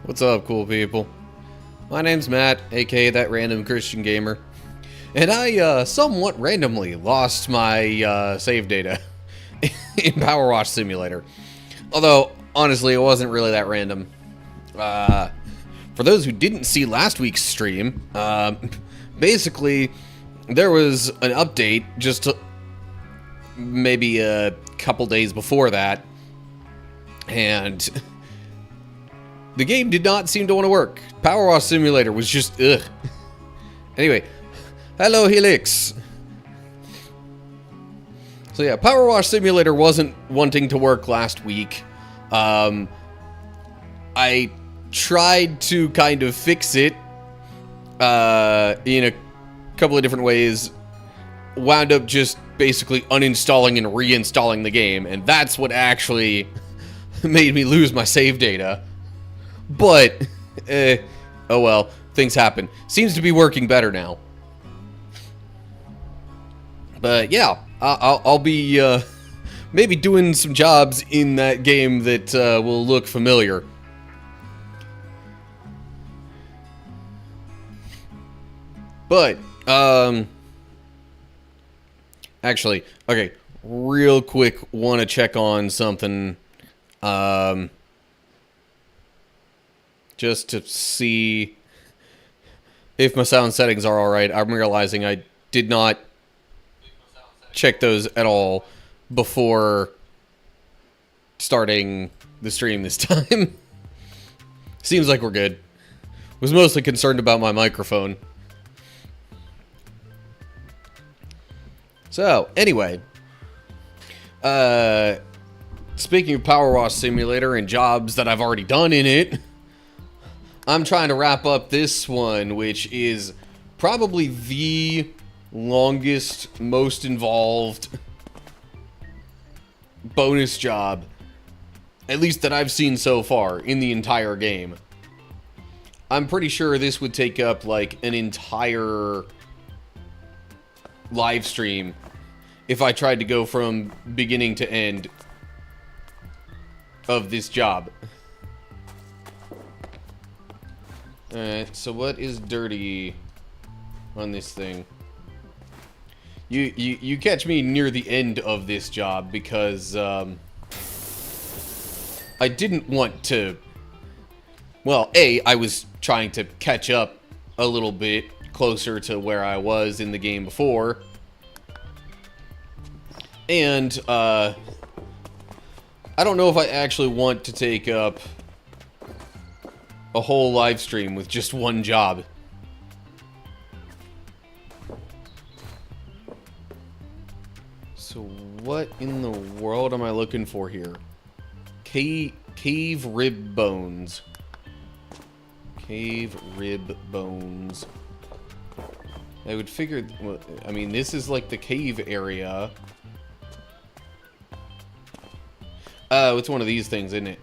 What's up, cool people? My name's Matt, aka that random Christian gamer, and I somewhat randomly lost my save data in PowerWash Simulator. Although, honestly, it wasn't really that random. For those who didn't see last week's stream, basically, there was an update just maybe a couple days before that, and the game did not seem to want to work. PowerWash Simulator was just, ugh. Anyway, hello Helix. So yeah, PowerWash Simulator wasn't wanting to work last week. I tried to kind of fix it in a couple of different ways. Wound up just basically uninstalling and reinstalling the game, and that's what actually made me lose my save data. But, oh well, things happen. Seems to be working better now. But yeah, I'll be maybe doing some jobs in that game that will look familiar. But, actually, okay, real quick, want to check on something, just to see if my sound settings are alright. I'm realizing I did not check those at all before starting the stream this time. Seems like we're good. Was mostly concerned about my microphone. So, anyway. Speaking of PowerWash Simulator and jobs that I've already done in it, I'm trying to wrap up this one, which is probably the longest, most involved bonus job, at least that I've seen so far, in the entire game. I'm pretty sure this would take up, like, an entire live stream if I tried to go from beginning to end of this job. Alright, so what is dirty on this thing? You catch me near the end of this job because I didn't want to. Well, I was trying to catch up a little bit closer to where I was in the game before, and I don't know if I actually want to take up a whole live stream with just one job. So what in the world am I looking for here? Cave rib bones. Cave rib bones. I would figure, well, I mean, this is like the cave area. It's one of these things, isn't it?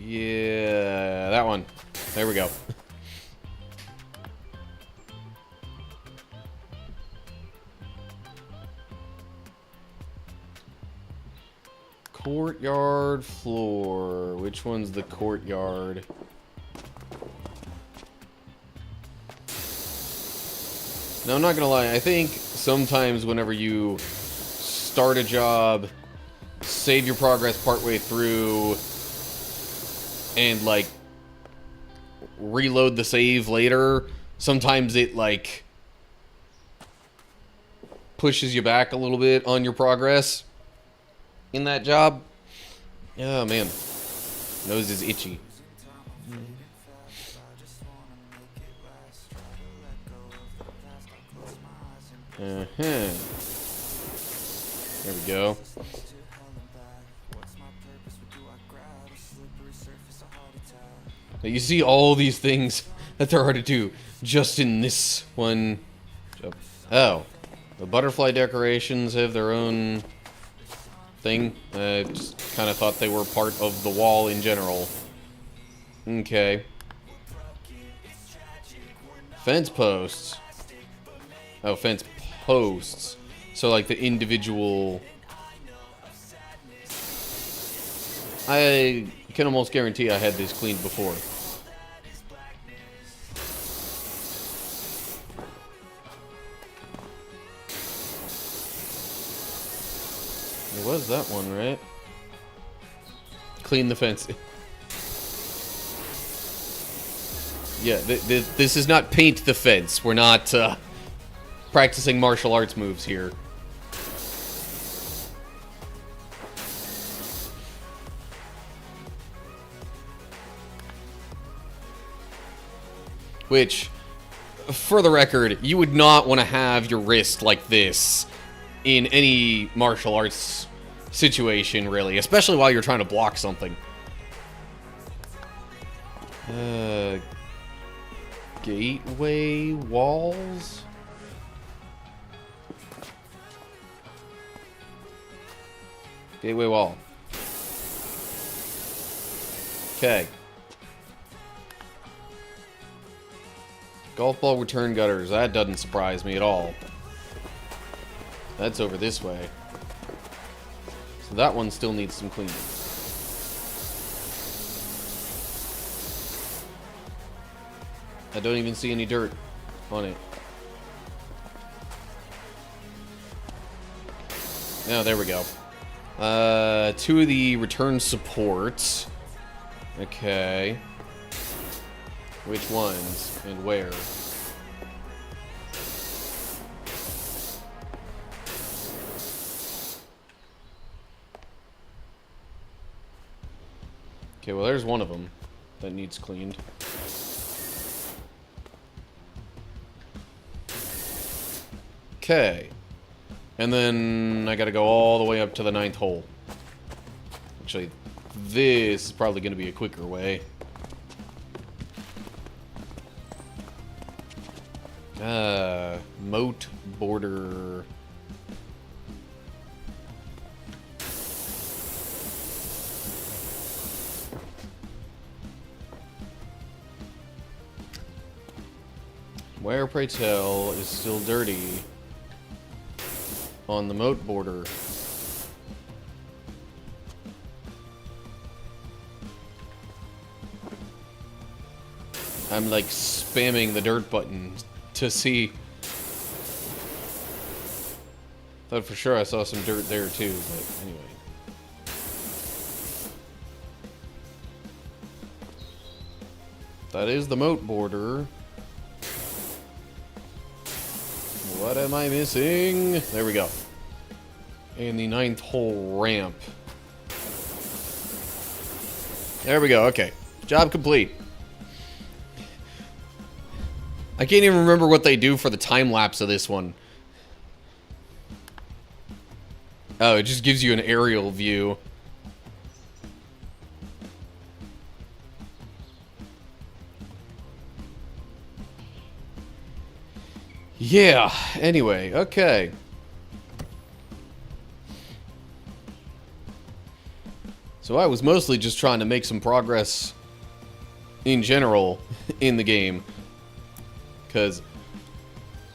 Yeah, that one. There we go. Courtyard floor. Which one's the courtyard? Now, I'm not gonna lie. I think sometimes whenever you start a job, save your progress partway through, and, like, reload the save later, sometimes it, like, pushes you back a little bit on your progress in that job. Oh, man. Nose is itchy. There we go. Now you see all these things that there are to do just in this one job. Oh, the butterfly decorations have their own thing. I just kind of thought they were part of the wall in general. Okay. Fence posts. Oh, fence posts. So like the individual I can almost guarantee I had this cleaned before. There was that one, right? Clean the fence. Yeah, this is not paint the fence. We're not practicing martial arts moves here. Which, for the record, you would not want to have your wrist like this in any martial arts situation, really. Especially while you're trying to block something. Gateway walls? Gateway wall. Okay. Golf ball return gutters. That doesn't surprise me at all. That's over this way. So that one still needs some cleaning. I don't even see any dirt on it. Oh, there we go. Two of the return supports. Okay. Which ones and where? Okay, well there's one of them that needs cleaned. Okay. And then I gotta go all the way up to the 9th hole. Actually, this is probably gonna be a quicker way. Moat border. Where, pray tell, is still dirty on the moat border? I'm like spamming the dirt button to see. Thought for sure I saw some dirt there too, but anyway. That is the moat border. What am I missing? There we go. And the 9th hole ramp. There we go, okay. Job complete. I can't even remember what they do for the time lapse of this one. Oh, it just gives you an aerial view. Yeah, anyway, okay. So I was mostly just trying to make some progress in general in the game. Because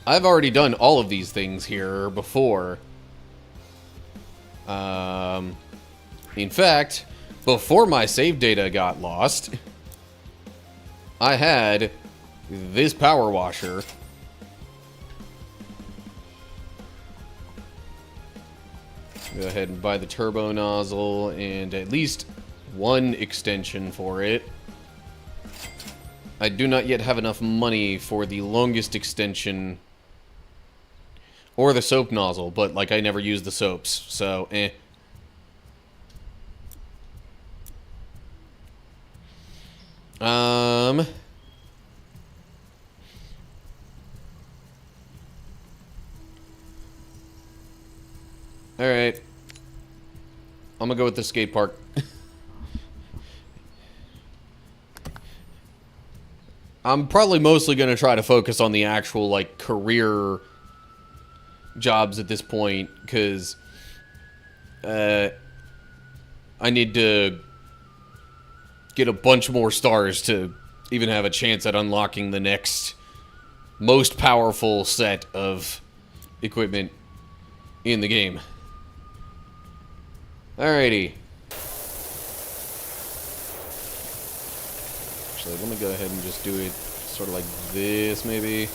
I've already done all of these things here before. In fact, before my save data got lost, I had this power washer. Go ahead and buy the turbo nozzle and at least one extension for it. I do not yet have enough money for the longest extension or the soap nozzle, but like I never use the soaps, so eh. Alright. I'm gonna go with the skate park. I'm probably mostly gonna try to focus on the actual, like, career jobs at this point, because I need to get a bunch more stars to even have a chance at unlocking the next most powerful set of equipment in the game. Alrighty. Actually, let me go ahead and just do it sort of like this, maybe.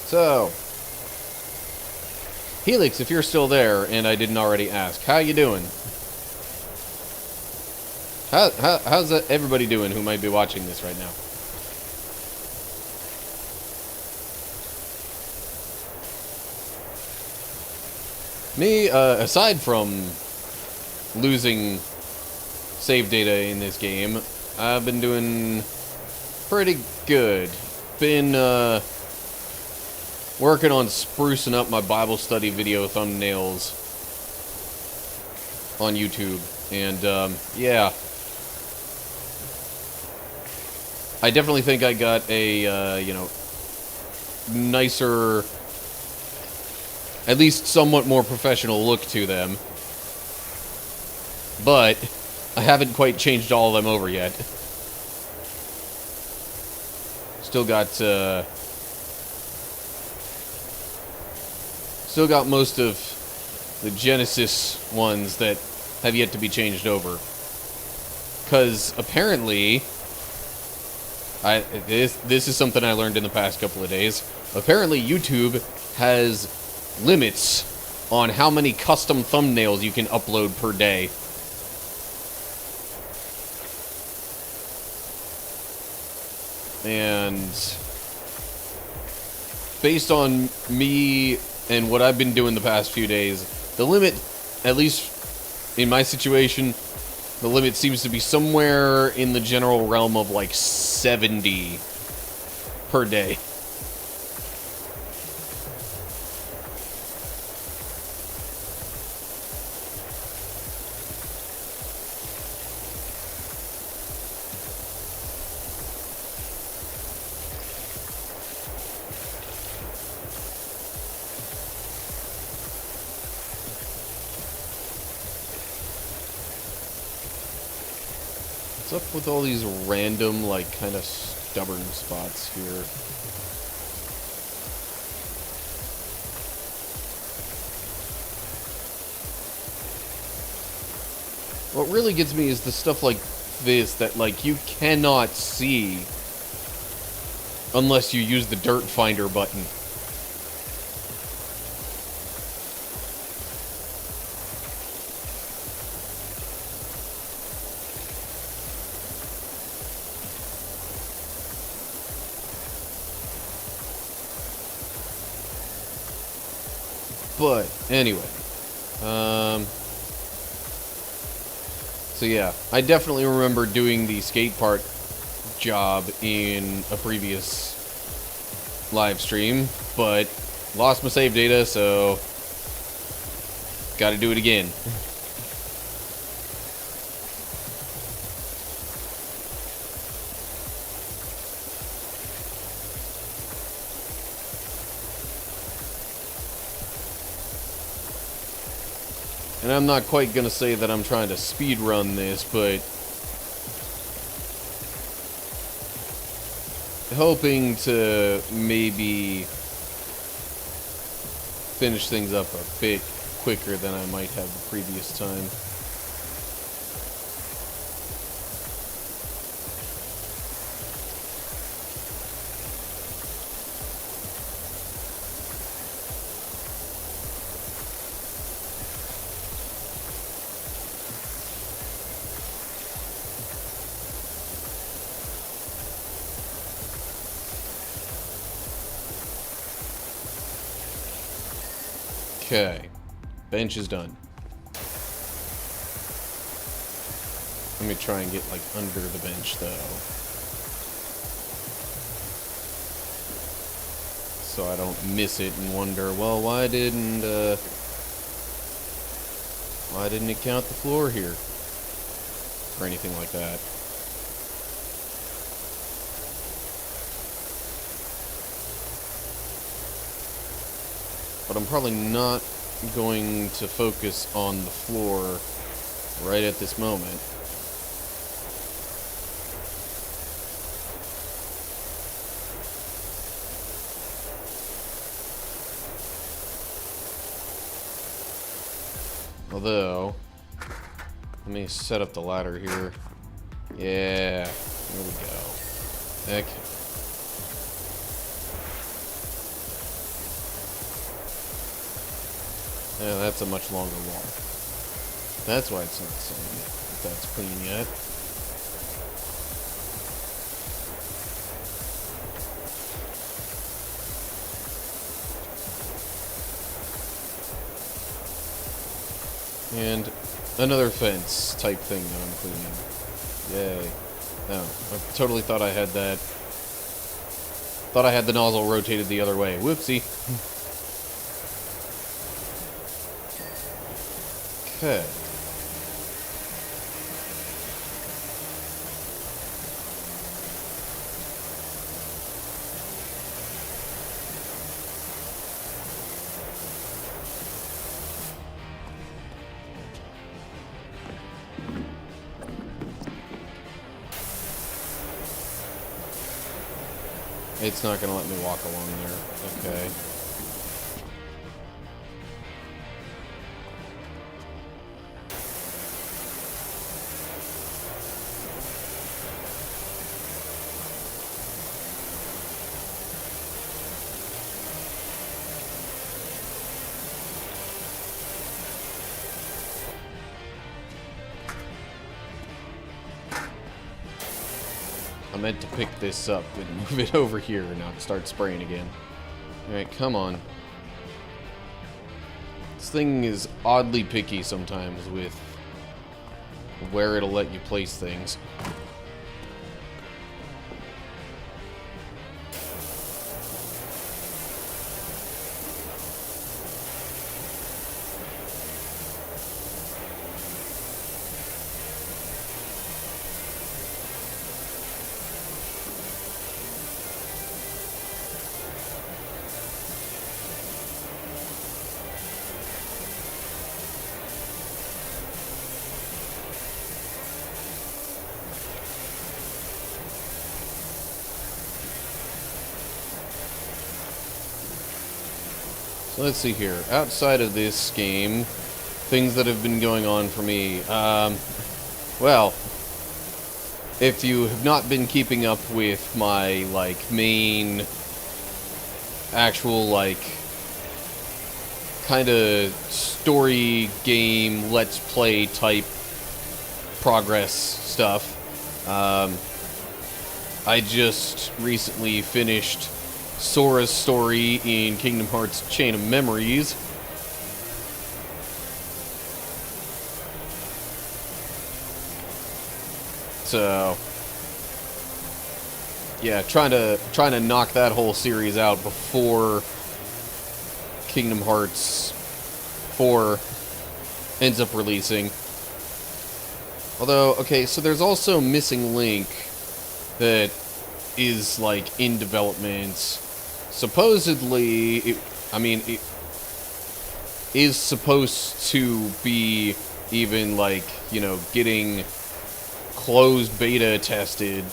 So, Helix, if you're still there, and I didn't already ask, how you doing? How's everybody doing who might be watching this right now? Me, aside from losing save data in this game, I've been doing pretty good. Been, working on sprucing up my Bible study video thumbnails on YouTube. And, yeah. I definitely think I got a, you know, nicer, at least somewhat more professional look to them. But I haven't quite changed all of them over yet. Still got most of the Genesis ones that have yet to be changed over. Because apparently, this is something I learned in the past couple of days. Apparently, YouTube has limits on how many custom thumbnails you can upload per day. And based on me and what I've been doing the past few days, the limit, at least in my situation, the limit seems to be somewhere in the general realm of like 70 per day. What's up with all these random, like, kind of stubborn spots here? What really gets me is the stuff like this that, like, you cannot see unless you use the dirt finder button. But, anyway. So yeah, I definitely remember doing the skate park job in a previous live stream, but lost my save data, so gotta do it again. And I'm not quite gonna say that I'm trying to speed run this, but hoping to maybe finish things up a bit quicker than I might have the previous time. Okay, bench is done. Let me try and get, like, under the bench, though. So I don't miss it and wonder, well, why didn't it count the floor here? Or anything like that. But I'm probably not going to focus on the floor right at this moment. Although, let me set up the ladder here. Yeah, here we go. Okay. Yeah, that's a much longer wall. That's why it's not saying if that's clean yet. And another fence type thing that I'm cleaning. Yay. No, I totally thought I had that. Thought I had the nozzle rotated the other way. Whoopsie. Okay. It's not going to let me walk along there. Okay. I meant to pick this up and move it over here and not start spraying again. Alright, come on. This thing is oddly picky sometimes with where it'll let you place things. So let's see here. Outside of this game, things that have been going on for me. Well, if you have not been keeping up with my, like, main actual, like, kind of story game, let's play type progress stuff, I just recently finished Sora's story in Kingdom Hearts Chain of Memories. So, yeah, trying to knock that whole series out before Kingdom Hearts 4 ends up releasing. Although, okay, so there's also Missing Link that is, like, in development. Supposedly, it is supposed to be even, like, you know, getting closed beta tested,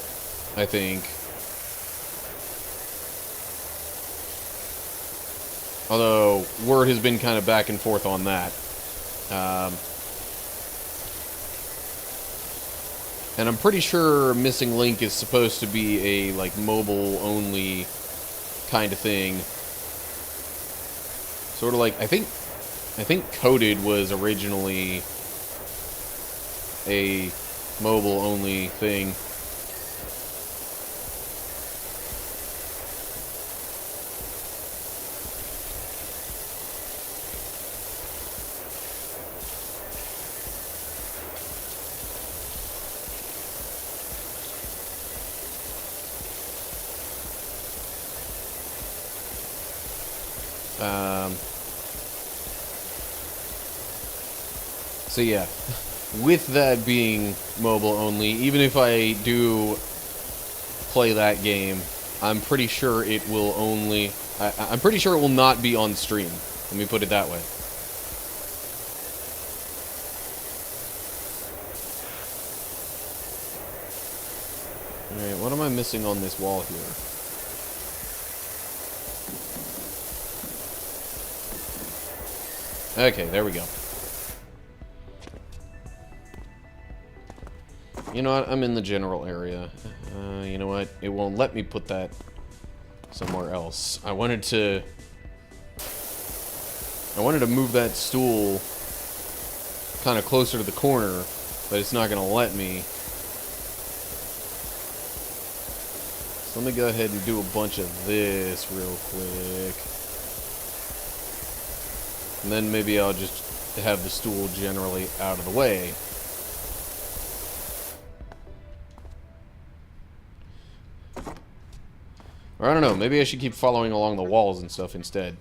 I think. Although, word has been kind of back and forth on that. And I'm pretty sure Missing Link is supposed to be a, like, mobile-only kind of thing. Sort of like, I think Coded was originally a mobile-only thing. So yeah, with that being mobile only, even if I do play that game, I'm pretty sure it will only... I'm pretty sure it will not be on stream. Let me put it that way. Alright, what am I missing on this wall here? Okay, there we go. You know what? I'm in the general area. You know what? It won't let me put that somewhere else. I wanted to move that stool kind of closer to the corner, but it's not going to let me. So let me go ahead and do a bunch of this real quick. And then maybe I'll just have the stool generally out of the way. Or I don't know, maybe I should keep following along the walls and stuff instead.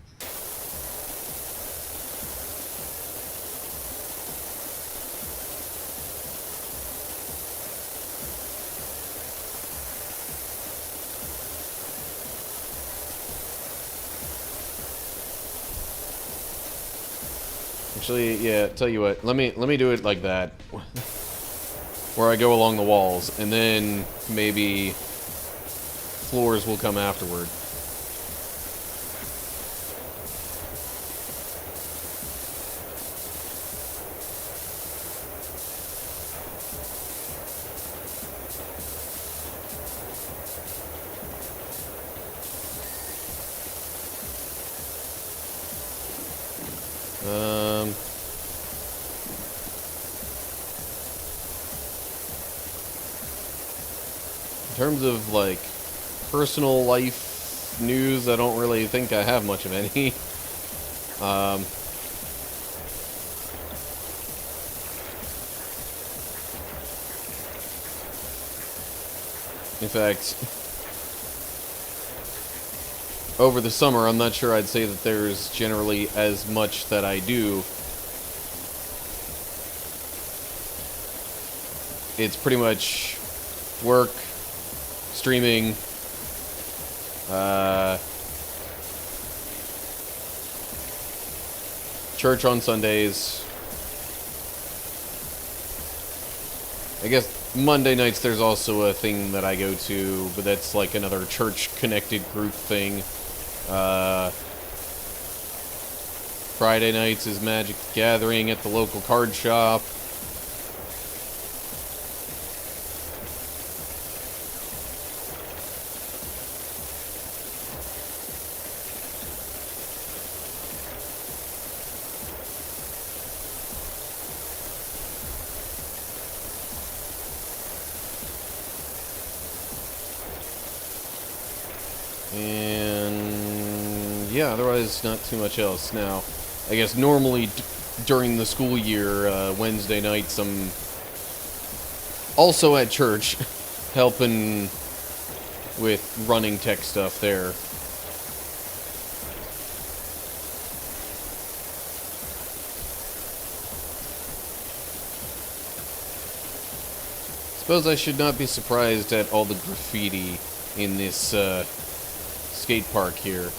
Actually, yeah, tell you what, let me do it like that. Where I go along the walls, and then maybe floors will come afterward. In terms of, like, personal life news, I don't really think I have much of any. In fact, over the summer, I'm not sure I'd say that there's generally as much that I do. It's pretty much work, streaming, church on Sundays. I guess Monday nights there's also a thing that I go to, but that's like another church-connected group thing. Friday nights is Magic the Gathering at the local card shop. And yeah, otherwise not too much else. Now, I guess normally during the school year, Wednesday nights, I'm also at church helping with running tech stuff there. Suppose I should not be surprised at all the graffiti in this skate park here.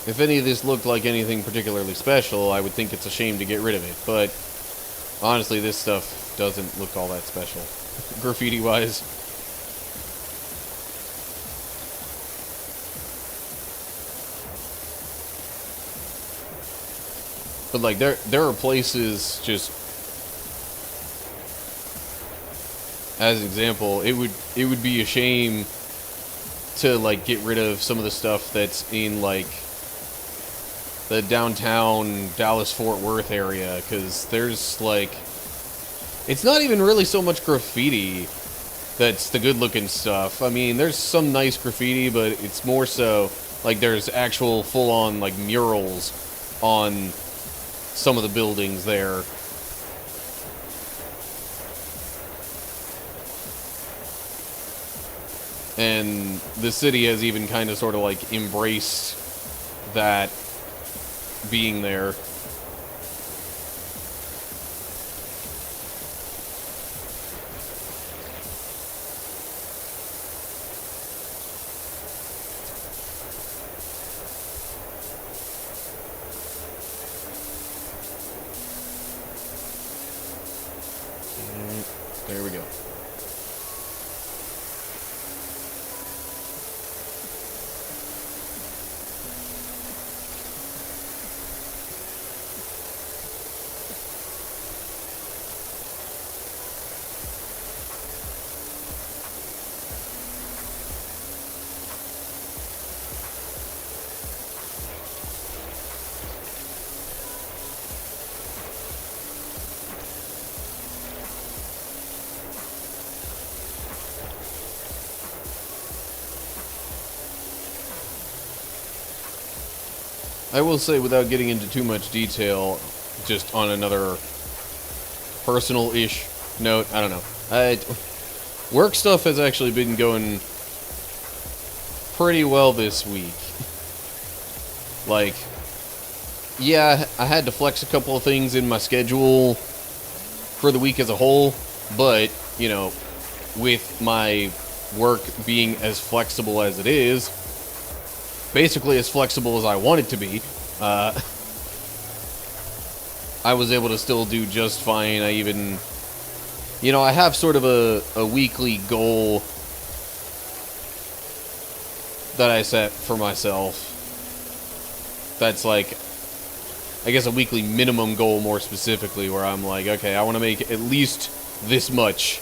If any of this looked like anything particularly special, I would think it's a shame to get rid of it, but honestly, this stuff doesn't look all that special, graffiti-wise. But like, there are places, just as an example, it would be a shame to like get rid of some of the stuff that's in like the downtown Dallas-Fort Worth area, because there's like, it's not even really so much graffiti that's the good-looking stuff. I mean, there's some nice graffiti, but it's more so like there's actual full-on like murals on some of the buildings there. And the city has even kind of sort of like embraced that being there. I will say, without getting into too much detail, just on another personal-ish note, I don't know. Work stuff has actually been going pretty well this week. Like, yeah, I had to flex a couple of things in my schedule for the week as a whole, but, you know, with my work being as flexible as it is, basically as flexible as I want it to be, I was able to still do just fine. I even, you know, I have sort of a weekly goal that I set for myself. That's like, I guess a weekly minimum goal more specifically, where I'm like, okay, I want to make at least this much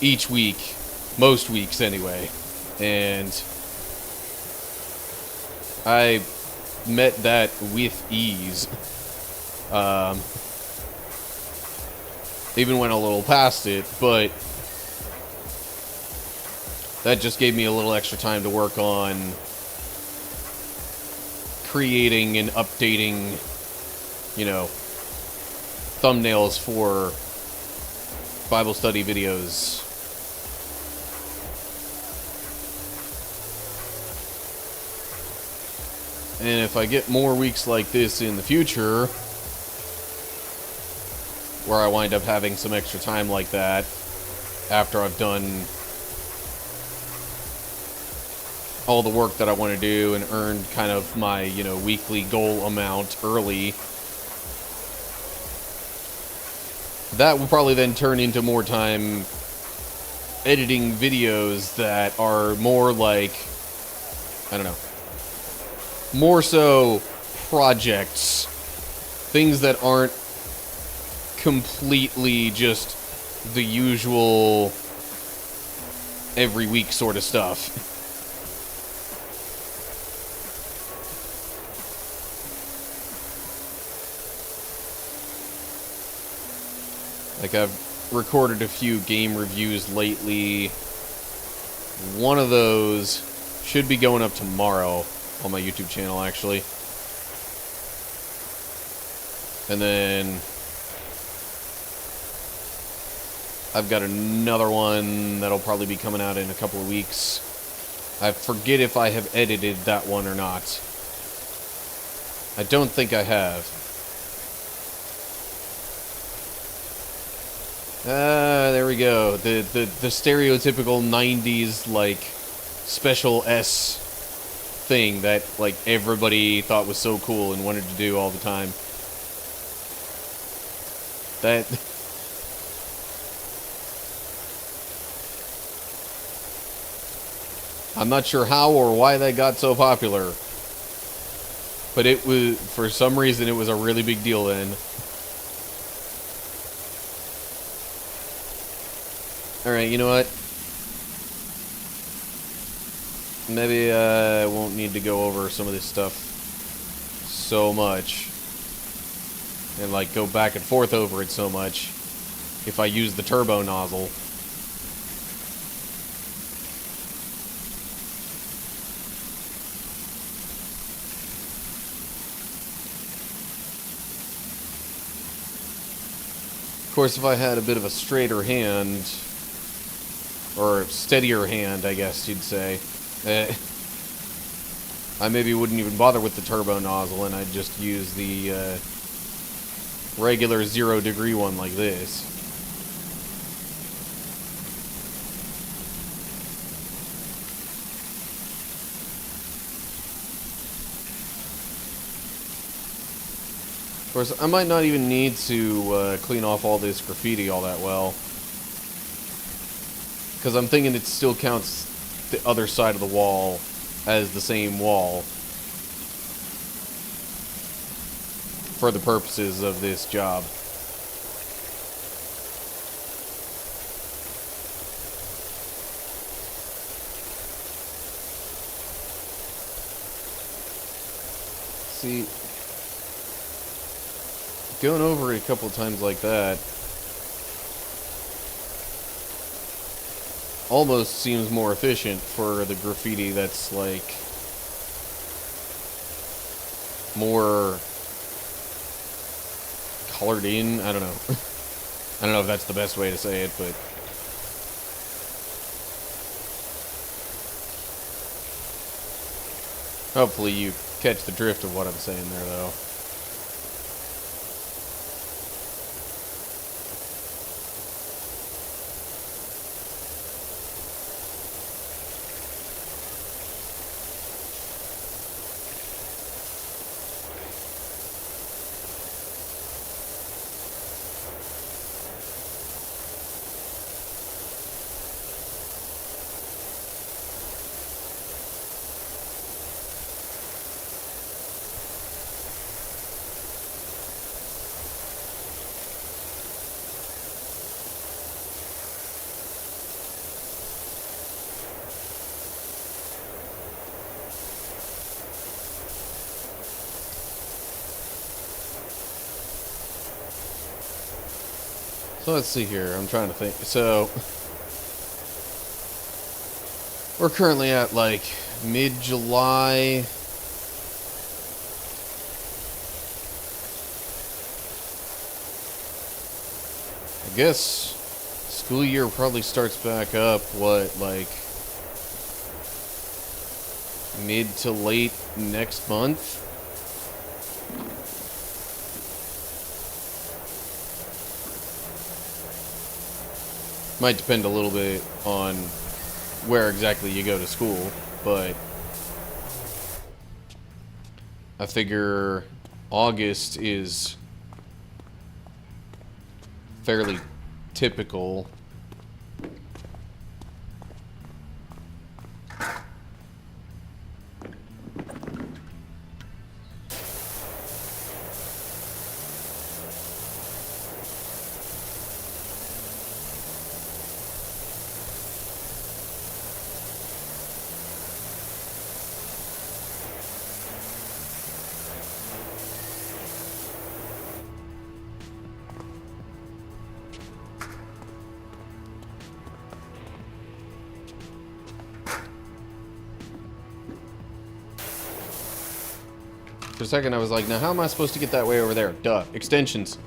each week, most weeks anyway. And I met that with ease. Even went a little past it, but that just gave me a little extra time to work on creating and updating, you know, thumbnails for Bible study videos. And if I get more weeks like this in the future, where I wind up having some extra time like that after I've done all the work that I want to do and earned kind of my, you know, weekly goal amount early, that will probably then turn into more time editing videos that are more like, I don't know, more so projects, things that aren't completely just the usual every week sort of stuff. Like, I've recorded a few game reviews lately. One of those should be going up tomorrow on my YouTube channel, actually. And then I've got another one that'll probably be coming out in a couple of weeks. I forget if I have edited that one or not. I don't think I have. There we go. The stereotypical 90s, like, special S thing that, like, everybody thought was so cool and wanted to do all the time. That... I'm not sure how or why that got so popular. But it was, for some reason, it was a really big deal then. Alright, you know what? Maybe I won't need to go over some of this stuff so much. And, like, go back and forth over it so much if I use the turbo nozzle. Of course, if I had a bit of a straighter hand, or steadier hand, I guess you'd say, I maybe wouldn't even bother with the turbo nozzle, and I'd just use the regular 0-degree one like this. Of course, I might not even need to clean off all this graffiti all that well, because I'm thinking it still counts the other side of the wall as the same wall for the purposes of this job. See, going over it a couple of times like that almost seems more efficient for the graffiti that's, like, more colored in. I don't know. I don't know if that's the best way to say it, but hopefully you catch the drift of what I'm saying there, though. So let's see here. I'm trying to think. So we're currently at like mid-July. I guess school year probably starts back up, what, like mid to late next month? Might depend a little bit on where exactly you go to school, but I figure August is fairly typical. For a second, I was like, now how am I supposed to get that way over there? Duh. Extensions.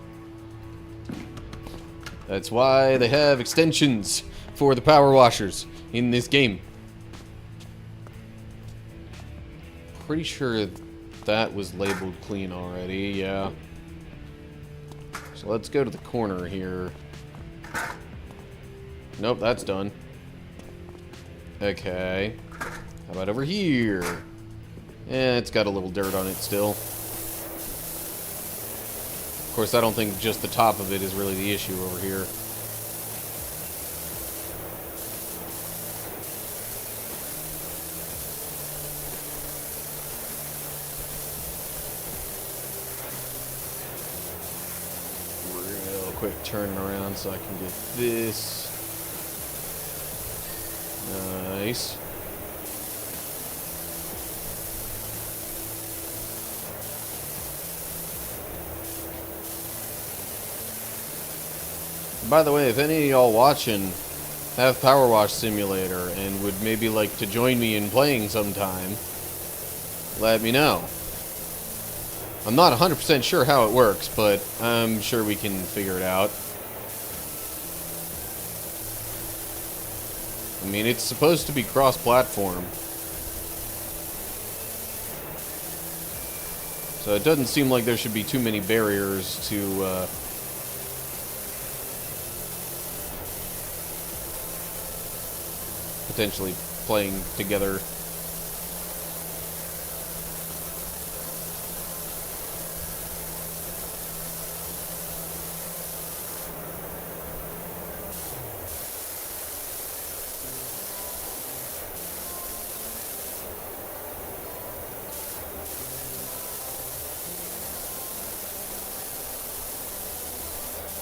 That's why they have extensions for the power washers in this game. Pretty sure that was labeled clean already, yeah. So let's go to the corner here. Nope, that's done. Okay. How about over here? Eh, it's got a little dirt on it still. Of course, I don't think just the top of it is really the issue over here. Real quick turning around so I can get this. Nice. By the way, if any of y'all watching have PowerWash Simulator and would maybe like to join me in playing sometime, let me know. I'm not 100% sure how it works, but I'm sure we can figure it out. I mean, it's supposed to be cross-platform. So it doesn't seem like there should be too many barriers to potentially playing together.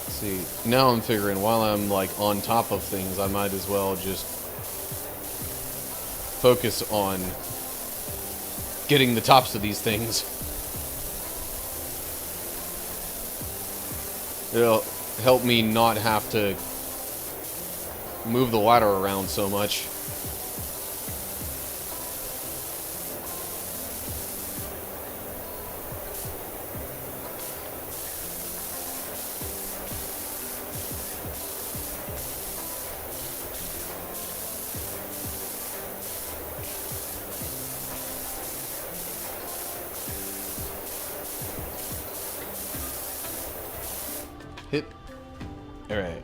See, now I'm figuring while I'm like on top of things, I might as well just focus on getting the tops of these things. It'll help me not have to move the ladder around so much. Hit. Alright.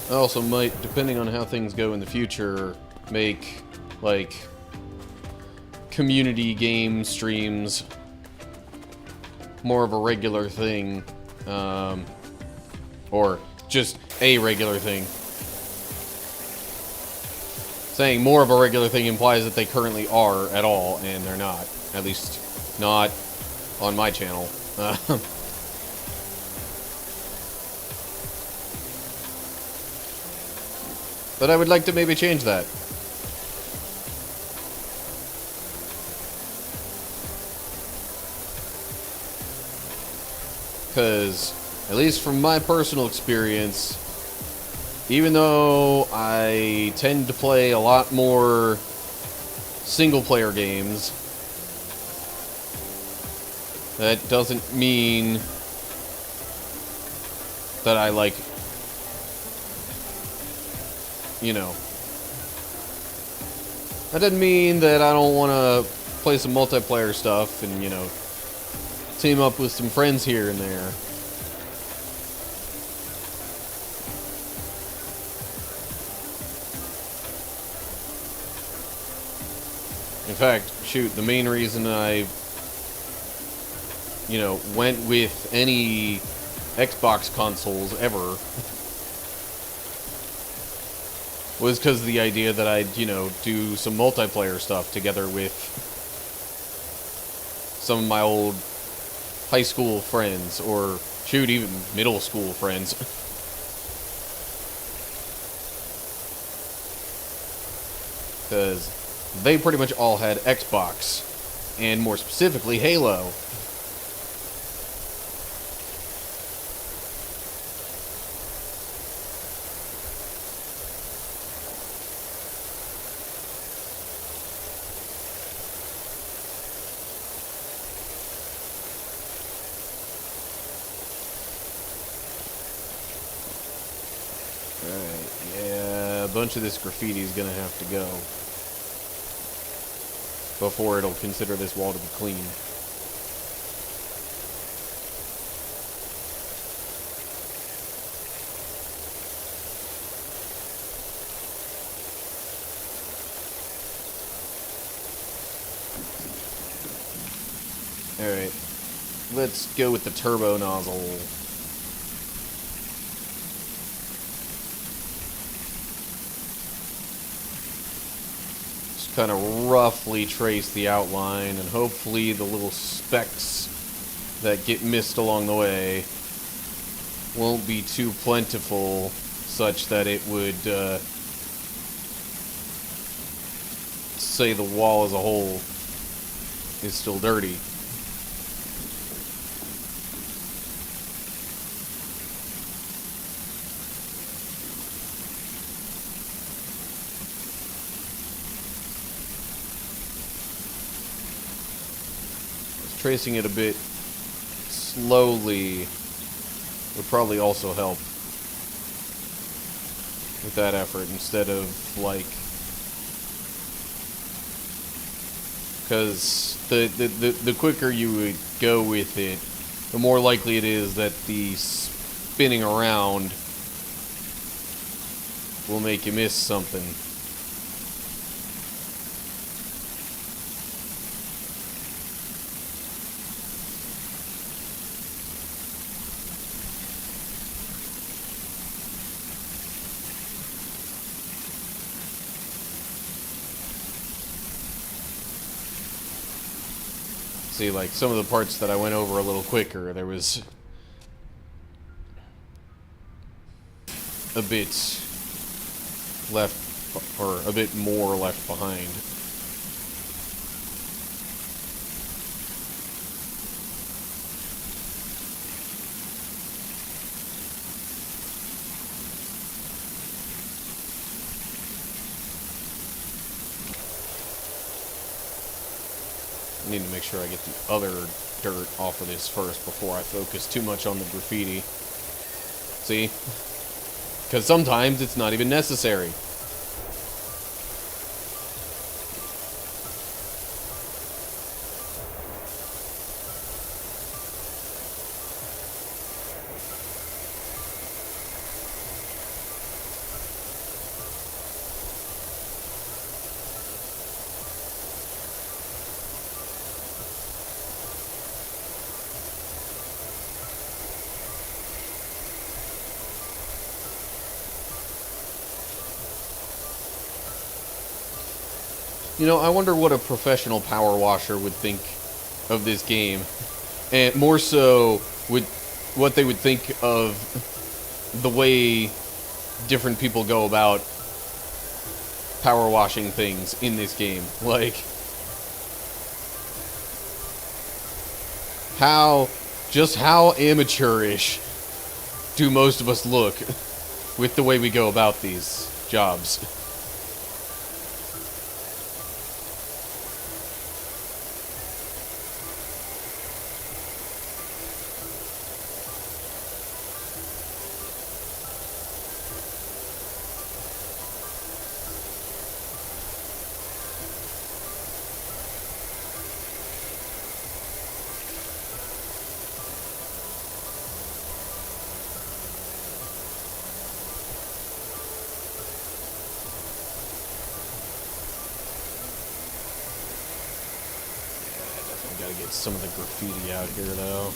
I also might, depending on how things go in the future, make, like, community game streams more of a regular thing. Or just a regular thing. Saying more of a regular thing implies that they currently are at all, and they're not. At least, not on my channel. But I would like to maybe change that. Because, at least from my personal experience, even though I tend to play a lot more single-player games, that doesn't mean that I, like, you know, that doesn't mean that I don't want to play some multiplayer stuff and, you know, team up with some friends here and there. In fact, shoot, the main reason I, you know, went with any Xbox consoles ever was because of the idea that I'd, you know, do some multiplayer stuff together with some of my old high school friends, or shoot, even middle school friends. Because they pretty much all had Xbox, and more specifically, Halo. Alright, yeah, a bunch of this graffiti is gonna have to go before it'll consider this wall to be clean. Alright, let's go with the turbo nozzle. Kind of roughly trace the outline, and hopefully the little specks that get missed along the way won't be too plentiful such that it would say the wall as a whole is still dirty. Tracing it a bit slowly would probably also help with that effort, instead of, like, because the quicker you would go with it, the more likely it is that the spinning around will make you miss something. See, like, some of the parts that I went over a little quicker, there was a bit left, or a bit more left behind. I need to make sure I get the other dirt off of this first before I focus too much on the graffiti. See? Because sometimes it's not even necessary. You know, I wonder what a professional power washer would think of this game. And more so, what they would think of the way different people go about power washing things in this game. Like, how amateurish do most of us look with the way we go about these jobs? Gotta get some of the graffiti out here, though.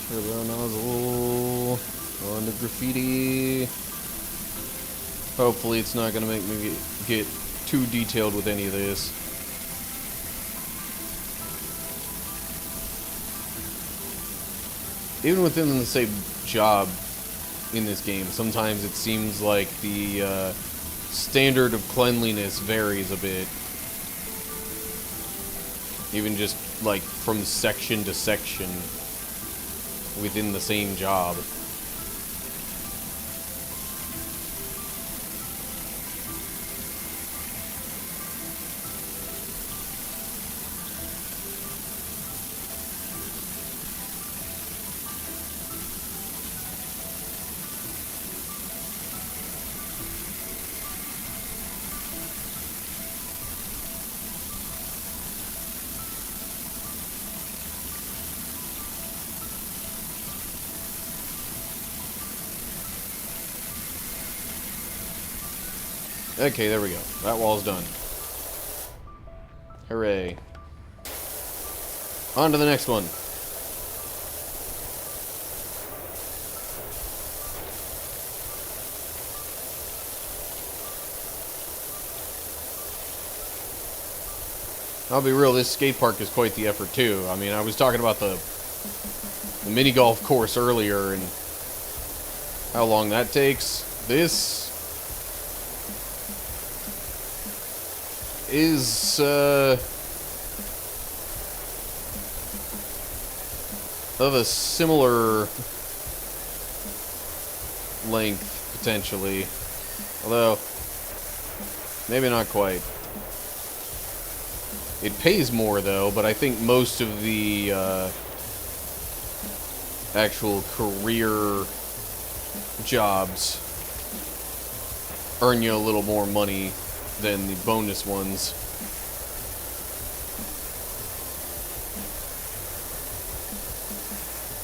Turbo nozzle on the graffiti. Hopefully it's not going to make me get too detailed with any of this. Even within the same job in this game, sometimes it seems like the standard of cleanliness varies a bit. Even just like from section to section within the same job. Okay, there we go. That wall's done. Hooray. On to the next one. I'll be real, this skate park is quite the effort too. I mean, I was talking about the mini golf course earlier and how long that takes. This is of a similar length, potentially. Although, maybe not quite. It pays more, though, but I think most of the actual career jobs earn you a little more money than the bonus ones.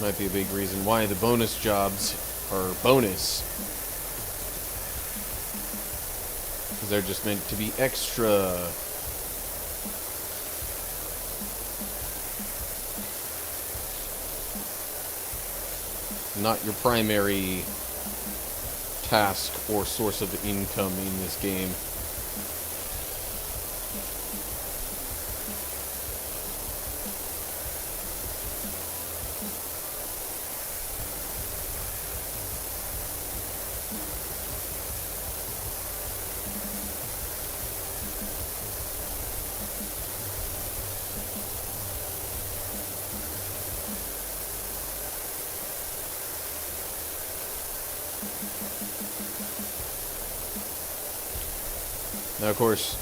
Might be a big reason why the bonus jobs are bonus. Because they're just meant to be extra. Not your primary task or source of income in this game. Now, of course,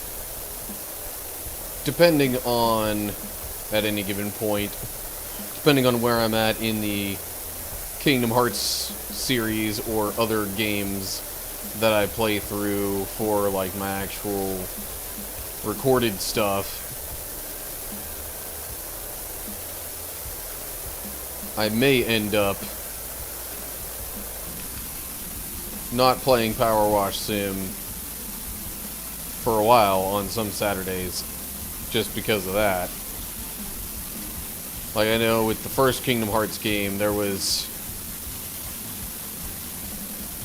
depending on, at any given point, depending on where I'm at in the Kingdom Hearts series or other games that I play through for, like, my actual recorded stuff, I may end up not playing PowerWash Sim for a while on some Saturdays, just because of that. Like, I know with the first Kingdom Hearts game, there was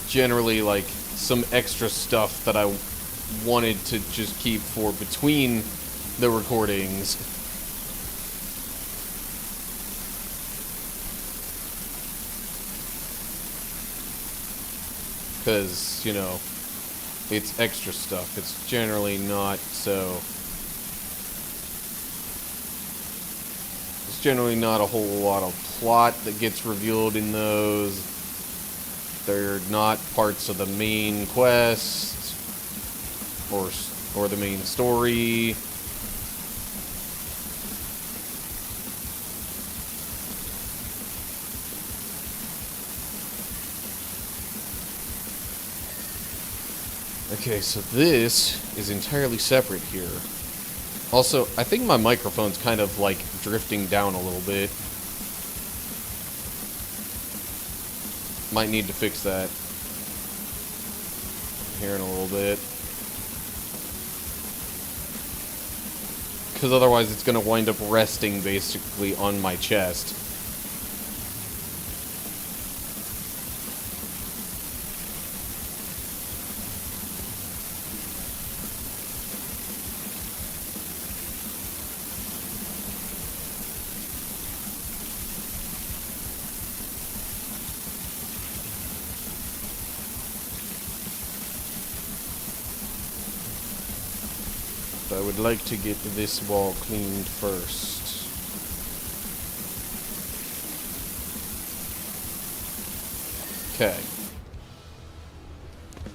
generally, like, some extra stuff that I wanted to just keep for between the recordings. Because, you know, it's extra stuff. It's generally not so... There's generally not a whole lot of plot that gets revealed in those. They're not parts of the main quest or the main story. Okay, so this is entirely separate here. Also, I think my microphone's kind of, like, drifting down a little bit. Might need to fix that here in a little bit. Because otherwise it's going to wind up resting, basically, on my chest. I would like to get this wall cleaned first. Okay.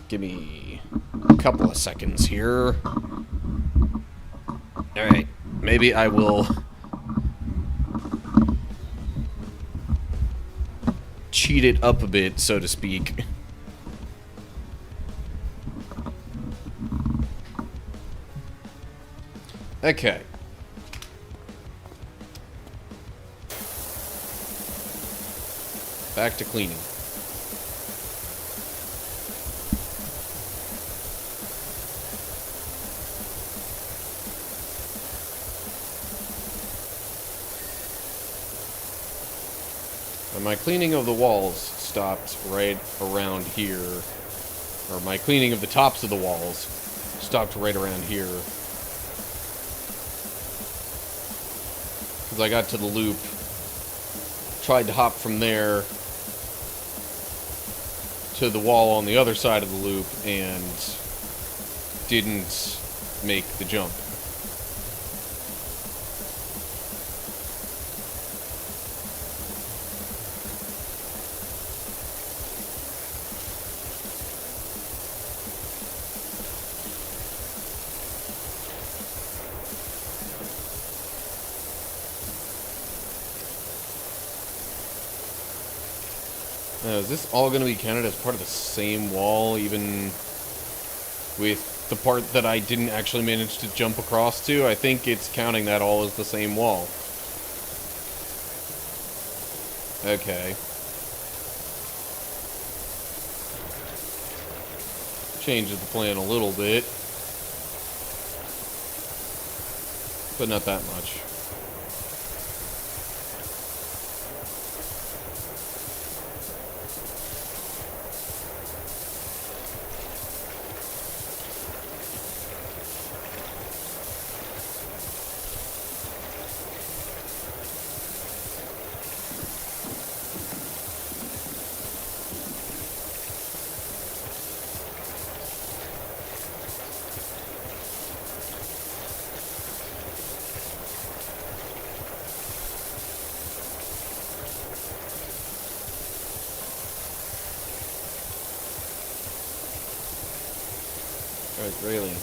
Give me a couple of seconds here. Alright, maybe I will cheat it up a bit, so to speak. Okay. Back to cleaning. And my cleaning of the walls stopped right around here. Or my cleaning of the tops of the walls stopped right around here. Because I got to the loop, tried to hop from there to the wall on the other side of the loop, and didn't make the jump. Now, is this all going to be counted as part of the same wall, even with the part that I didn't actually manage to jump across to? I think it's counting that all as the same wall. Okay. Changes the plan a little bit, but not that much. Alright, railing.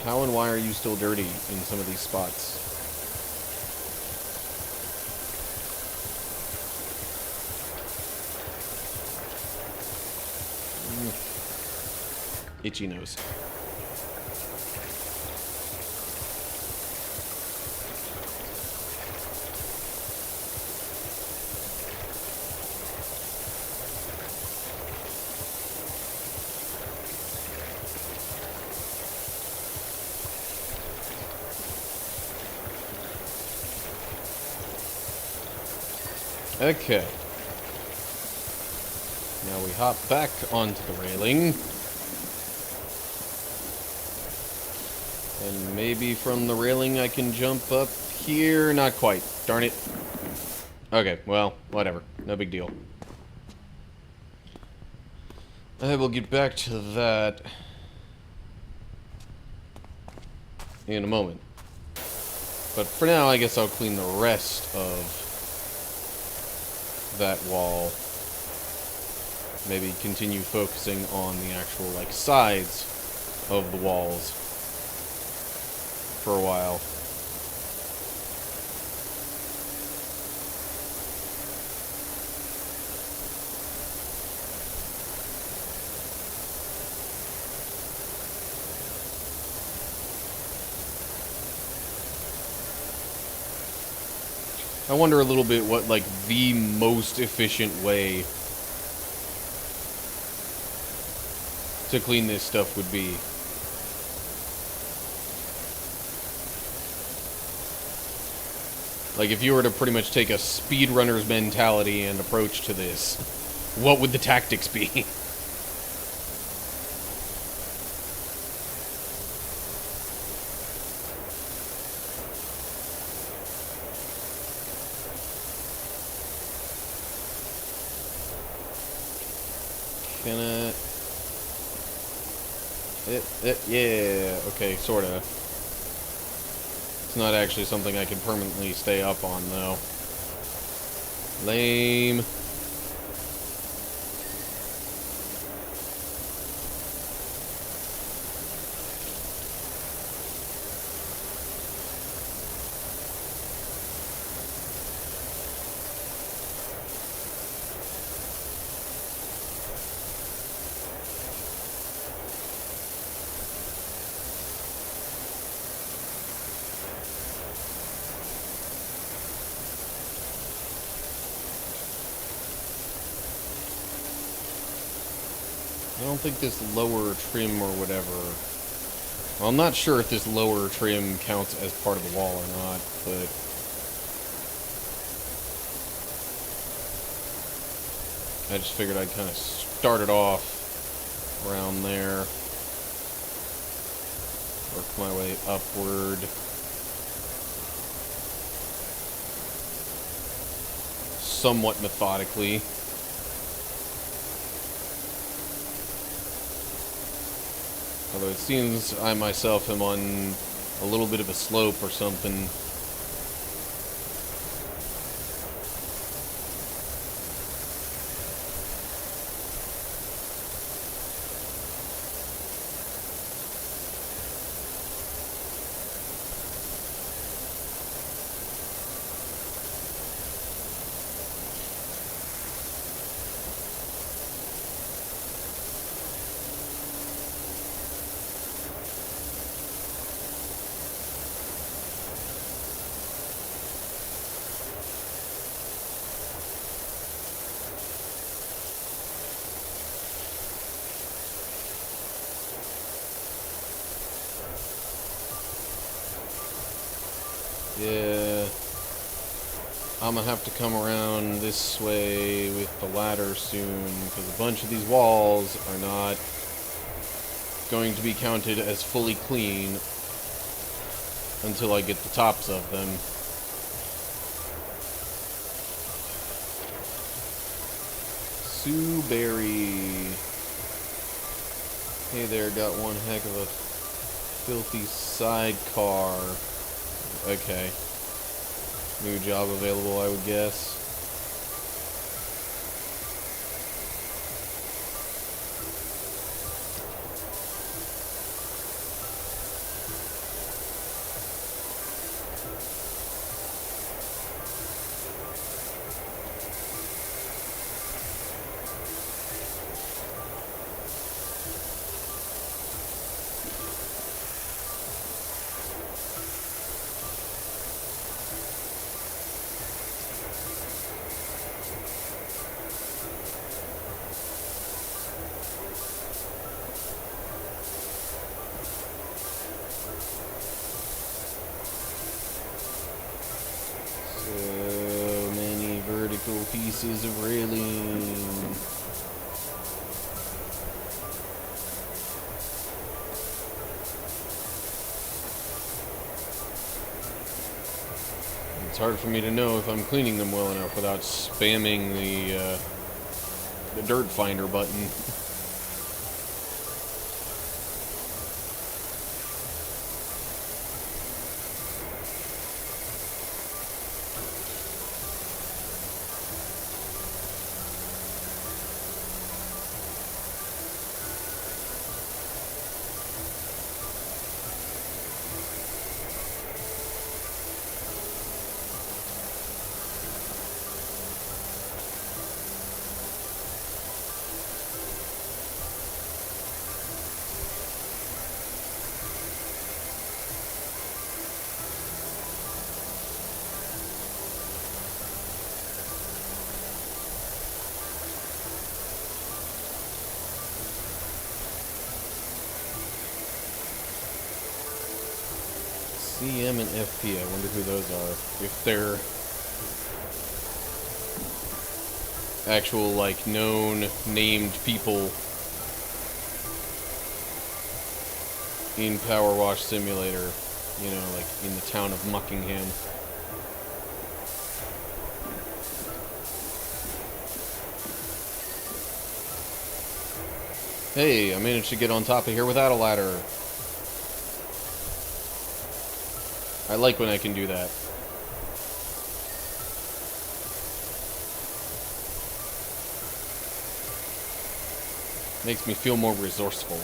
How and why are you still dirty in some of these spots? Itchy nose. Okay. Now we hop back onto the railing. And maybe from the railing I can jump up here. Not quite. Darn it. Okay, well, whatever. No big deal. I will get back to that in a moment. But for now, I guess I'll clean the rest of that wall. Maybe continue focusing on the actual, like, sides of the walls for a while. I wonder a little bit what, like, the most efficient way to clean this stuff would be. Like, if you were to pretty much take a speedrunner's mentality and approach to this, what would the tactics be? Can yeah, okay, sorta. It's not actually something I can permanently stay up on, though. Lame. I don't think this lower trim or whatever... Well, I'm not sure if this lower trim counts as part of the wall or not, but... I just figured I'd kind of start it off around there. Work my way upward. Somewhat methodically. Although it seems I myself am on a little bit of a slope or something. Yeah, I'm gonna have to come around this way with the ladder soon, because a bunch of these walls are not going to be counted as fully clean until I get the tops of them. Sue Berry. Hey there, got one heck of a filthy sidecar. Okay. New job available, I would guess. This is really... It's hard for me to know if I'm cleaning them well enough without spamming the dirt finder button. CM and FP, I wonder who those are. If they're actual, like, known, named people in PowerWash Simulator, you know, like in the town of Muckingham. Hey, I managed to get on top of here without a ladder. I like when I can do that. Makes me feel more resourceful.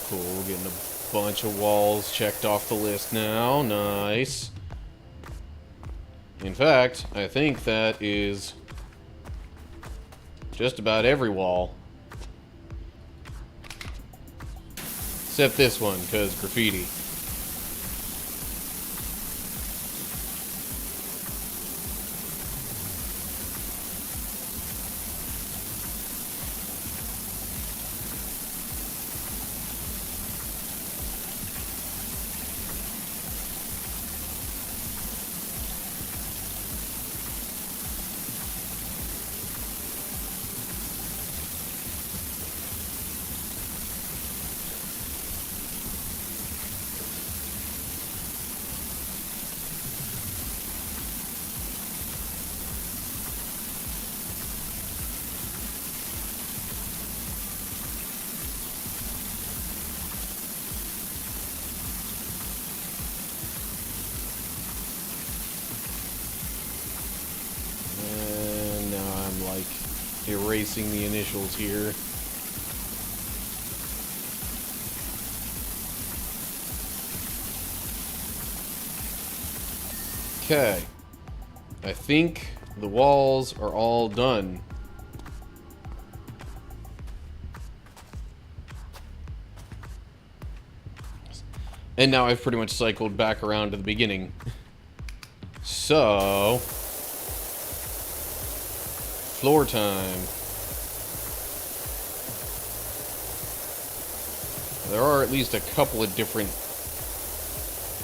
Cool, getting a bunch of walls checked off the list now. Nice. In fact, I think that is just about every wall. Except this one, because graffiti. Erasing the initials here. Okay. I think the walls are all done. And now I've pretty much cycled back around to the beginning. So... floor time. There are at least a couple of different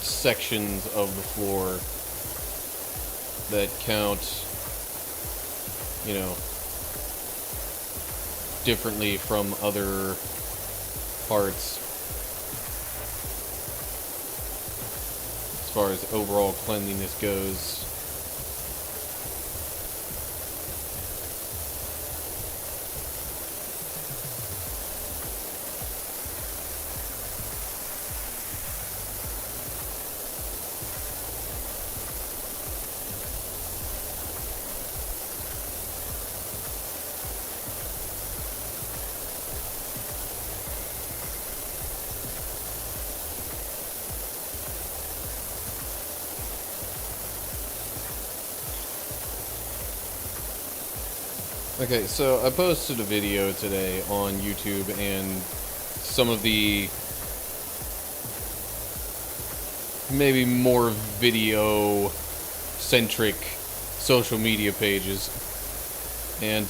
sections of the floor that count, you know, differently from other parts as far as overall cleanliness goes. Okay, so I posted a video today on YouTube, and some of the maybe more video-centric social media pages. And,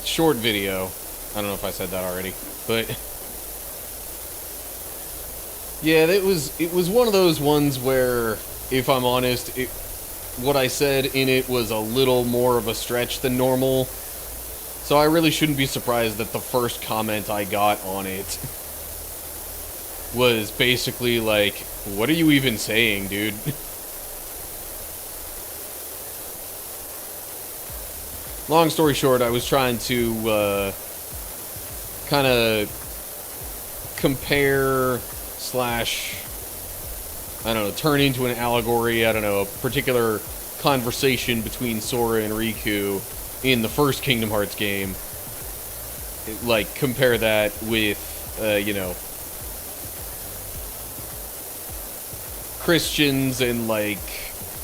short video. I don't know if I said that already, but yeah, it was one of those ones where, if I'm honest, what I said in it was a little more of a stretch than normal. So I really shouldn't be surprised that the first comment I got on it was basically like, "What are you even saying, dude?" Long story short, I was trying to kind of compare slash, I don't know, turn into an allegory, I don't know, a particular conversation between Sora and Riku in the first Kingdom Hearts game. Like, compare that with, you know, Christians and, like,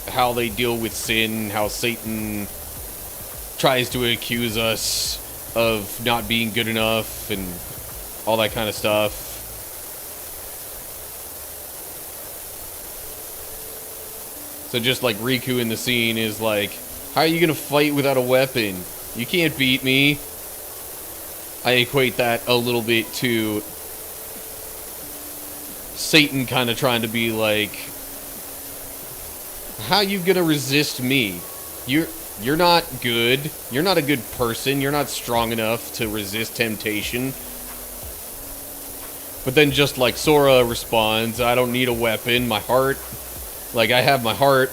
how they deal with sin, how Satan tries to accuse us of not being good enough and all that kind of stuff. So just like Riku in the scene is like, how are you gonna fight without a weapon? You can't beat me. I equate that a little bit to Satan kind of trying to be like, how are you gonna resist me? You're not good. You're not a good person. You're not strong enough to resist temptation. But then just like Sora responds, I don't need a weapon. My heart. Like, I have my heart.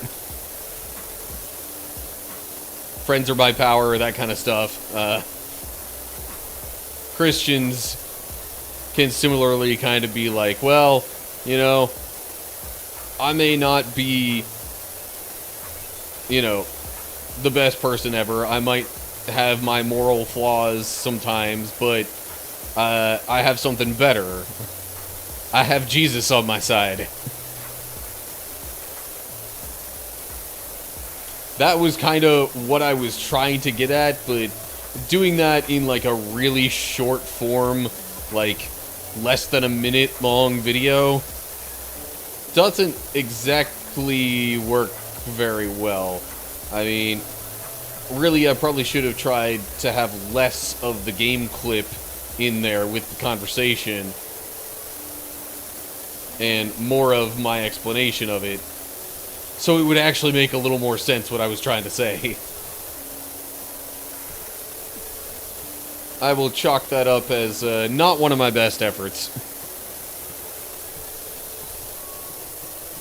Friends are my power, that kind of stuff. Christians can similarly kind of be like, well, you know, I may not be, you know, the best person ever. I might have my moral flaws sometimes, but I have something better. I have Jesus on my side. That was kind of what I was trying to get at, but doing that in like a really short form, like less than a minute long video, doesn't exactly work very well. I mean, really, I probably should have tried to have less of the game clip in there with the conversation and more of my explanation of it, so it would actually make a little more sense what I was trying to say. I will chalk that up as not one of my best efforts.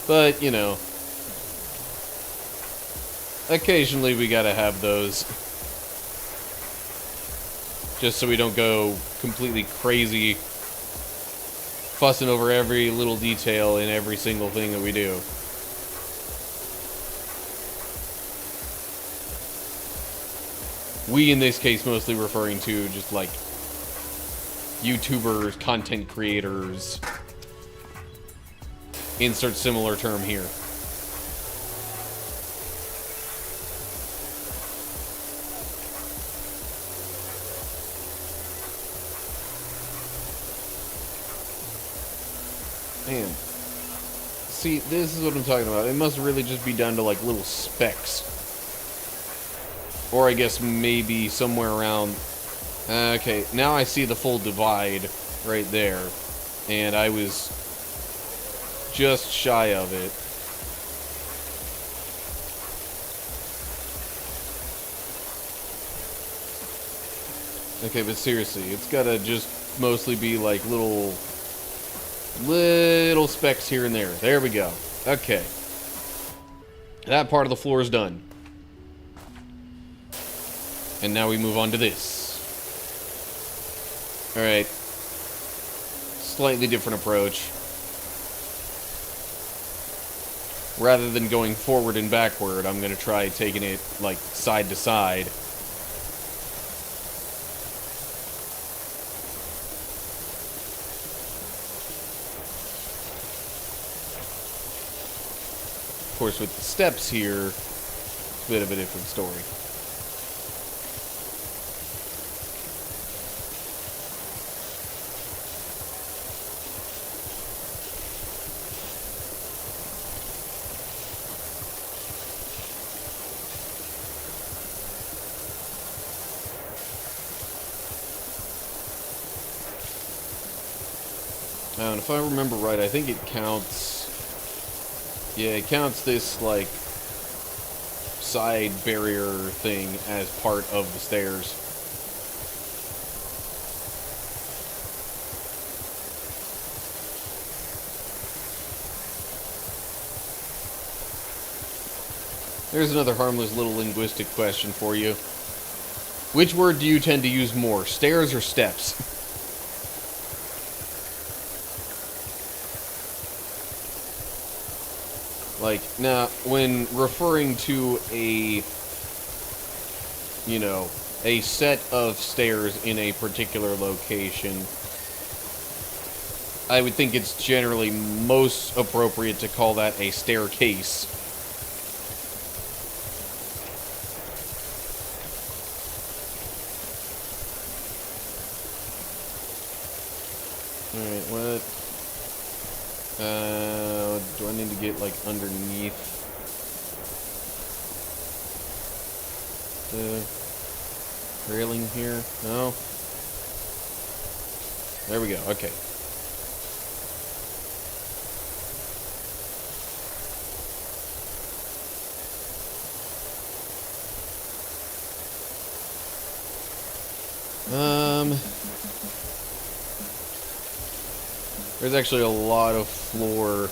But, you know, occasionally we gotta have those. Just so we don't go completely crazy, fussing over every little detail in every single thing that we do. We, in this case, mostly referring to just like YouTubers, content creators. Insert similar term here. Man. See, this is what I'm talking about. It must really just be down to like little specks. Or I guess maybe somewhere around... okay, now I see the full divide right there. And I was just shy of it. Okay, but seriously, it's gotta just mostly be like little specks here and there. There we go. Okay. That part of the floor is done. And now we move on to this. Alright. Slightly different approach. Rather than going forward and backward, I'm going to try taking it, like, side to side. Of course, with the steps here, it's a bit of a different story. And if I remember right, I think it counts... Yeah, it counts this, like, side barrier thing as part of the stairs. There's another harmless little linguistic question for you. Which word do you tend to use more, stairs or steps? Like, now, when referring to a, you know, a set of stairs in a particular location, I would think it's generally most appropriate to call that a staircase. Alright, what? Do I need to get, like, underneath the railing here? No? There we go, okay. There's actually a lot of floor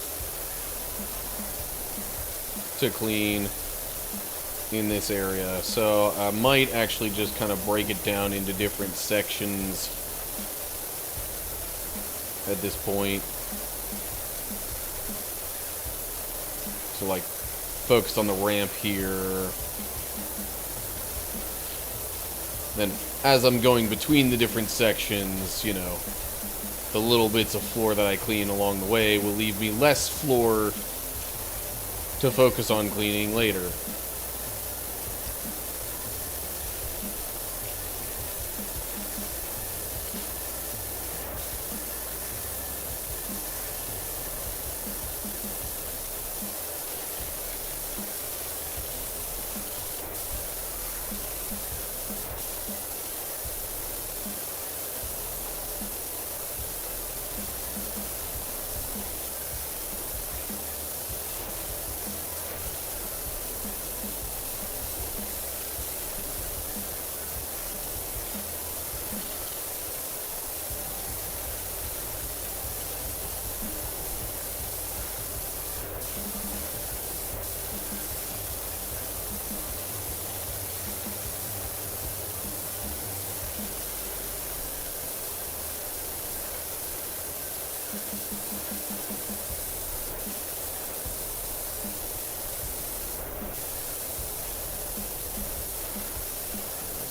to clean in this area, so I might actually just kind of break it down into different sections at this point. So, like, focus on the ramp here. Then, as I'm going between the different sections, you know, the little bits of floor that I clean along the way will leave me less floor to focus on cleaning later.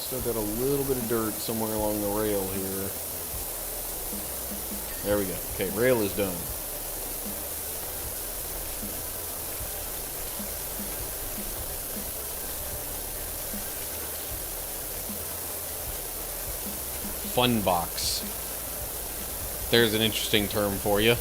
Still got a little bit of dirt somewhere along the rail here. There we go. Okay, rail is done. Fun box. There's an interesting term for you.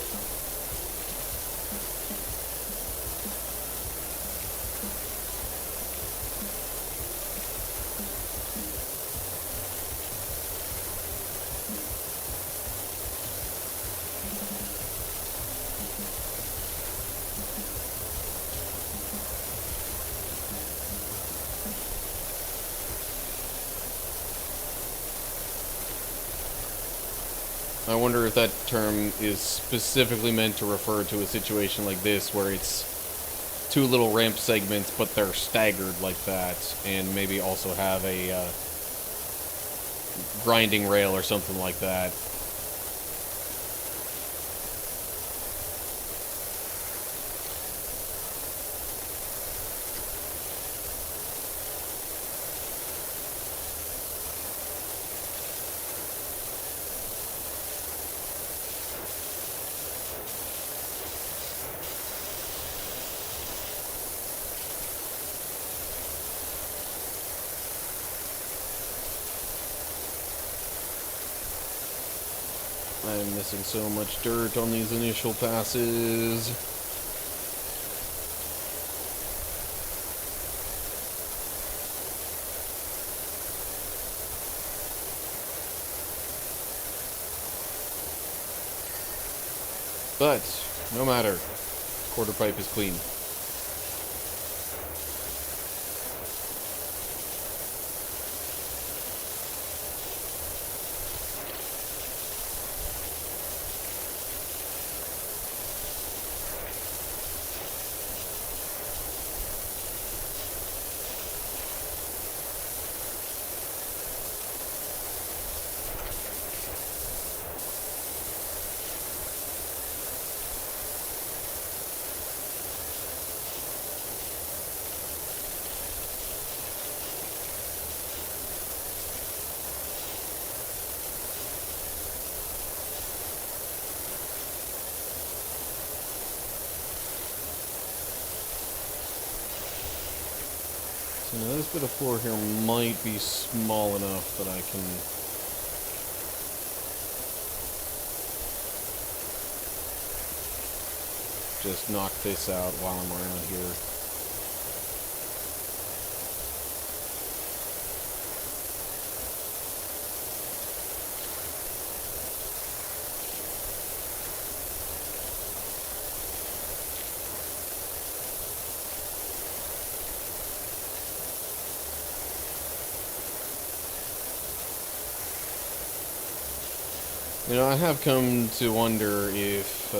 I wonder if that term is specifically meant to refer to a situation like this, where it's two little ramp segments, but they're staggered like that, and maybe also have a grinding rail or something like that. I'm missing so much dirt on these initial passes. But, no matter. Quarter pipe is clean. So now this bit of floor here might be small enough that I can just knock this out while I'm around here. You know, I have come to wonder if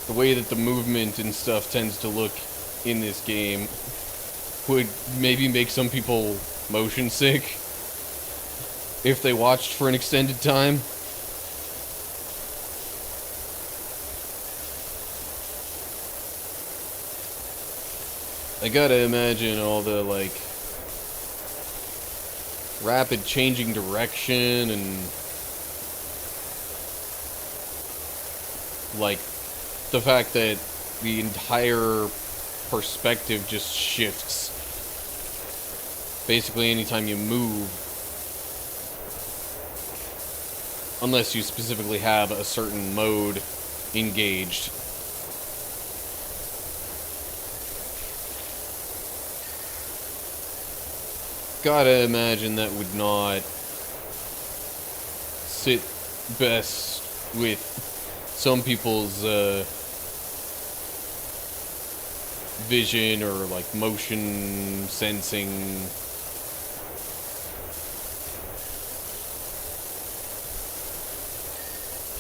the way that the movement and stuff tends to look in this game would maybe make some people motion sick if they watched for an extended time. I gotta imagine all the, like, rapid changing direction and, like, the fact that the entire perspective just shifts basically anytime you move, unless you specifically have a certain mode engaged. Gotta imagine that would not sit best with some people's vision or like motion sensing.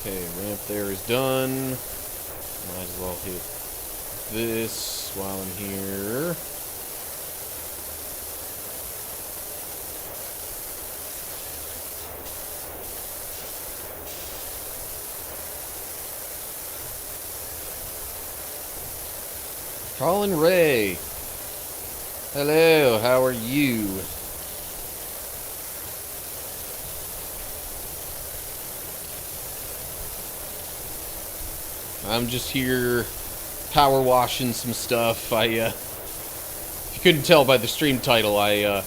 Okay, ramp there is done. Might as well hit this while I'm here. Colin Ray. Hello, how are you? I'm just here power washing some stuff. If you couldn't tell by the stream title, I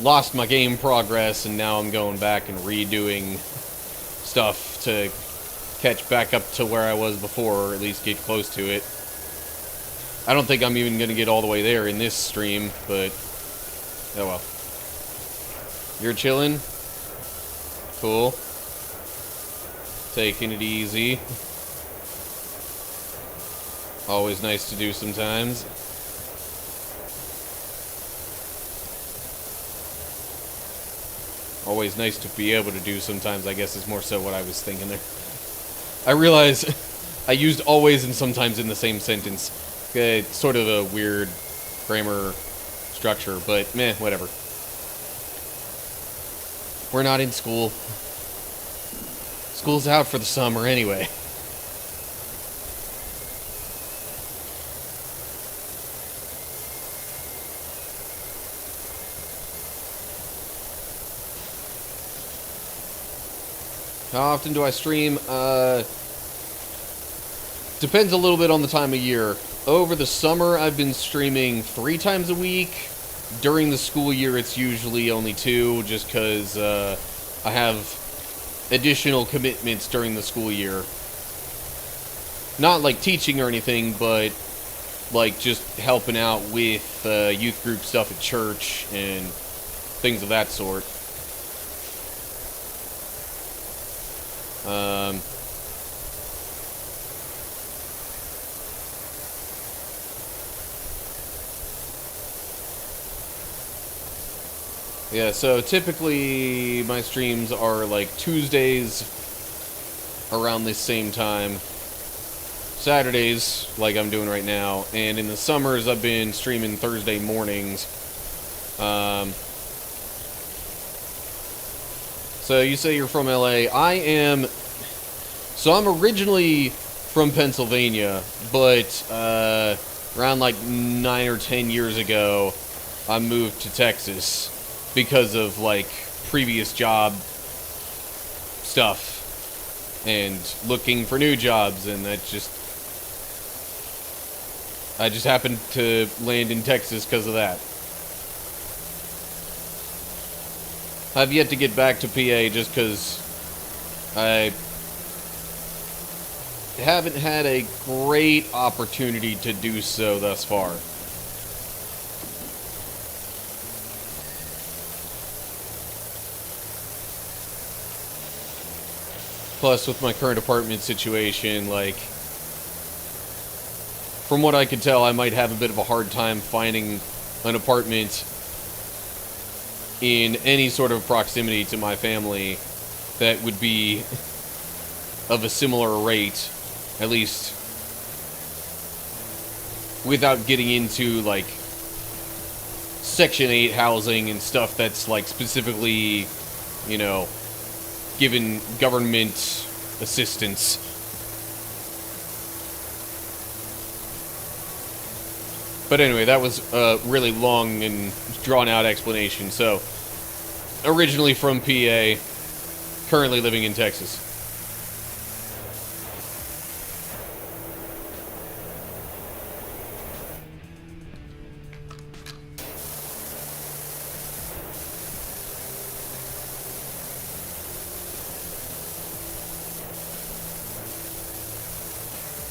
lost my game progress and now I'm going back and redoing stuff to catch back up to where I was before, or at least get close to it. I don't think I'm even going to get all the way there in this stream, but oh well. You're chilling? Cool. Taking it easy. Always nice to do sometimes. Always nice to be able to do sometimes, I guess is more so what I was thinking there. I realize I used always and sometimes in the same sentence. It's sort of a weird grammar structure, but meh, whatever. We're not in school. School's out for the summer anyway. How often do I stream? Depends a little bit on the time of year. Over the summer, I've been streaming 3 times a week. During the school year, it's usually only 2, just because I have additional commitments during the school year. Not like teaching or anything, but like just helping out with youth group stuff at church and things of that sort. Um, yeah, so typically my streams are like Tuesdays around this same time, Saturdays like I'm doing right now, and in the summers I've been streaming Thursday mornings. So you say you're from LA. So I'm originally from Pennsylvania, but around like 9 or 10 years ago, I moved to Texas because of like previous job stuff and looking for new jobs, and I just happened to land in Texas because of that. I've yet to get back to PA just because I haven't had a great opportunity to do so thus far. Plus, with my current apartment situation, like, from what I could tell, I might have a bit of a hard time finding an apartment in any sort of proximity to my family that would be of a similar rate, at least without getting into like Section 8 housing and stuff that's like specifically, you know, given government assistance. But anyway, that was a really long and drawn-out explanation. So, originally from PA, currently living in Texas.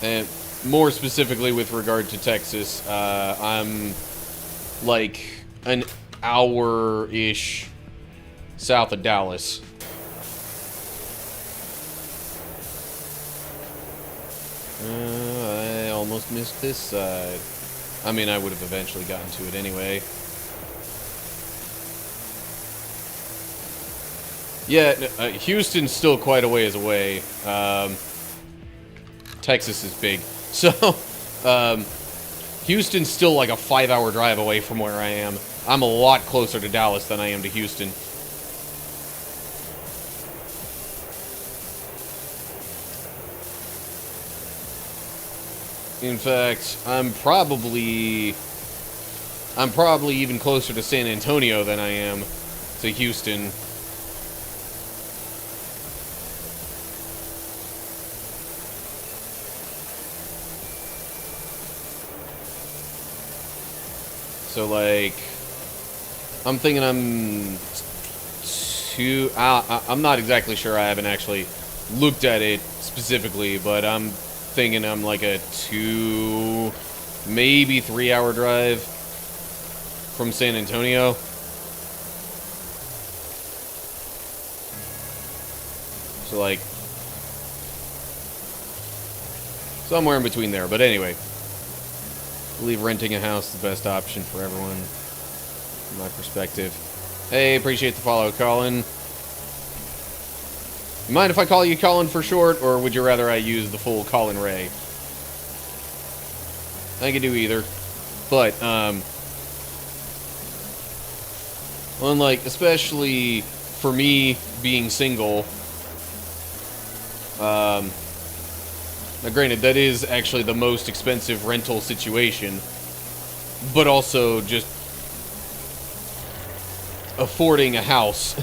And more specifically with regard to Texas, I'm like an hour-ish south of Dallas. I almost missed this side. I mean, I would have eventually gotten to it anyway. Yeah, Houston's still quite a ways away. Texas is big. So, Houston's still like a 5-hour drive away from where I am. I'm a lot closer to Dallas than I am to Houston. In fact, I'm probably even closer to San Antonio than I am to Houston. So, like, I'm thinking I'm not exactly sure. I haven't actually looked at it specifically, but I'm thinking I'm like a 2, maybe 3-hour drive from San Antonio. So, like, somewhere in between there. But anyway, I believe renting a house is the best option for everyone, from my perspective. Hey, appreciate the follow, Colin. You mind if I call you Colin for short, or would you rather I use the full Colin Ray? I could do either. But, unlike, especially for me being single, now granted, that is actually the most expensive rental situation, but also just affording a house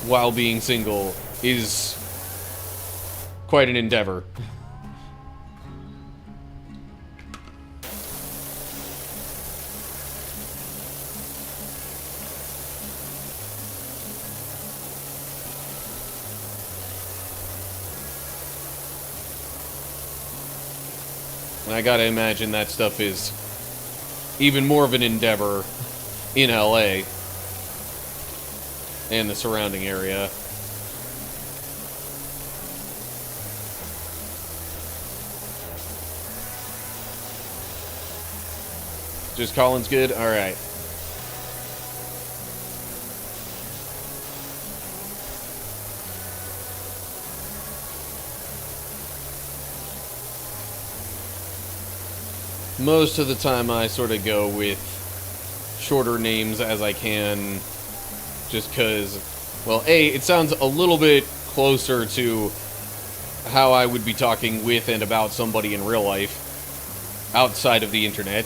while being single is quite an endeavor. And I gotta imagine that stuff is even more of an endeavor in LA and the surrounding area. Just Colin's good? Alright. Most of the time I sort of go with shorter names as I can, just because, well, A, it sounds a little bit closer to how I would be talking with and about somebody in real life, outside of the internet,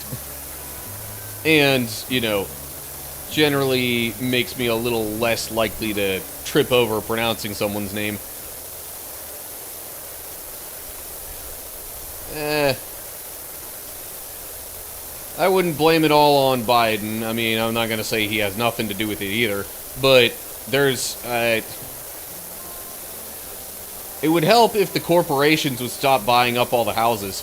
and, you know, generally makes me a little less likely to trip over pronouncing someone's name. I wouldn't blame it all on Biden. I mean, I'm not going to say he has nothing to do with it either. But there's... it would help if the corporations would stop buying up all the houses.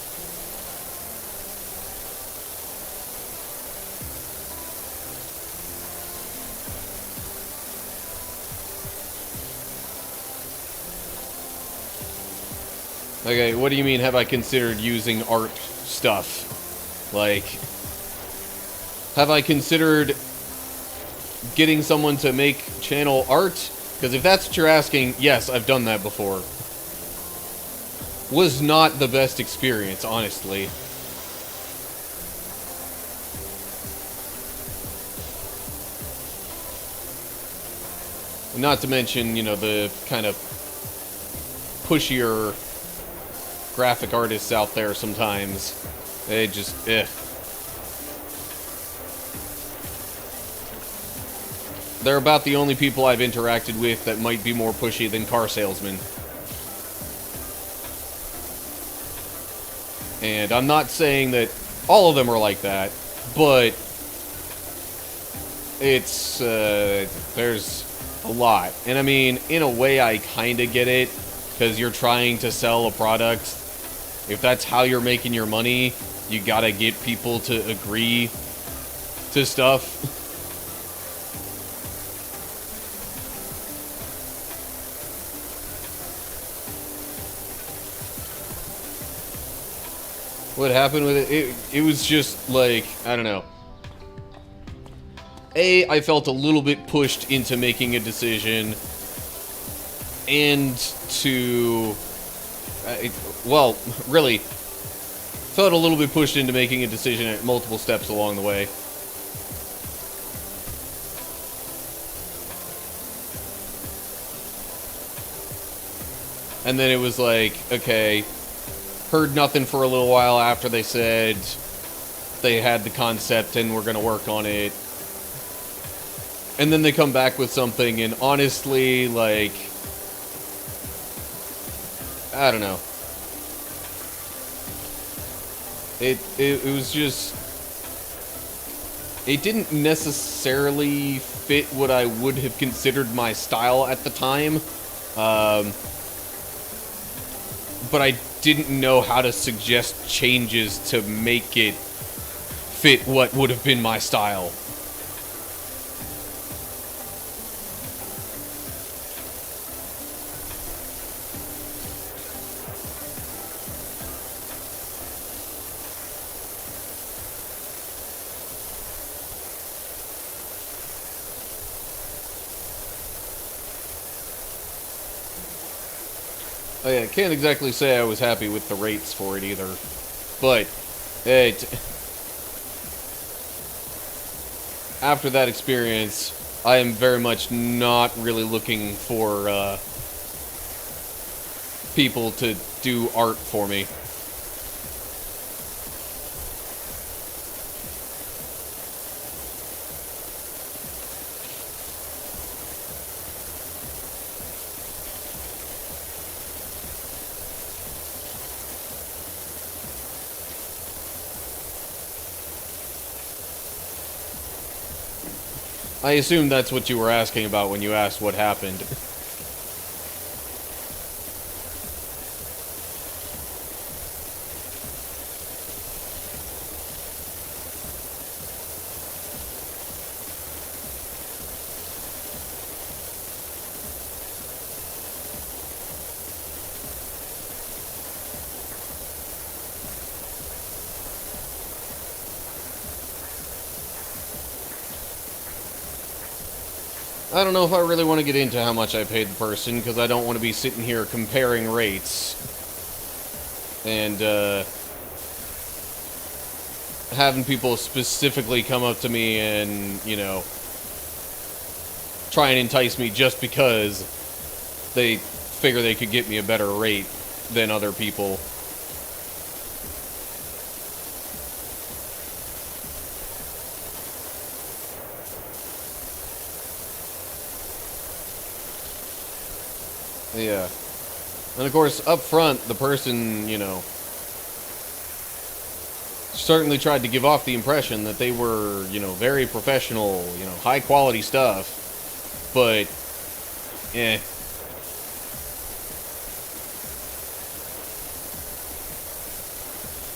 Okay, what do you mean, have I considered using art stuff? Like... have I considered getting someone to make channel art? Because if that's what you're asking, yes, I've done that before. Was not the best experience, honestly. Not to mention, you know, the kind of pushier graphic artists out there sometimes. They just, They're about the only people I've interacted with that might be more pushy than car salesmen. And I'm not saying that all of them are like that, but it's, there's a lot. And I mean, in a way I kinda get it, because you're trying to sell a product. If that's how you're making your money, you gotta get people to agree to stuff. What happened with it? It was just, like, I don't know. A, I felt a little bit pushed into making a decision, and to, well, really, felt a little bit pushed into making a decision at multiple steps along the way. And then it was like, okay, heard nothing for a little while after they said they had the concept and were going to work on it. And then they come back with something, and honestly, like, I don't know. It was just, it didn't necessarily fit what I would have considered my style at the time. But I didn't know how to suggest changes to make it fit what would have been my style. Oh yeah, can't exactly say I was happy with the rates for it either, but after that experience, I am very much not really looking for people to do art for me. I assume that's what you were asking about when you asked what happened. I don't know if I really want to get into how much I paid the person, because I don't want to be sitting here comparing rates. And, having people specifically come up to me and, you know, try and entice me just because they figure they could get me a better rate than other people. Yeah. And of course, up front, the person, you know, certainly tried to give off the impression that they were, you know, very professional, you know, high quality stuff. But, eh.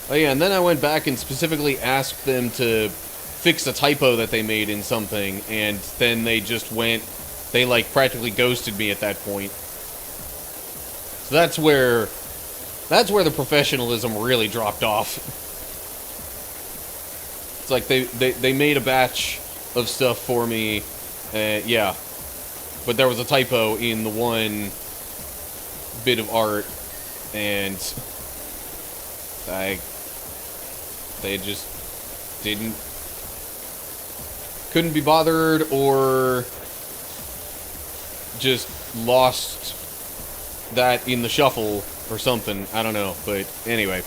Oh yeah, and then I went back and specifically asked them to fix a typo that they made in something, and then they just went, they like practically ghosted me at that point. So that's where the professionalism really dropped off. It's like they made a batch of stuff for me, yeah, but there was a typo in the one bit of art, and they just couldn't be bothered, or just lost that in the shuffle or something. I don't know, but anyway.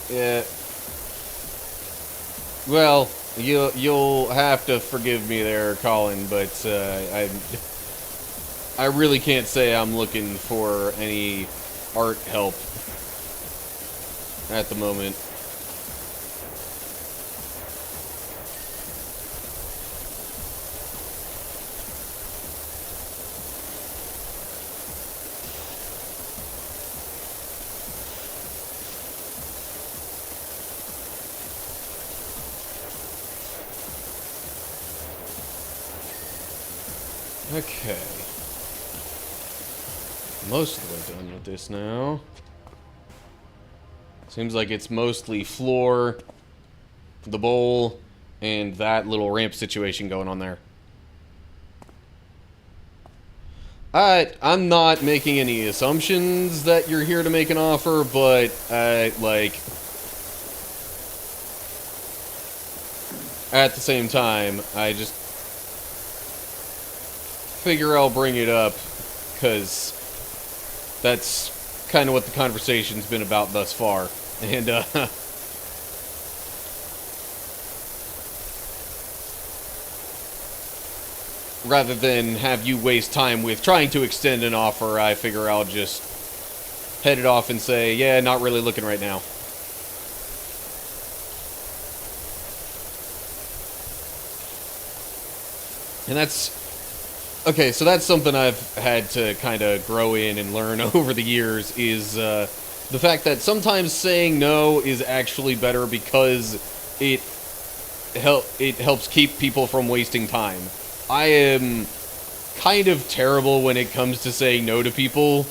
Yeah. Well, you'll have to forgive me there, Colin, but I really can't say I'm looking for any art help at the moment. Okay. Most of the way done with this now. Seems like it's mostly floor, the bowl, and that little ramp situation going on there. I'm not making any assumptions that you're here to make an offer, but, like, at the same time, I just figure I'll bring it up, because that's kind of what the conversation's been about thus far. And, rather than have you waste time with trying to extend an offer, I figure I'll just head it off and say, yeah, not really looking right now. And that's... Okay, so that's something I've had to kind of grow in and learn over the years, is the fact that sometimes saying no is actually better because it helps keep people from wasting time. I am kind of terrible when it comes to saying no to people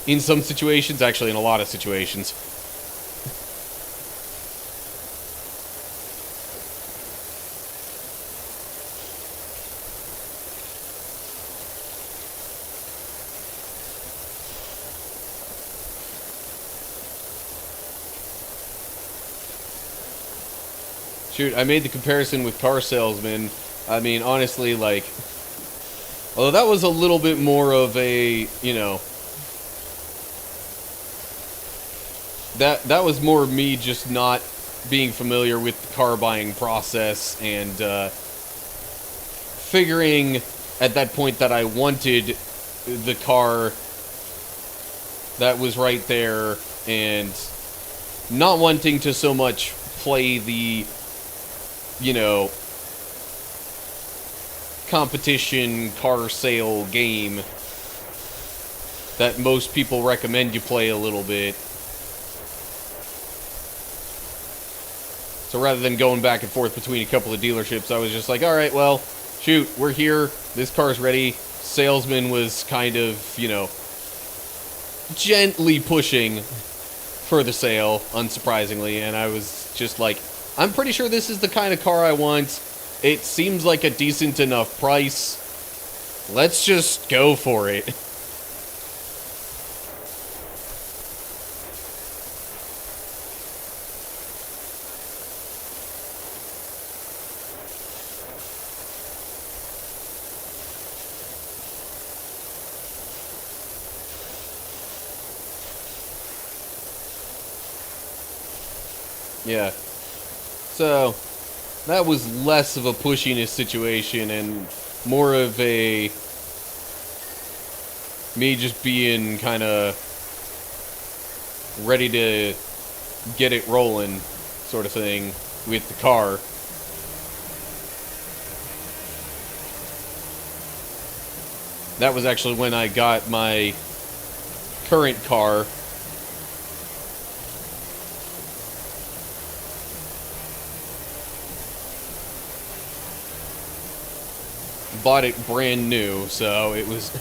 in some situations, actually in a lot of situations. Shoot, I made the comparison with car salesmen. I mean, honestly, like, although that was a little bit more of a, you know, that was more me just not being familiar with the car buying process and figuring at that point that I wanted the car that was right there, and not wanting to so much play the, you know, competition car sale game that most people recommend you play a little bit. So rather than going back and forth between a couple of dealerships, I was just like, alright, well, shoot, we're here, this car's ready. Salesman was kind of, you know, gently pushing for the sale, unsurprisingly, and I was just like, I'm pretty sure this is the kind of car I want. It seems like a decent enough price. Let's just go for it. Yeah. So, that was less of a pushiness situation and more of a me just being kind of ready to get it rolling sort of thing with the car. That was actually when I got my current car. Bought it brand new, so it was...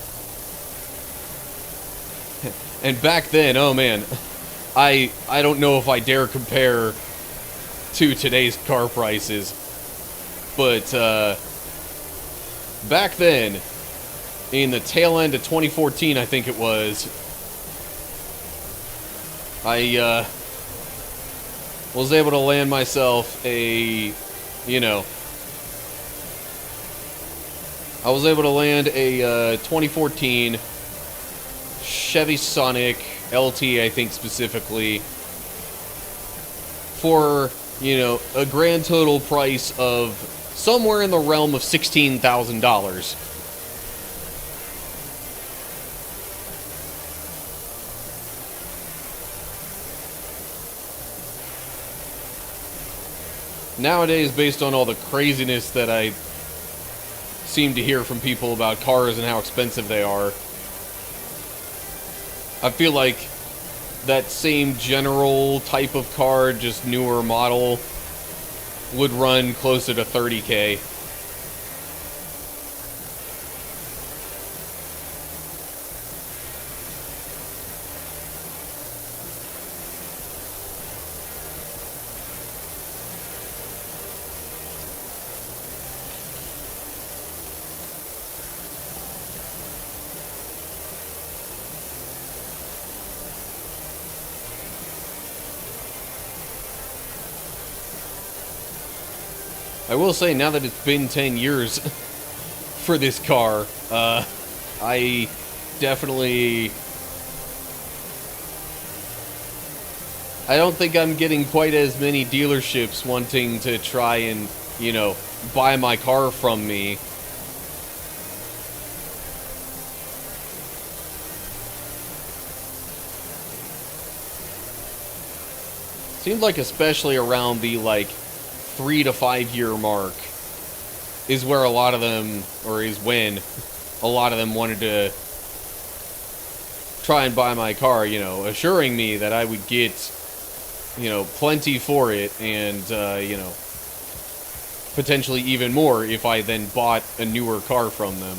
And back then, oh man, I don't know if I dare compare to today's car prices, but back then, in the tail end of 2014, I think it was, I was able to land myself a, you know, I was able to land a 2014 Chevy Sonic LT, I think specifically, for, you know, a grand total price of somewhere in the realm of $16,000. Nowadays, based on all the craziness that I seem to hear from people about cars and how expensive they are, I feel like that same general type of car, just newer model, would run closer to $30K. I will say, now that it's been 10 years for this car, I definitely... I don't think I'm getting quite as many dealerships wanting to try and, you know, buy my car from me. Seems like especially around the, like, 3 to 5 year mark is where a lot of them, or is when a lot of them wanted to try and buy my car, you know, assuring me that I would get, you know, plenty for it, and, you know, potentially even more if I then bought a newer car from them.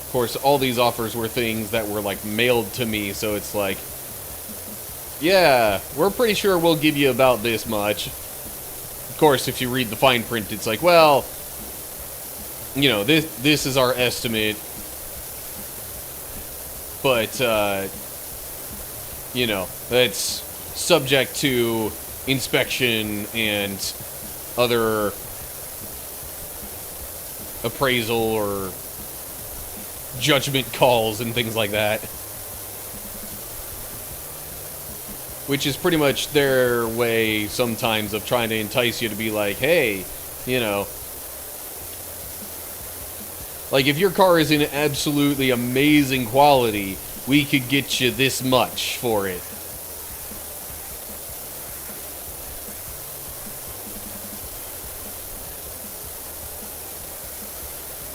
Of course, all these offers were things that were, like, mailed to me, so it's like, yeah, we're pretty sure we'll give you about this much. Of course, if you read the fine print, it's like, well, you know, this is our estimate, but, you know, that's subject to inspection and other appraisal or judgment calls and things like that. Which is pretty much their way sometimes of trying to entice you to be like, hey, you know, like, if your car is in absolutely amazing quality, we could get you this much for it.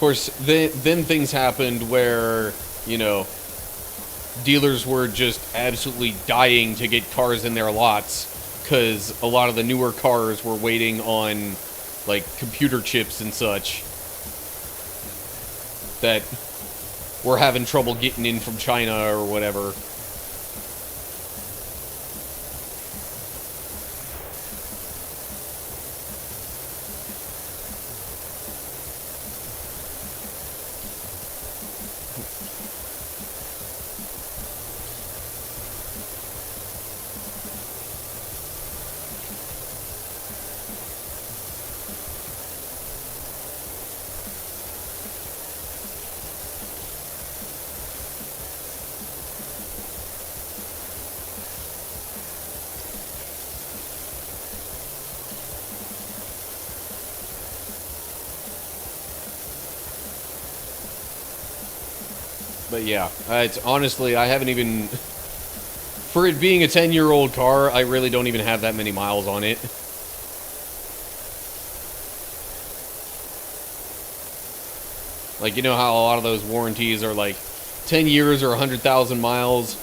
course, then things happened where, you know, dealers were just absolutely dying to get cars in their lots because a lot of the newer cars were waiting on, like, computer chips and such that were having trouble getting in from China or whatever. But yeah, it's honestly, I haven't even, for it being a 10-year-old car, I really don't even have that many miles on it. Like, you know how a lot of those warranties are like 10 years or 100,000 miles?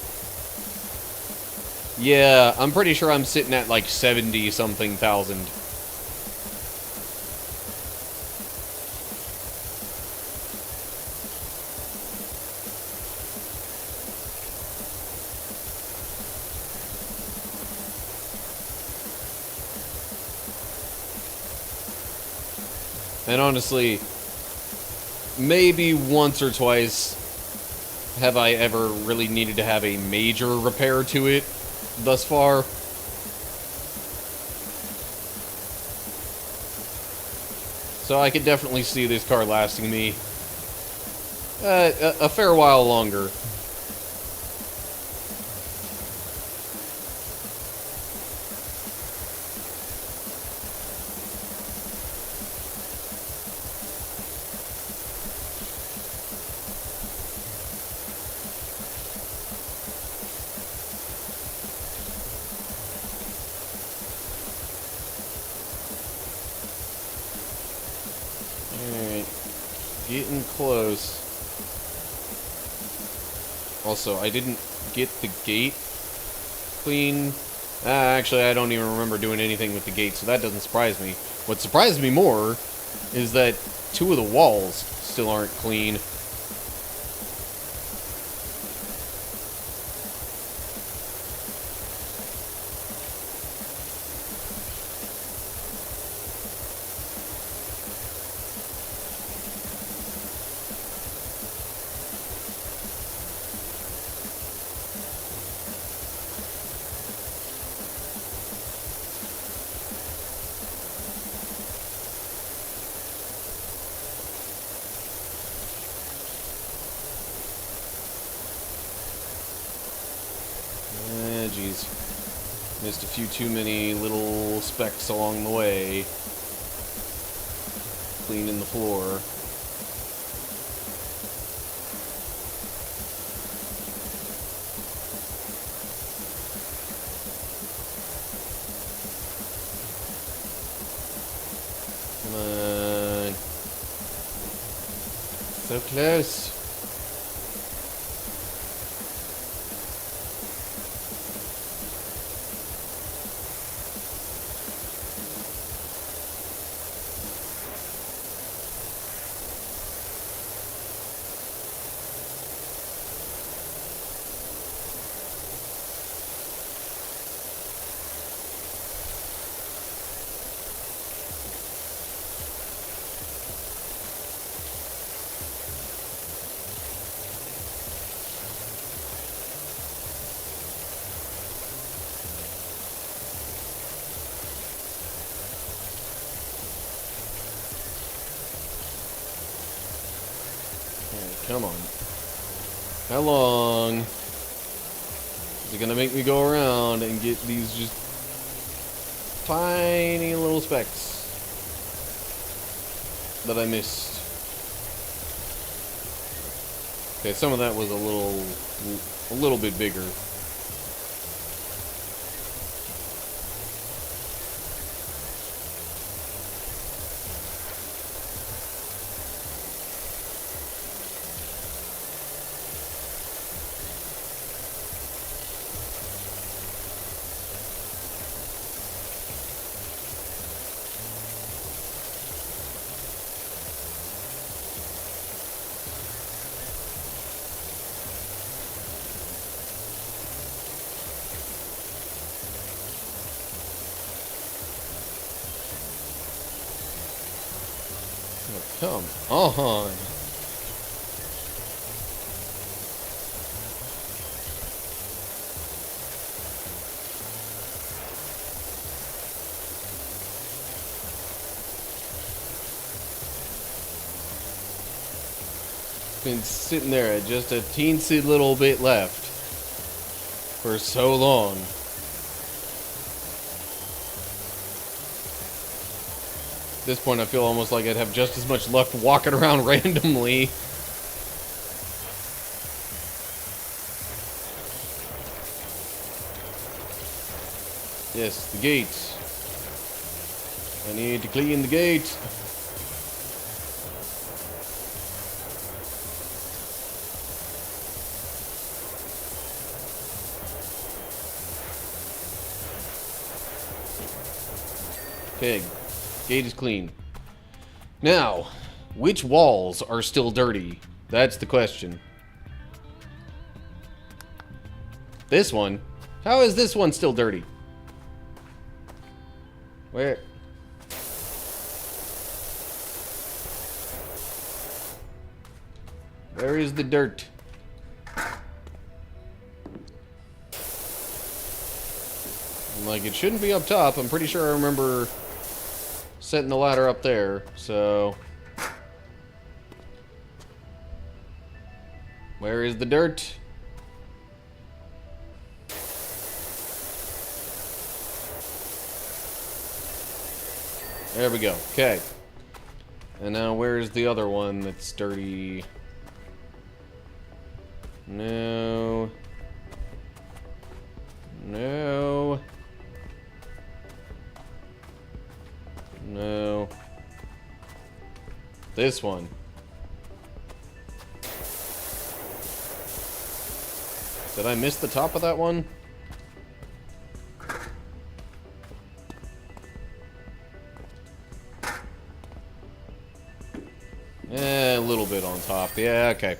Yeah, I'm pretty sure I'm sitting at like 70-something thousand. And honestly, maybe once or twice have I ever really needed to have a major repair to it thus far. So I could definitely see this car lasting me a fair while longer. Alright, getting close. Also, I didn't get the gate clean. Actually, I don't even remember doing anything with the gate, so that doesn't surprise me. What surprised me more is that 2 of the walls still aren't clean. Jeez. Missed a few too many little specks along the way. Cleaning the floor. Come on. So close. Come on. How long is it gonna make me go around and get these just tiny little specks that I missed? Okay, some of that was a little bit bigger. Come on. Been sitting there at just a teensy little bit left for so long. At this point, I feel almost like I'd have just as much luck walking around randomly. Yes, the gate. I need to clean the gate. Okay, gate is clean. Now, which walls are still dirty? That's the question. This one? How is this one still dirty? Where? Where is the dirt? Like, it shouldn't be up top. I'm pretty sure I remember setting the ladder up there, so... Where is the dirt? There we go. Okay. And now where's the other one that's dirty? No. No. No. This one. Did I miss the top of that one? A little bit on top. Yeah, okay.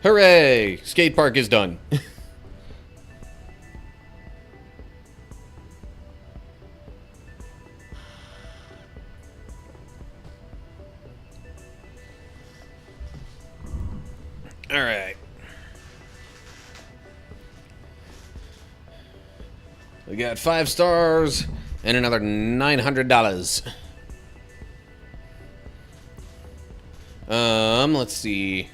Hooray! Skate park is done. Alright. We got 5 stars and another $900. Let's see.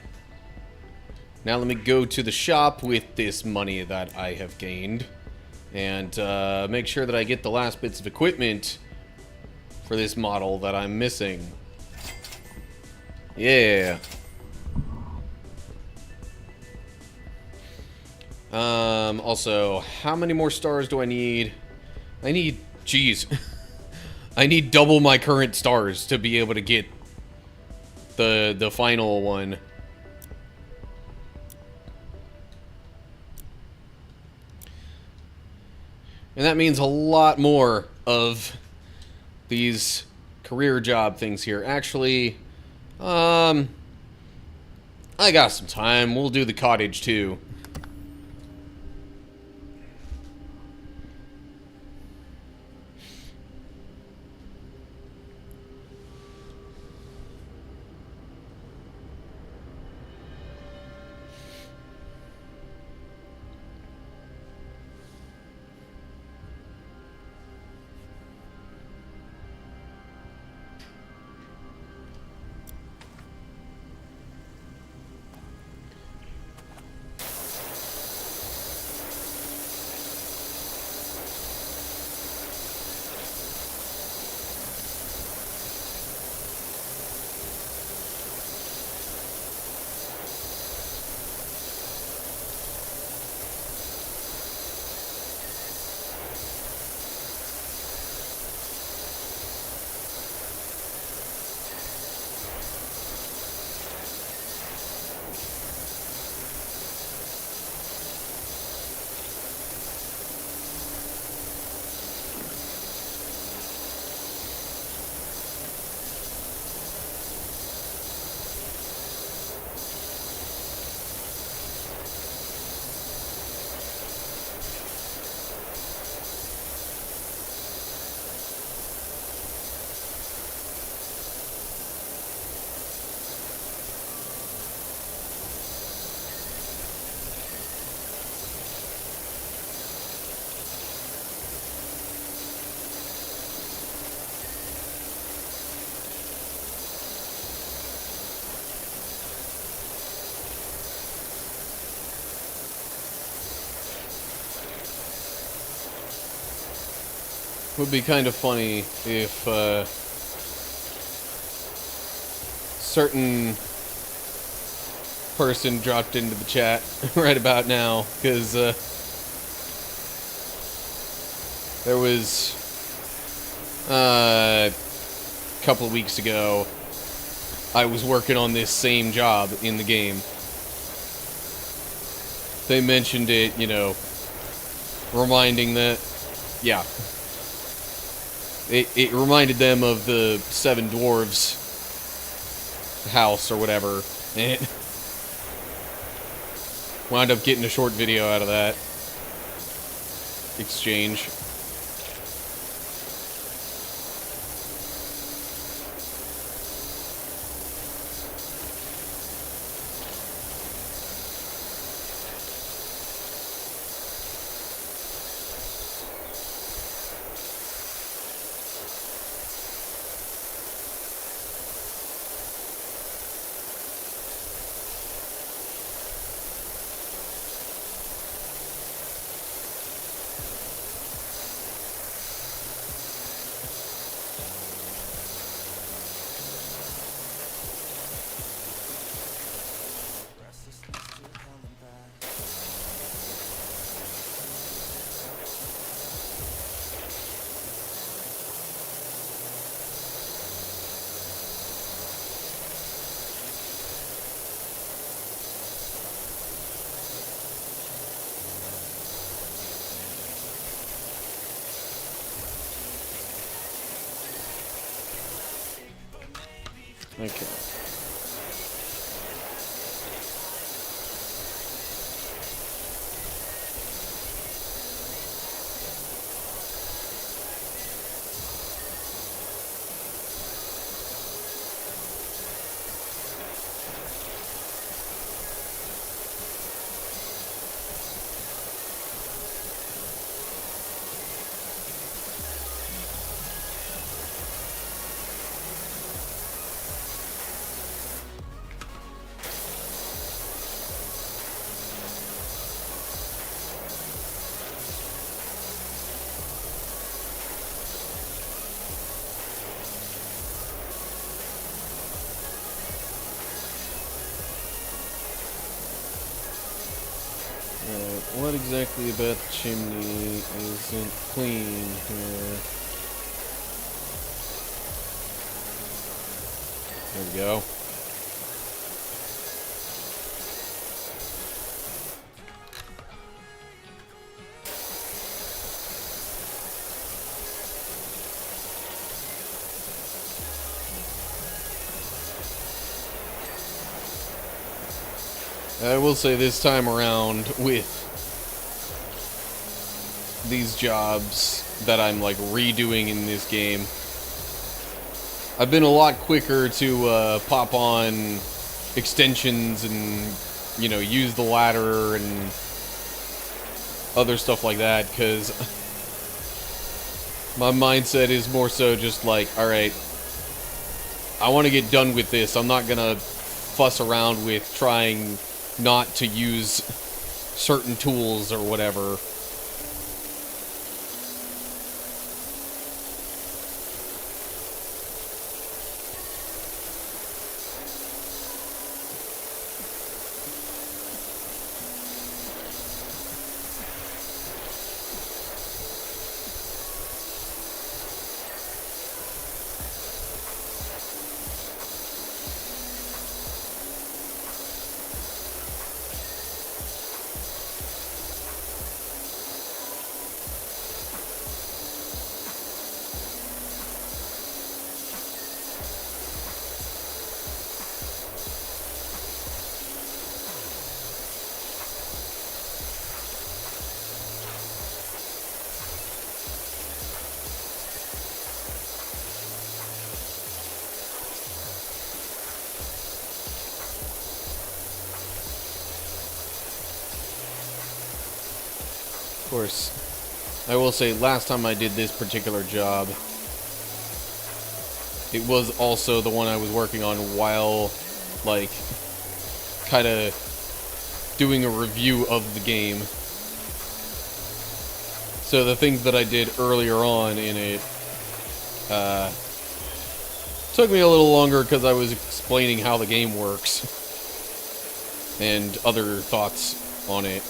Now let me go to the shop with this money that I have gained and make sure that I get the last bits of equipment for this model that I'm missing. Yeah. Also, how many more stars do I need? I need, geez. I need double my current stars to be able to get the final one. And that means a lot more of these career job things here. Actually, I got some time. We'll do the cottage too. Would be kind of funny if certain person dropped into the chat right about now, because there was a couple of weeks ago I was working on this same job in the game. They mentioned it, you know, reminding that, yeah, it reminded them of the Seven Dwarves house or whatever, and it wound up getting a short video out of that exchange. Okay. What exactly about the chimney isn't clean here? There we go. I will say this time around with these jobs that I'm like redoing in this game, I've been a lot quicker to pop on extensions and, you know, use the ladder and other stuff like that, because my mindset is more so just like, alright, I want to get done with this. I'm not gonna fuss around with trying not to use certain tools or whatever. Of course, I will say, last time I did this particular job, it was also the one I was working on while, like, kind of doing a review of the game. So the things that I did earlier on in it took me a little longer because I was explaining how the game works and other thoughts on it.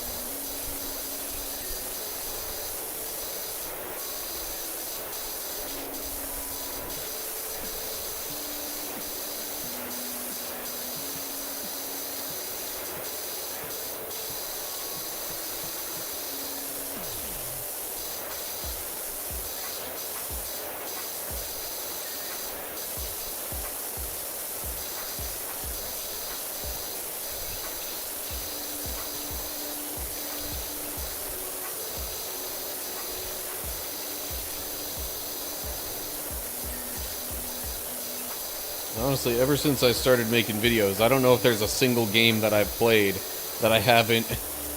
Honestly, ever since I started making videos, I don't know if there's a single game that I've played that I haven't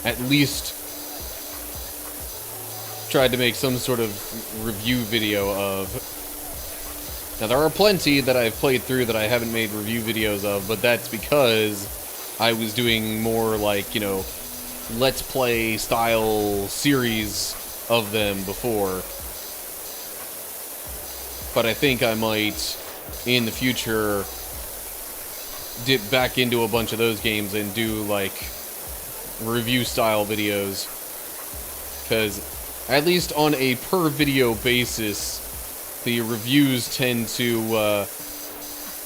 at least tried to make some sort of review video of. Now, there are plenty that I've played through that I haven't made review videos of, but that's because I was doing more like, you know, Let's Play style series of them before. But I think I might, in the future, dip back into a bunch of those games and do, like, review-style videos. Because, at least on a per-video basis, the reviews tend to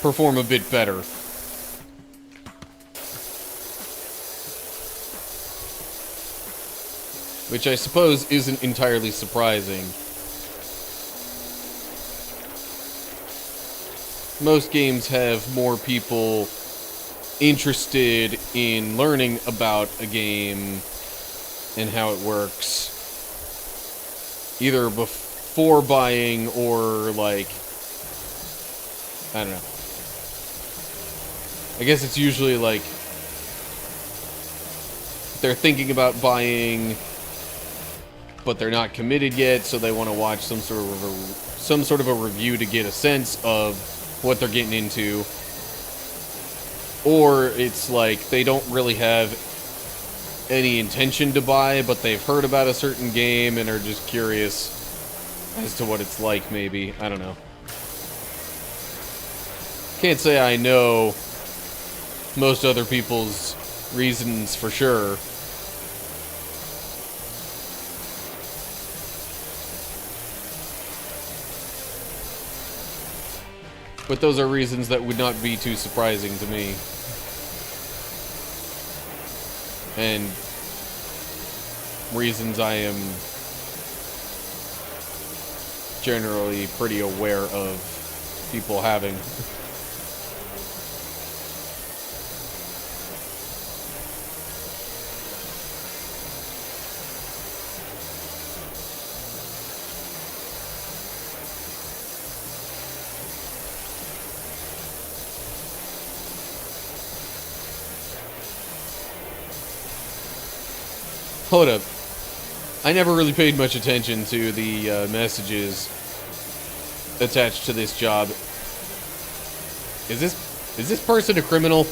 perform a bit better. Which I suppose isn't entirely surprising. Most games have more people interested in learning about a game and how it works, either before buying or, like, I don't know. I guess it's usually like they're thinking about buying, but they're not committed yet, so they want to watch some sort of a review to get a sense of what they're getting into. Or it's like they don't really have any intention to buy, but they've heard about a certain game and are just curious as to what it's like, maybe. I don't know. Can't say I know most other people's reasons for sure. But those are reasons that would not be too surprising to me. And reasons I am generally pretty aware of people having. Hold up. I never really paid much attention to the messages attached to this job. Is this person a criminal?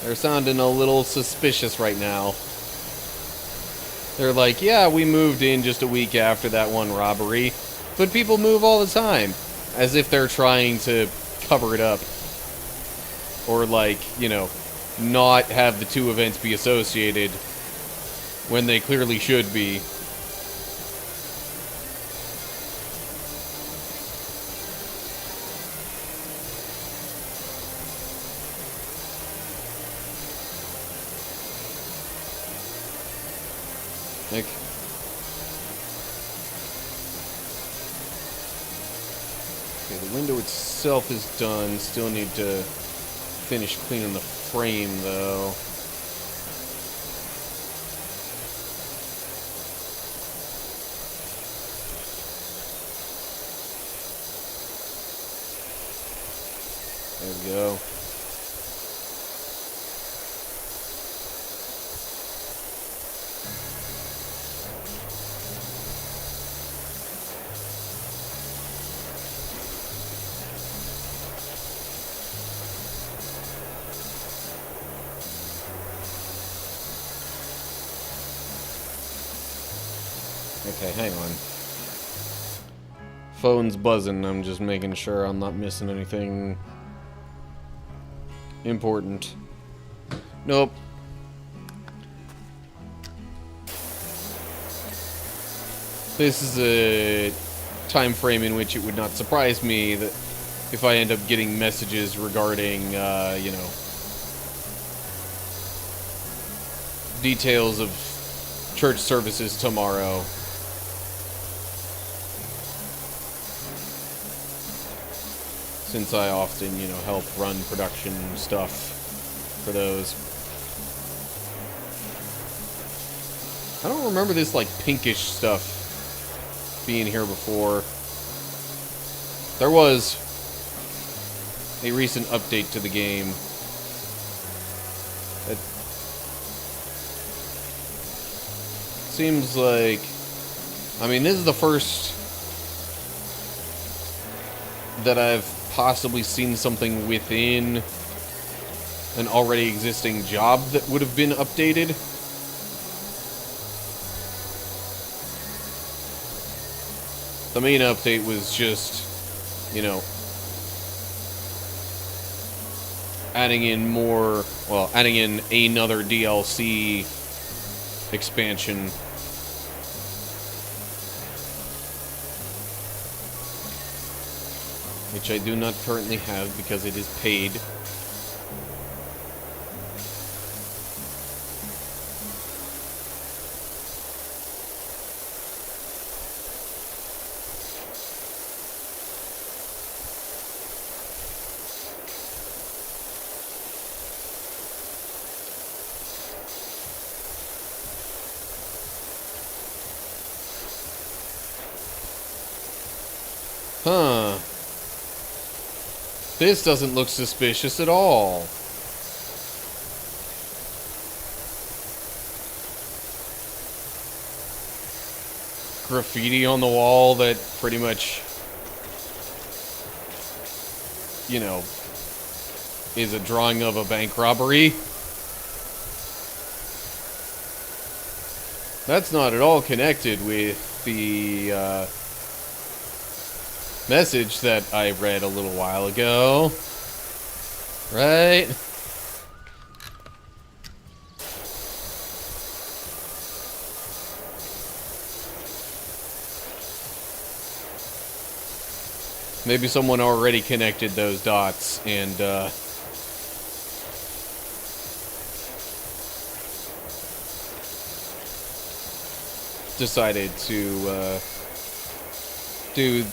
They're sounding a little suspicious right now. They're like, yeah, we moved in just a week after that one robbery, but people move all the time. As if they're trying to cover it up. Or, like, you know, not have the two events be associated when they clearly should be. Like, okay, the window itself is done. Still need to finish cleaning the frame, though. There we go. Okay, hang on. Phone's buzzing. I'm just making sure I'm not missing anything important. Nope. This is a time frame in which it would not surprise me that if I end up getting messages regarding, you know, details of church services tomorrow. Since I often, you know, help run production stuff for those. I don't remember this, like, pinkish stuff being here before. There was a recent update to the game that seems like, I mean, this is the first that I've possibly seen something within an already existing job that would have been updated. The main update was just, you know, adding in more, well, adding in another DLC expansion. Which I do not currently have because it is paid. Huh. This doesn't look suspicious at all. Graffiti on the wall that pretty much, you know, is a drawing of a bank robbery. That's not at all connected with the, message that I read a little while ago. Right? Maybe someone already connected those dots and, decided to, do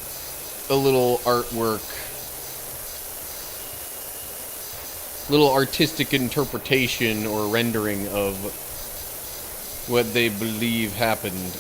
a little artwork, little artistic interpretation or rendering of what they believe happened.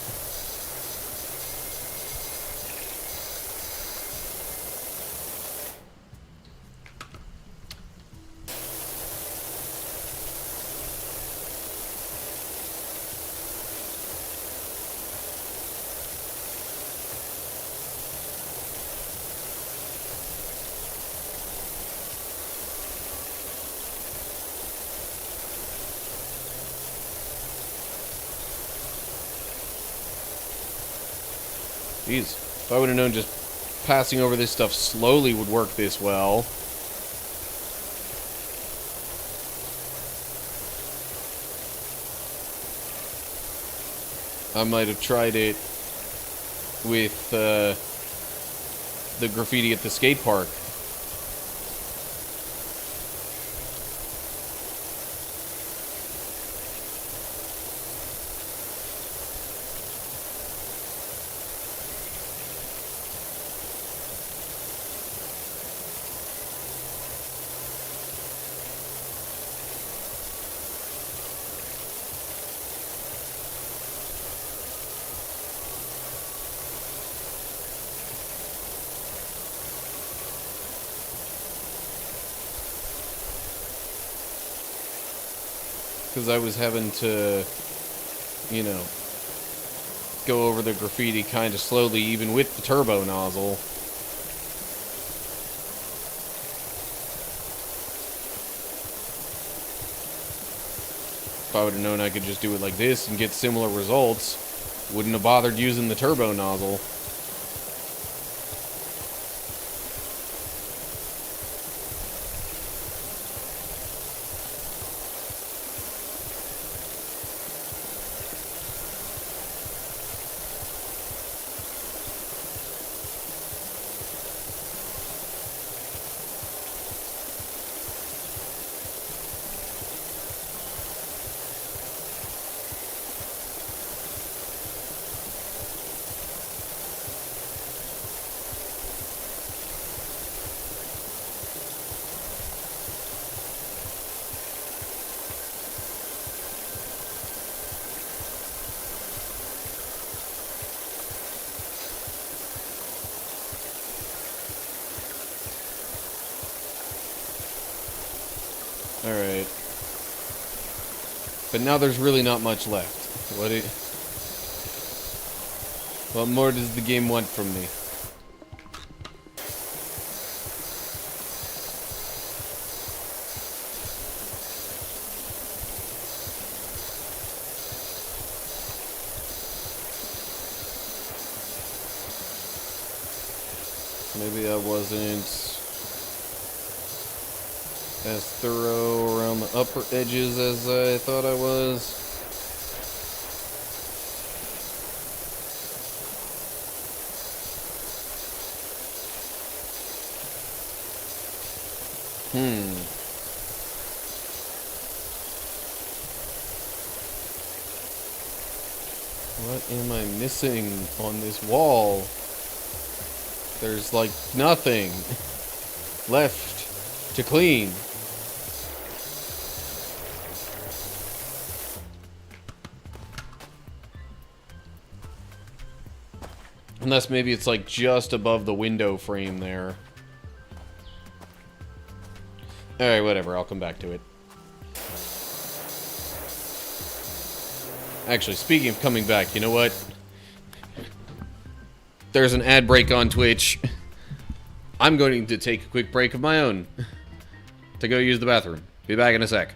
Jeez, if I would have known just passing over this stuff slowly would work this well. I might have tried it with the graffiti at the skate park. Because I was having to, you know, go over the graffiti kind of slowly, even with the turbo nozzle. If I would have known I could just do it like this and get similar results, Wouldn't have bothered using the turbo nozzle. Alright. But now there's really not much left. What more does the game want from me? Maybe I wasn't as thorough around the upper edges as I thought I was. What am I missing on this wall? There's like nothing left to clean. Unless maybe it's like just above the window frame there. Alright, whatever, I'll come back to it. Actually, speaking of coming back, you know what? There's an ad break on Twitch. I'm going to take a quick break of my own to go use the bathroom. Be back in a sec.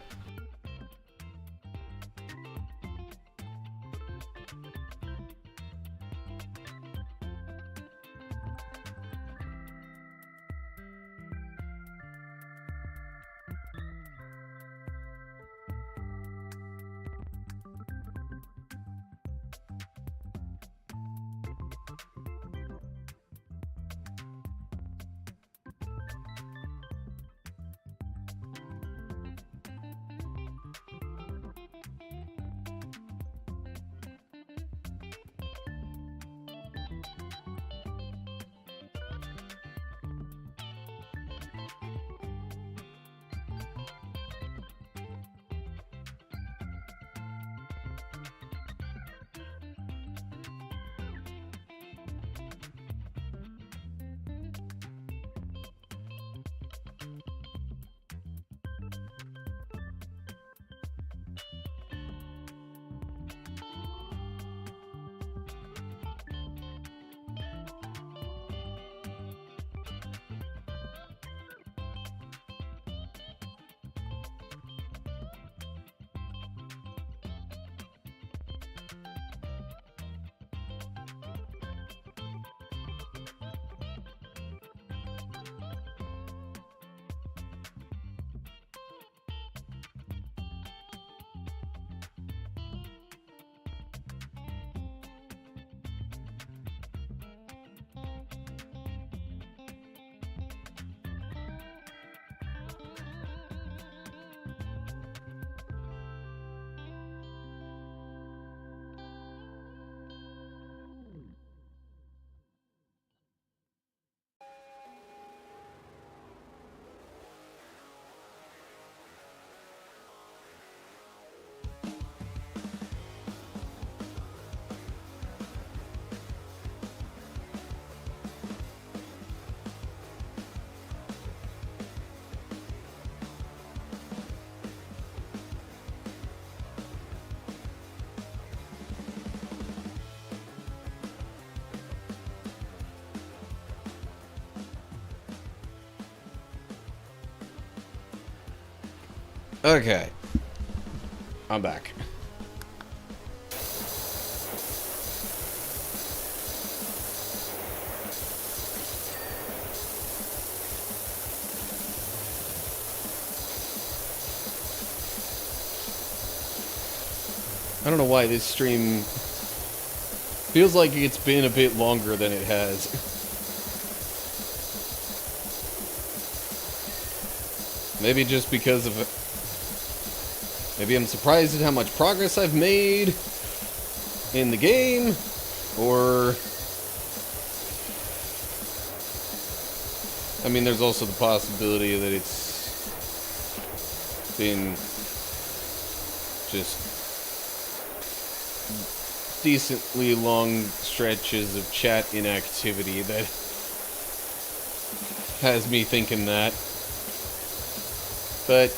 Okay. I'm back. I don't know why this stream feels like it's been a bit longer than it has. Maybe just because of it. Maybe I'm surprised at how much progress I've made in the game, or... I mean, there's also the possibility that it's been just decently long stretches of chat inactivity that has me thinking that. But,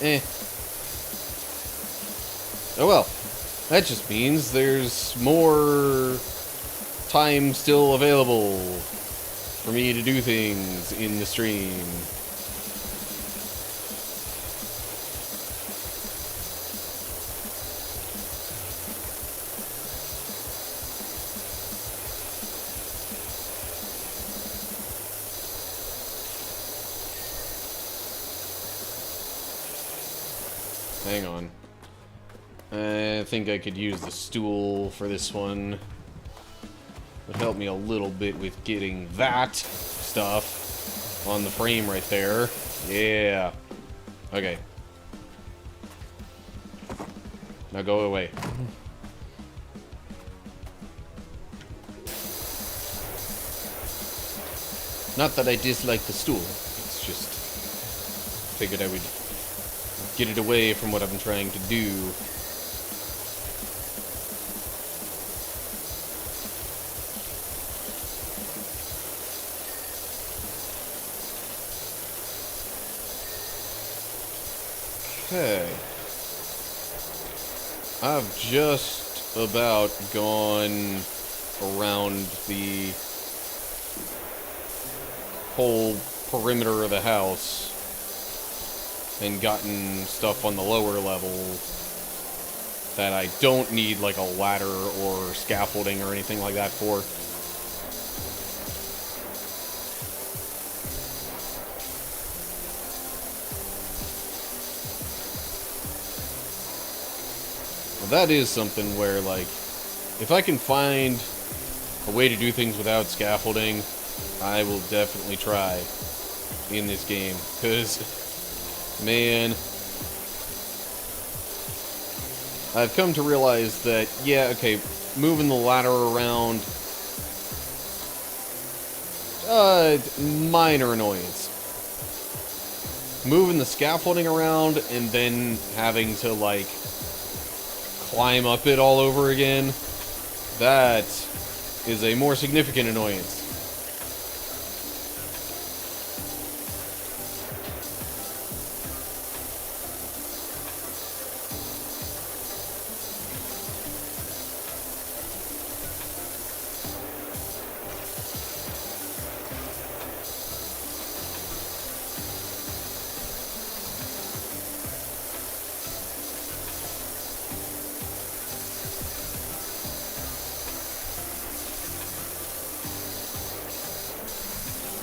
oh well. That just means there's more time still available for me to do things in the stream. Hang on. I think I could use the stool for this one. Would help me a little bit with getting that stuff on the frame right there. Yeah. Okay. Now go away. Not that I dislike the stool. It's just figured I would get it away from what I'm trying to do. Okay. I've just about gone around the whole perimeter of the house and gotten stuff on the lower level that I don't need like a ladder or scaffolding or anything like that for. That is something where, like, if I can find a way to do things without scaffolding, I will definitely try in this game. Because, man, I've come to realize that, yeah, okay, moving the ladder around, minor annoyance. Moving the scaffolding around and then having to, like, climb up it all over again, that is a more significant annoyance.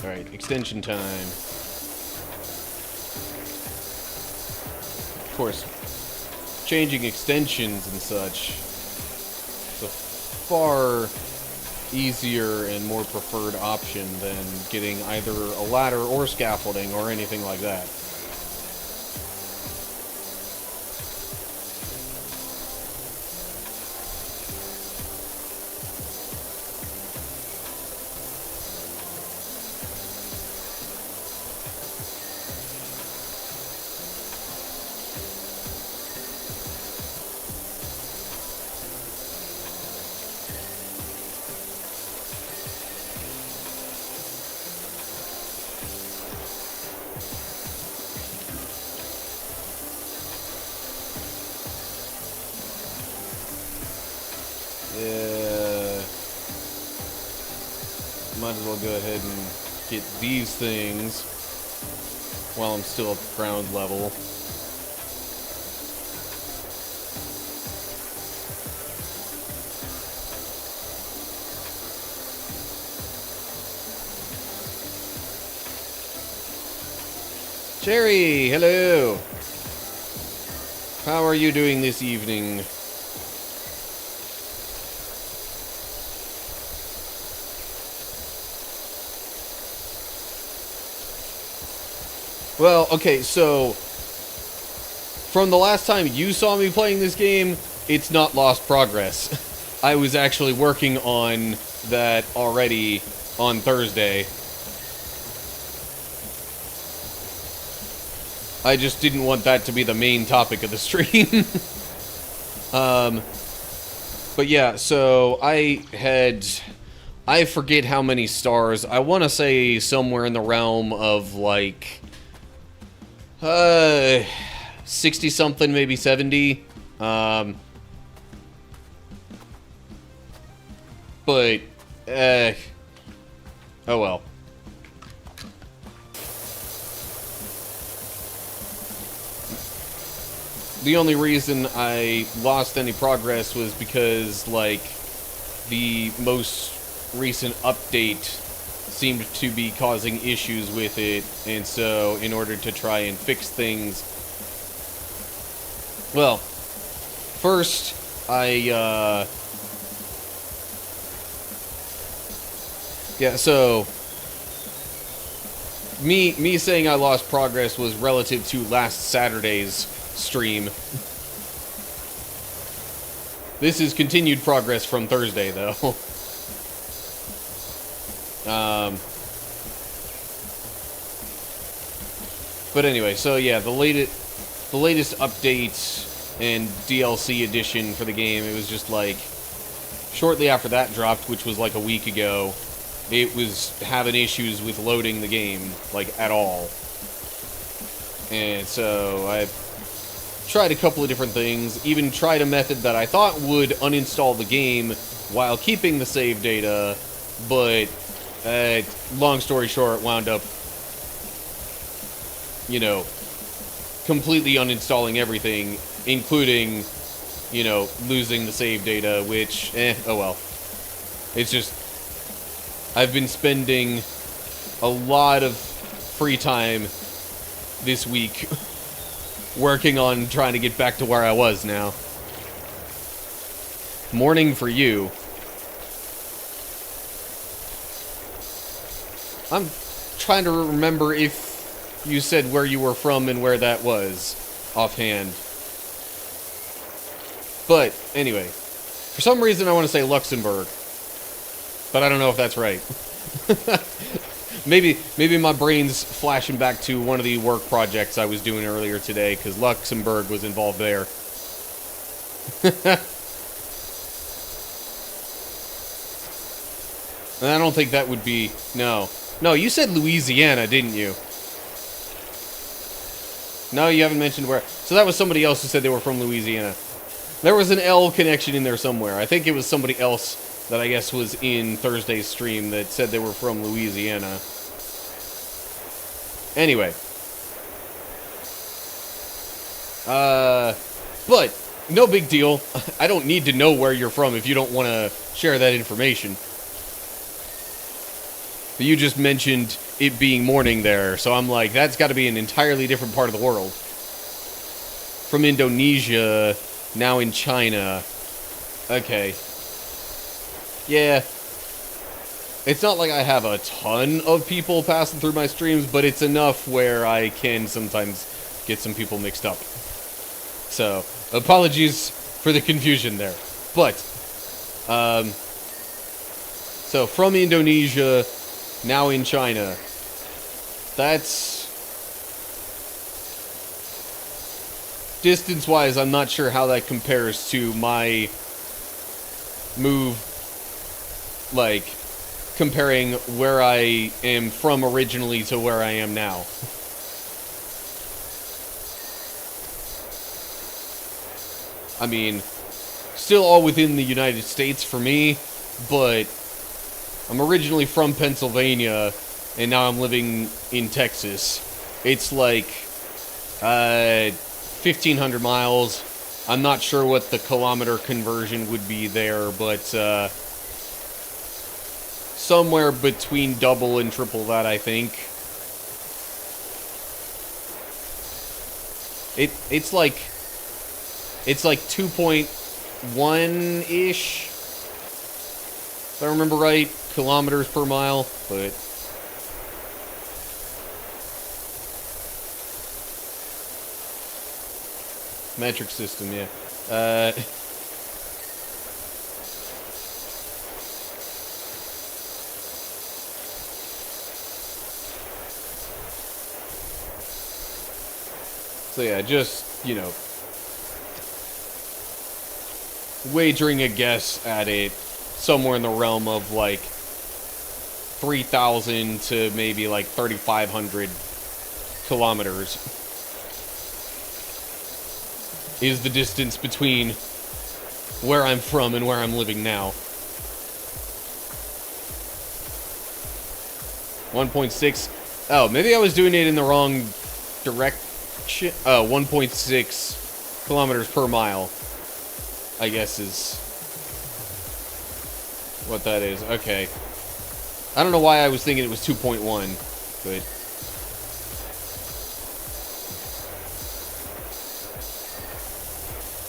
Alright, extension time. Of course, changing extensions and such is a far easier and more preferred option than getting either a ladder or scaffolding or anything like that. Yeah, might as well go ahead and get these things while I'm still at ground level. Cherry, hello. How are you doing this evening? Well, okay, so from the last time you saw me playing this game, it's not lost progress. I was actually working on that already on Thursday. I just didn't want that to be the main topic of the stream. But yeah, so I forget how many stars. I want to say somewhere in the realm of like 60 something, maybe 70. But oh well. The only reason I lost any progress was because, like, the most recent update seemed to be causing issues with it, and so in order to try and fix things, well, first, yeah, so me saying I lost progress was relative to last Saturday's stream. This is continued progress from Thursday, though. But anyway, so yeah, the latest update and DLC edition for the game, it was just like shortly after that dropped, which was like a week ago, it was having issues with loading the game, like, at all. And so I tried a couple of different things, even tried a method that I thought would uninstall the game while keeping the save data, but long story short, wound up, you know, completely uninstalling everything, including, you know, losing the save data, which, oh well. It's just, I've been spending a lot of free time this week working on trying to get back to where I was now. Morning for you. I'm trying to remember if you said where you were from and where that was, offhand. But, anyway. For some reason I want to say Luxembourg. But I don't know if that's right. Maybe my brain's flashing back to one of the work projects I was doing earlier today, because Luxembourg was involved there. And I don't think that would be... No. No, you said Louisiana, didn't you? No, you haven't mentioned where... So that was somebody else who said they were from Louisiana. There was an L connection in there somewhere. I think it was somebody else that I guess was in Thursday's stream that said they were from Louisiana. Anyway. But, no big deal. I don't need to know where you're from if you don't want to share that information. But you just mentioned it being morning there, so I'm like, that's got to be an entirely different part of the world. From Indonesia, now in China. Okay. Yeah. It's not like I have a ton of people passing through my streams, but it's enough where I can sometimes get some people mixed up. So, apologies for the confusion there. But, so from Indonesia, now in China. That's... Distance-wise, I'm not sure how that compares to my move, like, comparing where I am from originally to where I am now. I mean, still all within the United States for me, but I'm originally from Pennsylvania, and now I'm living in Texas. It's like 1,500 miles. I'm not sure what the kilometer conversion would be there, but somewhere between double and triple that, I think. It's like 2.1-ish, if I remember right, kilometers per mile, but Metric system, yeah. Uh... So yeah, just, you know, wagering a guess at it somewhere in the realm of like 3,000 to maybe like 3,500 kilometers is the distance between where I'm from and where I'm living now. 1.6. Oh, maybe I was doing it in the wrong direction. 1.6 kilometers per mile, I guess is what that is. Okay. I don't know why I was thinking it was 2.1, but...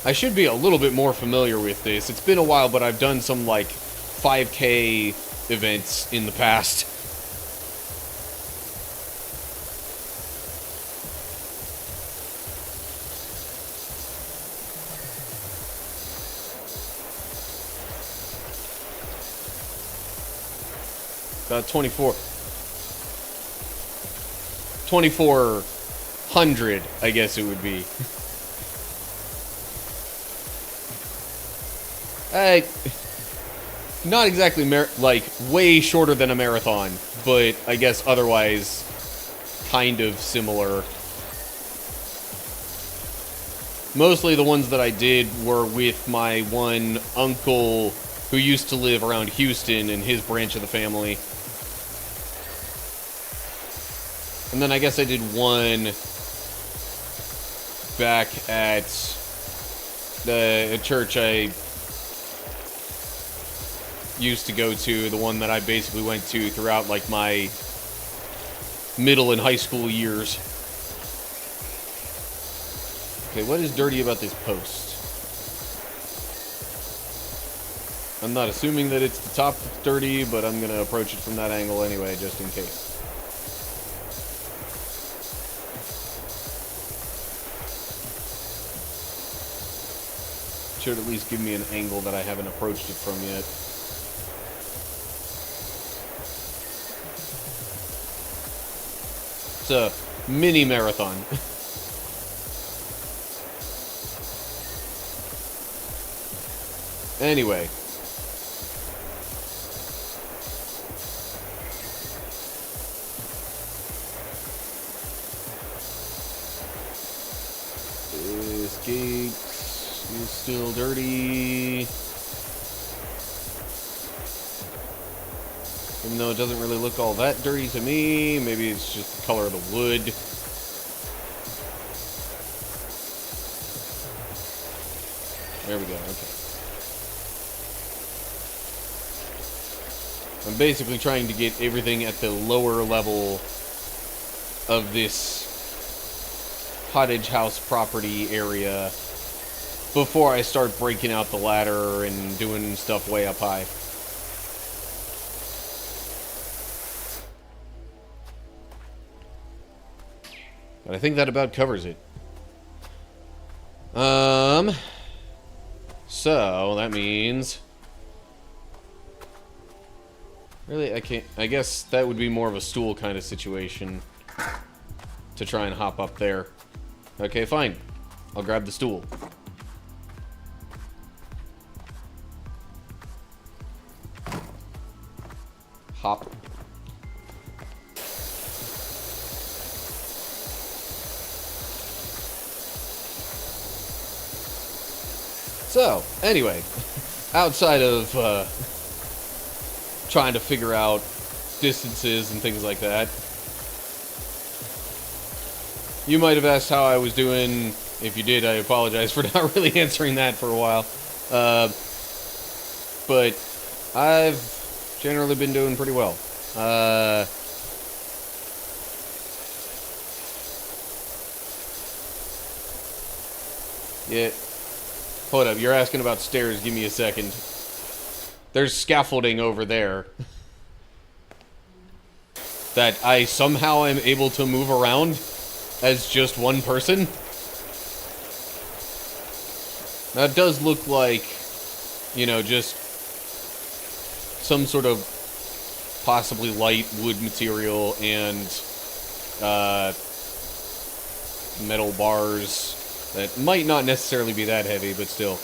I should be a little bit more familiar with this. It's been a while, but I've done some, like, 5K events in the past. About 2,400, I guess it would be. Not exactly, like, way shorter than a marathon, but I guess otherwise kind of similar. Mostly the ones that I did were with my one uncle who used to live around Houston and his branch of the family. And then I guess I did one back at the church I used to go to, the one that I basically went to throughout, like, my middle and high school years. Okay, what is dirty about this post? I'm not assuming that it's the top that's dirty, but I'm going to approach it from that angle anyway, just in case. Should at least give me an angle that I haven't approached it from yet. It's a mini marathon. Anyway. This gate is still dirty. Even though it doesn't really look all that dirty to me. Maybe it's just the color of the wood. There we go, okay. I'm basically trying to get everything at the lower level of this cottage house property area before I start breaking out the ladder and doing stuff way up high. But I think that about covers it. So that means... Really, I can't... I guess that would be more of a stool kind of situation to try and hop up there. Okay, fine. I'll grab the stool. Hop. So, anyway, outside of trying to figure out distances and things like that, you might have asked how I was doing. If you did, I apologize for not really answering that for a while. But I've generally been doing pretty well. Yeah. Hold up, you're asking about stairs. Give me a second. There's scaffolding over there that I somehow am able to move around as just one person. That does look like, you know, just some sort of possibly light wood material and metal bars that might not necessarily be that heavy, but still.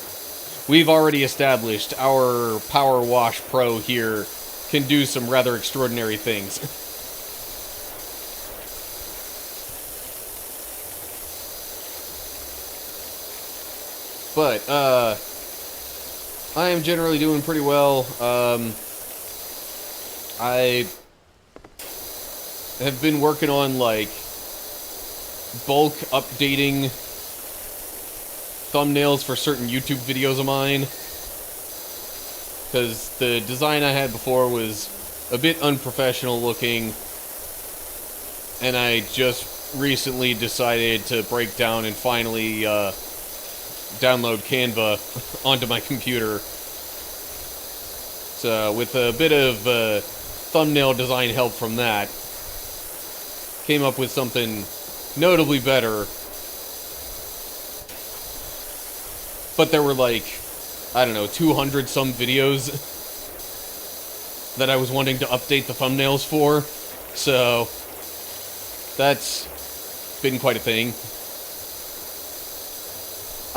We've already established our PowerWash Pro here can do some rather extraordinary things. But, I am generally doing pretty well. I have been working on, like, bulk updating thumbnails for certain YouTube videos of mine. Because the design I had before was a bit unprofessional looking. And I just recently decided to break down and finally, download Canva onto my computer. So, with a bit of thumbnail design help from that, came up with something notably better. But there were like, I don't know, 200 some videos that I was wanting to update the thumbnails for. So, that's been quite a thing.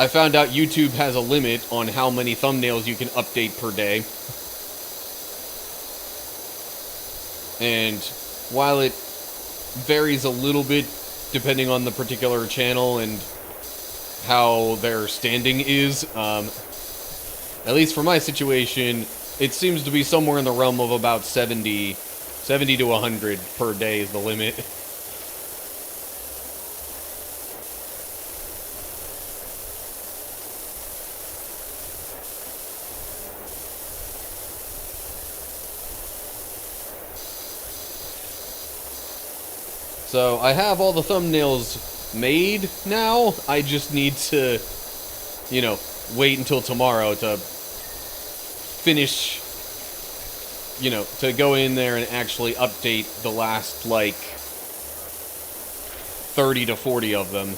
I found out YouTube has a limit on how many thumbnails you can update per day. And while it varies a little bit depending on the particular channel and how their standing is, at least for my situation, it seems to be somewhere in the realm of about 70 to 100 per day is the limit. So, I have all the thumbnails made now. I just need to, you know, wait until tomorrow to finish, you know, to go in there and actually update the last, like, 30 to 40 of them.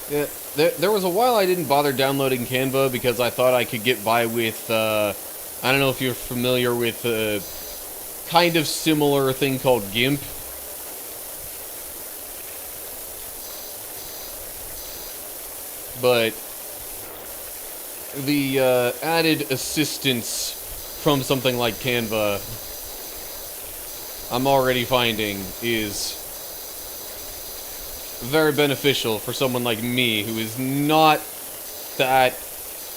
Yeah, there was a while I didn't bother downloading Canva because I thought I could get by with, I don't know if you're familiar with a kind of similar thing called GIMP. But the added assistance from something like Canva, I'm already finding, is very beneficial for someone like me who is not that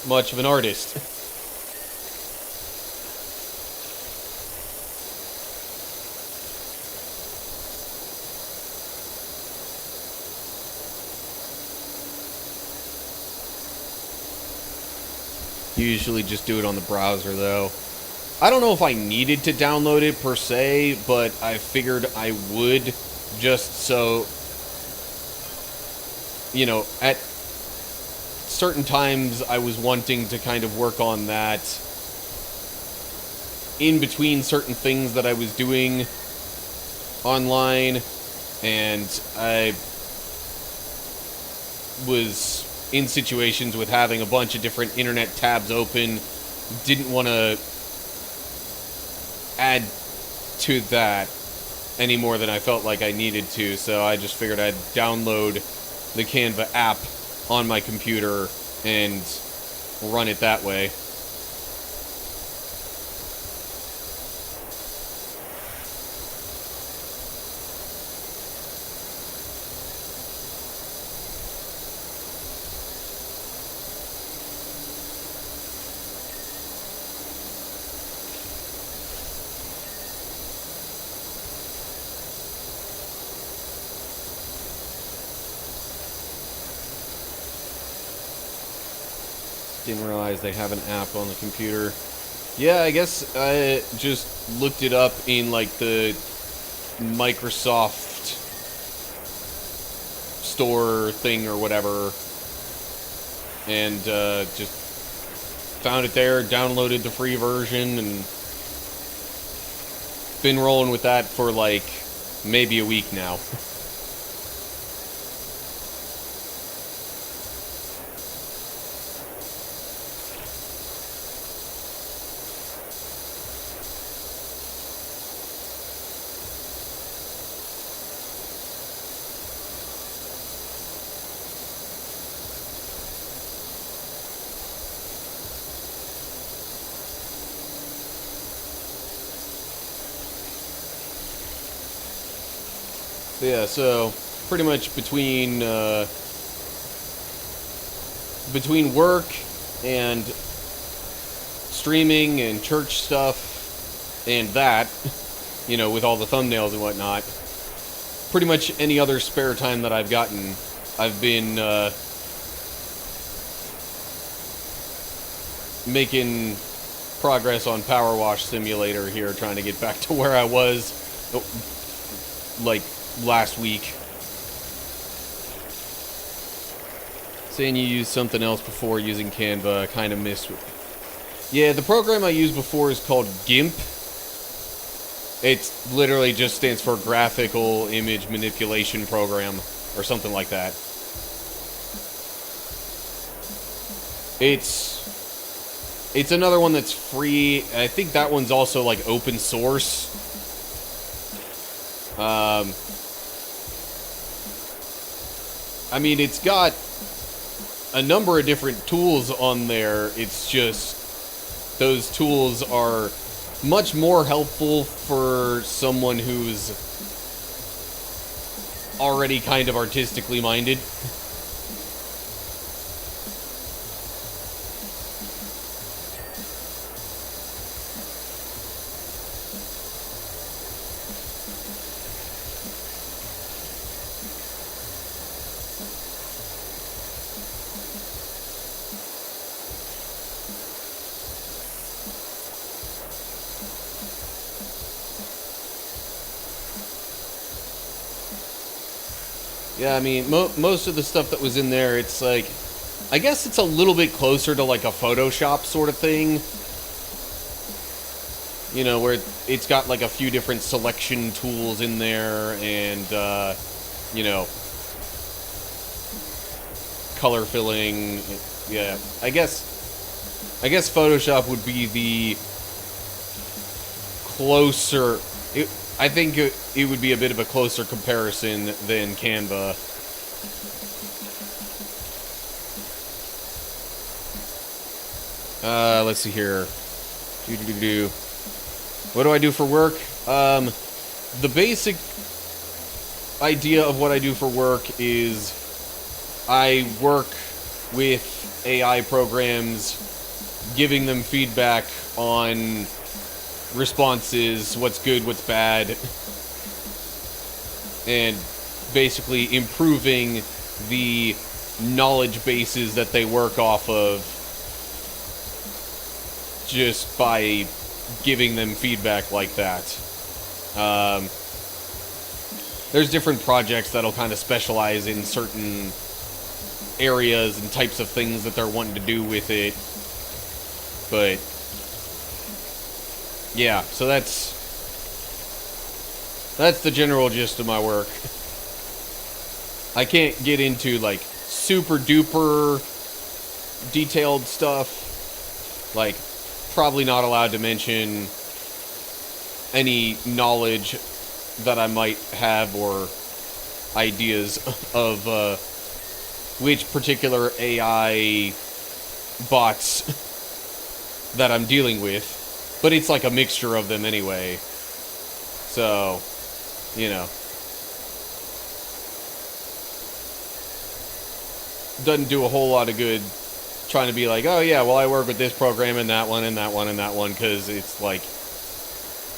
much of an artist. Usually just do it on the browser though. I don't know if I needed to download it per se, but I figured I would just so, you know, at certain times I was wanting to kind of work on that in between certain things that I was doing online, and I was in situations with having a bunch of different internet tabs open, didn't want to add to that any more than I felt like I needed to, so I just figured I'd download the Canva app on my computer and run it that way. Didn't realize they have an app on the computer. Yeah, I guess I just looked it up in like the Microsoft store thing or whatever, and just found it there, downloaded the free version, and been rolling with that for like maybe a week now. Yeah, so pretty much between work and streaming and church stuff and that, with all the thumbnails and whatnot, pretty much any other spare time that I've gotten, I've been making progress on PowerWash Simulator here, trying to get back to where I was like last week. Saying you used something else before using Canva, I kind of missed. Yeah, the program I used before is called GIMP. It literally just stands for Graphical Image Manipulation Program, or something like that. It's another one that's free. I think that one's also like open source. I mean, it's got a number of different tools on there. It's just those tools are much more helpful for someone who's already kind of artistically minded. Yeah, I mean, most of the stuff that was in there, it's like, I guess it's a little bit closer to like a Photoshop sort of thing. Where it's got like a few different selection tools in there and, color filling. Yeah, I guess Photoshop would be the closer. I think it would be a bit of a closer comparison than Canva. Let's see here. What do I do for work? The basic idea of what I do for work is I work with AI programs, giving them feedback on responses, what's good, what's bad, and basically improving the knowledge bases that they work off of just by giving them feedback like that. There's different projects that'll kind of specialize in certain areas and types of things that they're wanting to do with it, but yeah, so that's the general gist of my work. I can't get into like super duper detailed stuff. Like, probably not allowed to mention any knowledge that I might have or ideas of which particular AI bots that I'm dealing with. But it's like a mixture of them anyway. So, doesn't do a whole lot of good trying to be like, oh yeah, well I work with this program and that one and that one and that one, because it's like,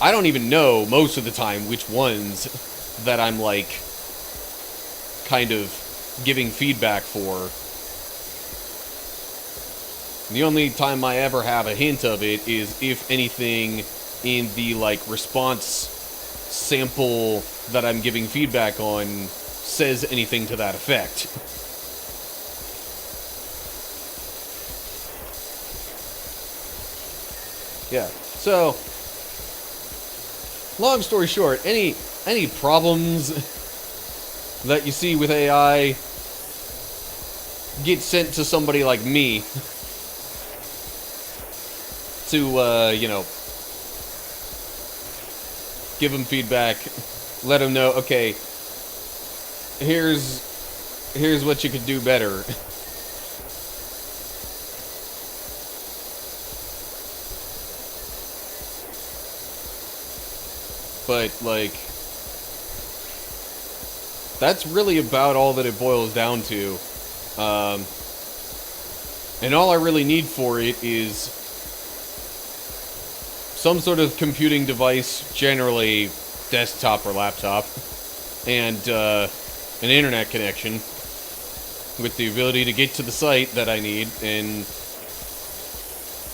I don't even know most of the time which ones that I'm like kind of giving feedback for. The only time I ever have a hint of it is if anything in the, like, response sample that I'm giving feedback on says anything to that effect. Yeah, so, long story short, any problems that you see with AI get sent to somebody like me to, you know, give them feedback, let them know, okay, here's what you could do better. But, like, that's really about all that it boils down to. And all I really need for it is some sort of computing device, generally desktop or laptop, and an internet connection with the ability to get to the site that I need, and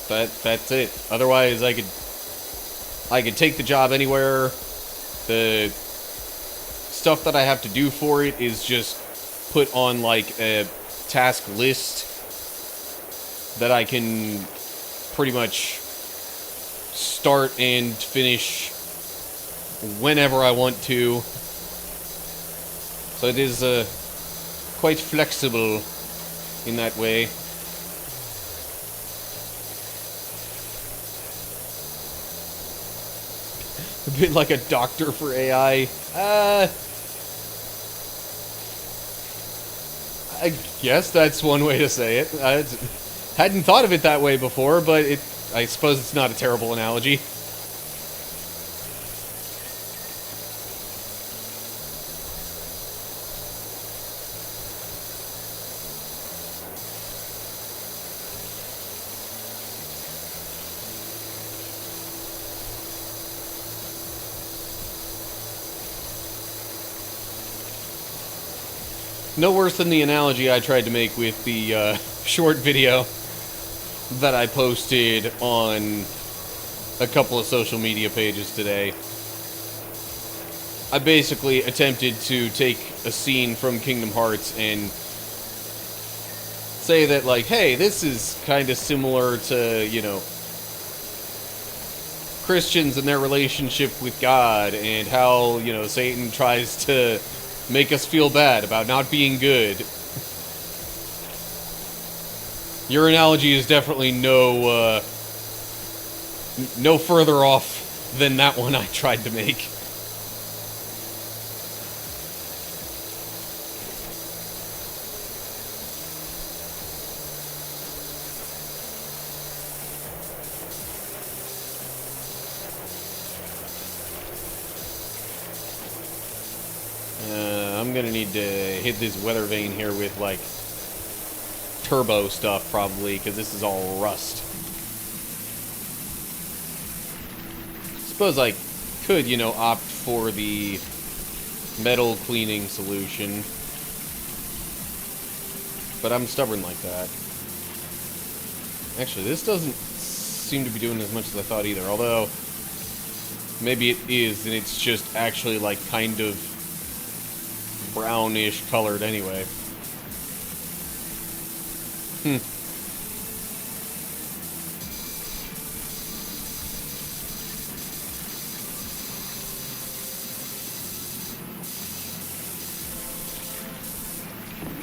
that's it. Otherwise, I could take the job anywhere. The stuff that I have to do for it is just put on, like, a task list that I can pretty much start and finish whenever I want to. So it is quite flexible in that way. A bit like a doctor for AI. I guess that's one way to say it. I hadn't thought of it that way before, but I suppose it's not a terrible analogy. No worse than the analogy I tried to make with the short video that I posted on a couple of social media pages today. I basically attempted to take a scene from Kingdom Hearts and say that, like, hey, this is kind of similar to, you know, Christians and their relationship with God, and how, you know, Satan tries to make us feel bad about not being good. Your analogy is definitely no further off than that one I tried to make. I'm gonna need to hit this weather vane here with, like, turbo stuff, probably, because this is all rust. Suppose I could, you know, opt for the metal cleaning solution, but I'm stubborn like that. Actually, this doesn't seem to be doing as much as I thought either, although maybe it is, and it's just actually, like, kind of brownish colored anyway.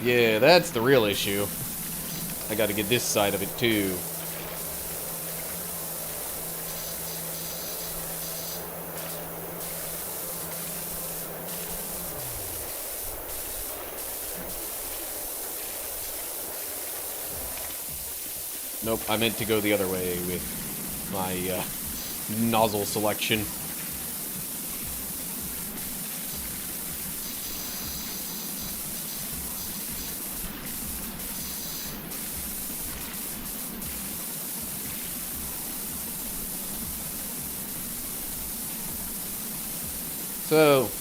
Yeah, that's the real issue. I gotta get this side of it too. Nope, I meant to go the other way with my nozzle selection. So,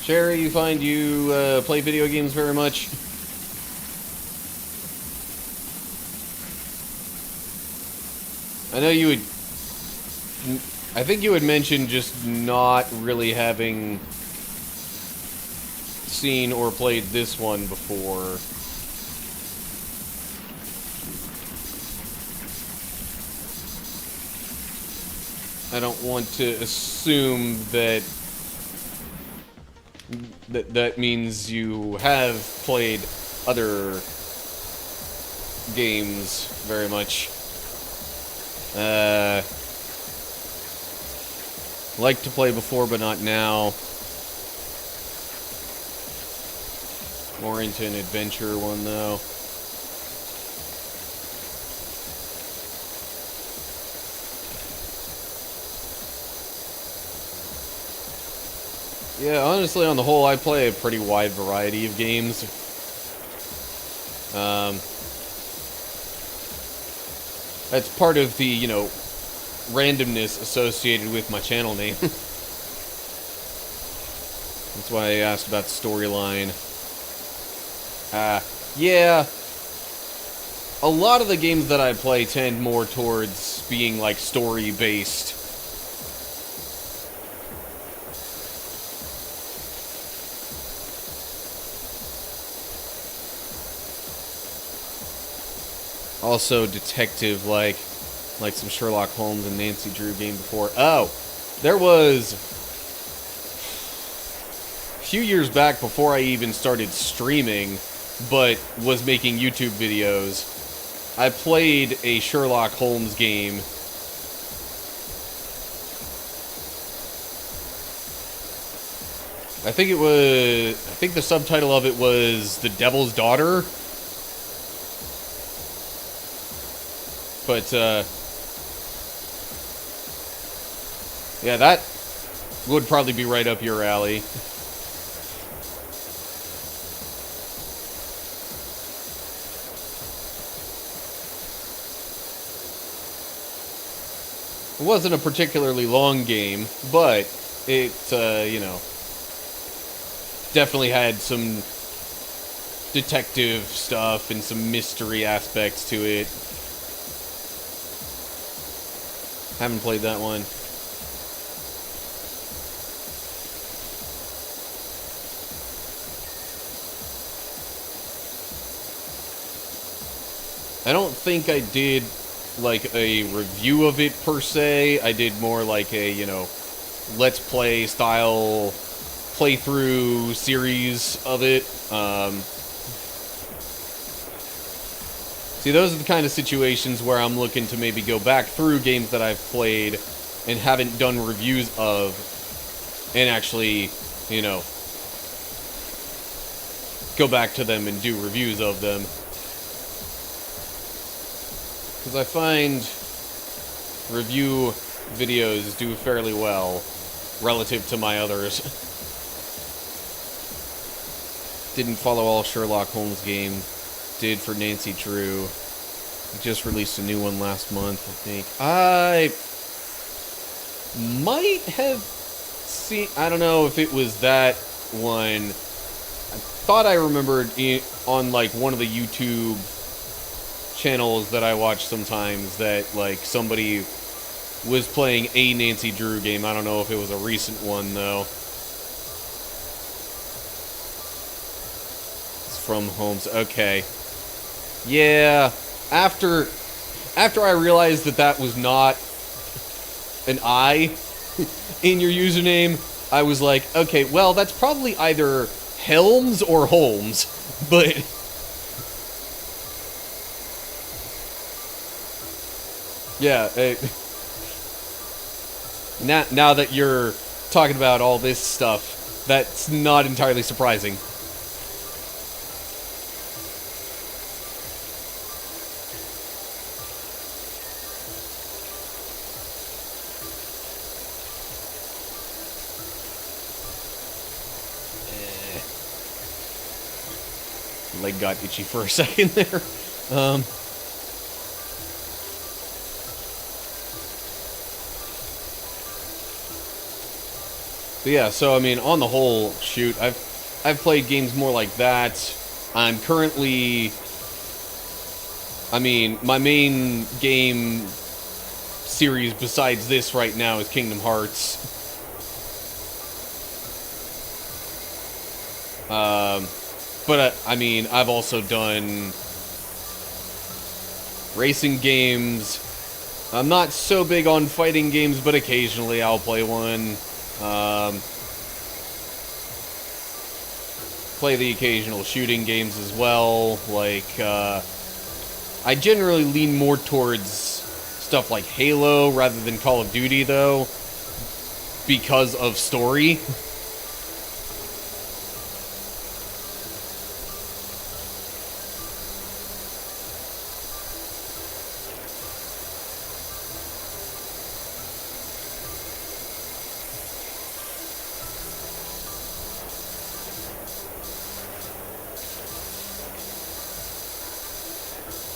Sherry, you find you play video games very much? I know you would... I think you had mentioned just not really having seen or played this one before. I don't want to assume that that means you have played other games very much. Like to play before, but not now. More into an adventure one, though. Yeah, honestly, on the whole, I play a pretty wide variety of games. That's part of the, you know, randomness associated with my channel name. That's why I asked about the storyline. Yeah. A lot of the games that I play tend more towards being, like, story-based. Also detective, like some Sherlock Holmes and Nancy Drew game before. Oh, there was a few years back before I even started streaming, but was making YouTube videos. I played a Sherlock Holmes game. I think the subtitle of it was The Devil's Daughter. But, yeah, that would probably be right up your alley. It wasn't a particularly long game, but it, you know, definitely had some detective stuff and some mystery aspects to it. Haven't played that one. I don't think I did, like, a review of it per se. I did more like a, you know, let's play style playthrough series of it. See, those are the kind of situations where I'm looking to maybe go back through games that I've played and haven't done reviews of, and actually, you know, go back to them and do reviews of them. Because I find review videos do fairly well relative to my others. Didn't follow all Sherlock Holmes game. Did for Nancy Drew. Just released a new one last month, I think. I might have seen... I don't know if it was that one. I thought I remembered on, like, one of the YouTube channels that I watch sometimes that, like, somebody was playing a Nancy Drew game. I don't know if it was a recent one, though. It's from Holmes. Okay. Yeah, after I realized that that was not an I in your username, I was like, okay, well, that's probably either Helms or Holmes, but... yeah, now that you're talking about all this stuff, that's not entirely surprising. Leg got itchy for a second there. But yeah, so I mean, on the whole, shoot, I've played games more like that. I'm currently, I mean, my main game series besides this right now is Kingdom Hearts. But I mean, I've also done racing games. I'm not so big on fighting games, but occasionally I'll play one. Play the occasional shooting games as well. Like, I generally lean more towards stuff like Halo rather than Call of Duty, though, because of story.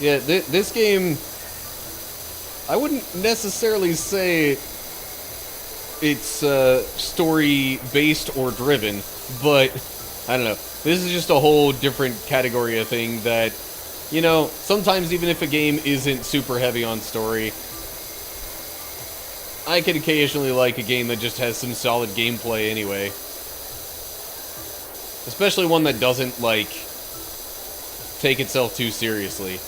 Yeah, this game, I wouldn't necessarily say it's story-based or driven, but, I don't know. This is just a whole different category of thing that, you know, sometimes even if a game isn't super heavy on story, I could occasionally like a game that just has some solid gameplay anyway. Especially one that doesn't, like, take itself too seriously.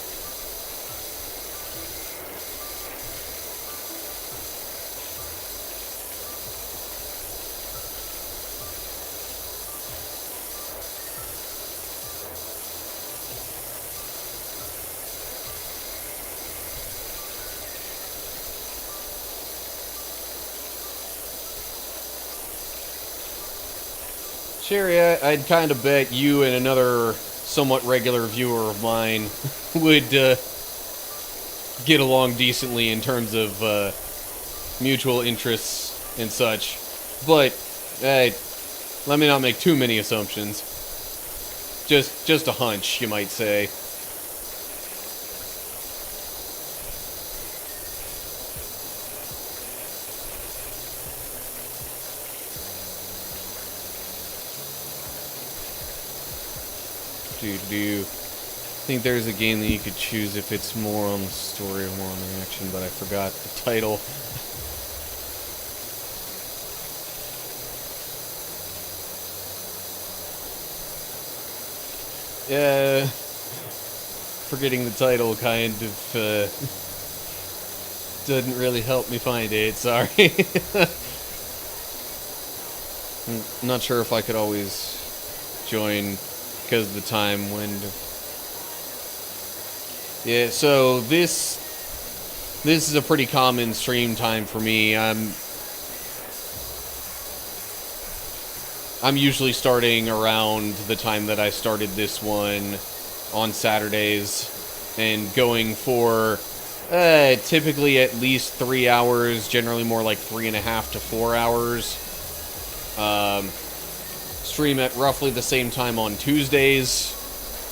Sherry, I'd kind of bet you and another somewhat regular viewer of mine would get along decently in terms of mutual interests and such. But let me not make too many assumptions. Just a hunch, you might say. I think there's a game that you could choose if it's more on the story or more on the action, but I forgot the title. Yeah, forgetting the title kind of doesn't really help me find it, sorry. I'm not sure if I could always join because of the time window. Yeah, so this is a pretty common stream time for me. I'm usually starting around the time that I started this one on Saturdays and going for typically at least 3 hours, generally more like 3.5 to 4 hours. Stream at roughly the same time on Tuesdays,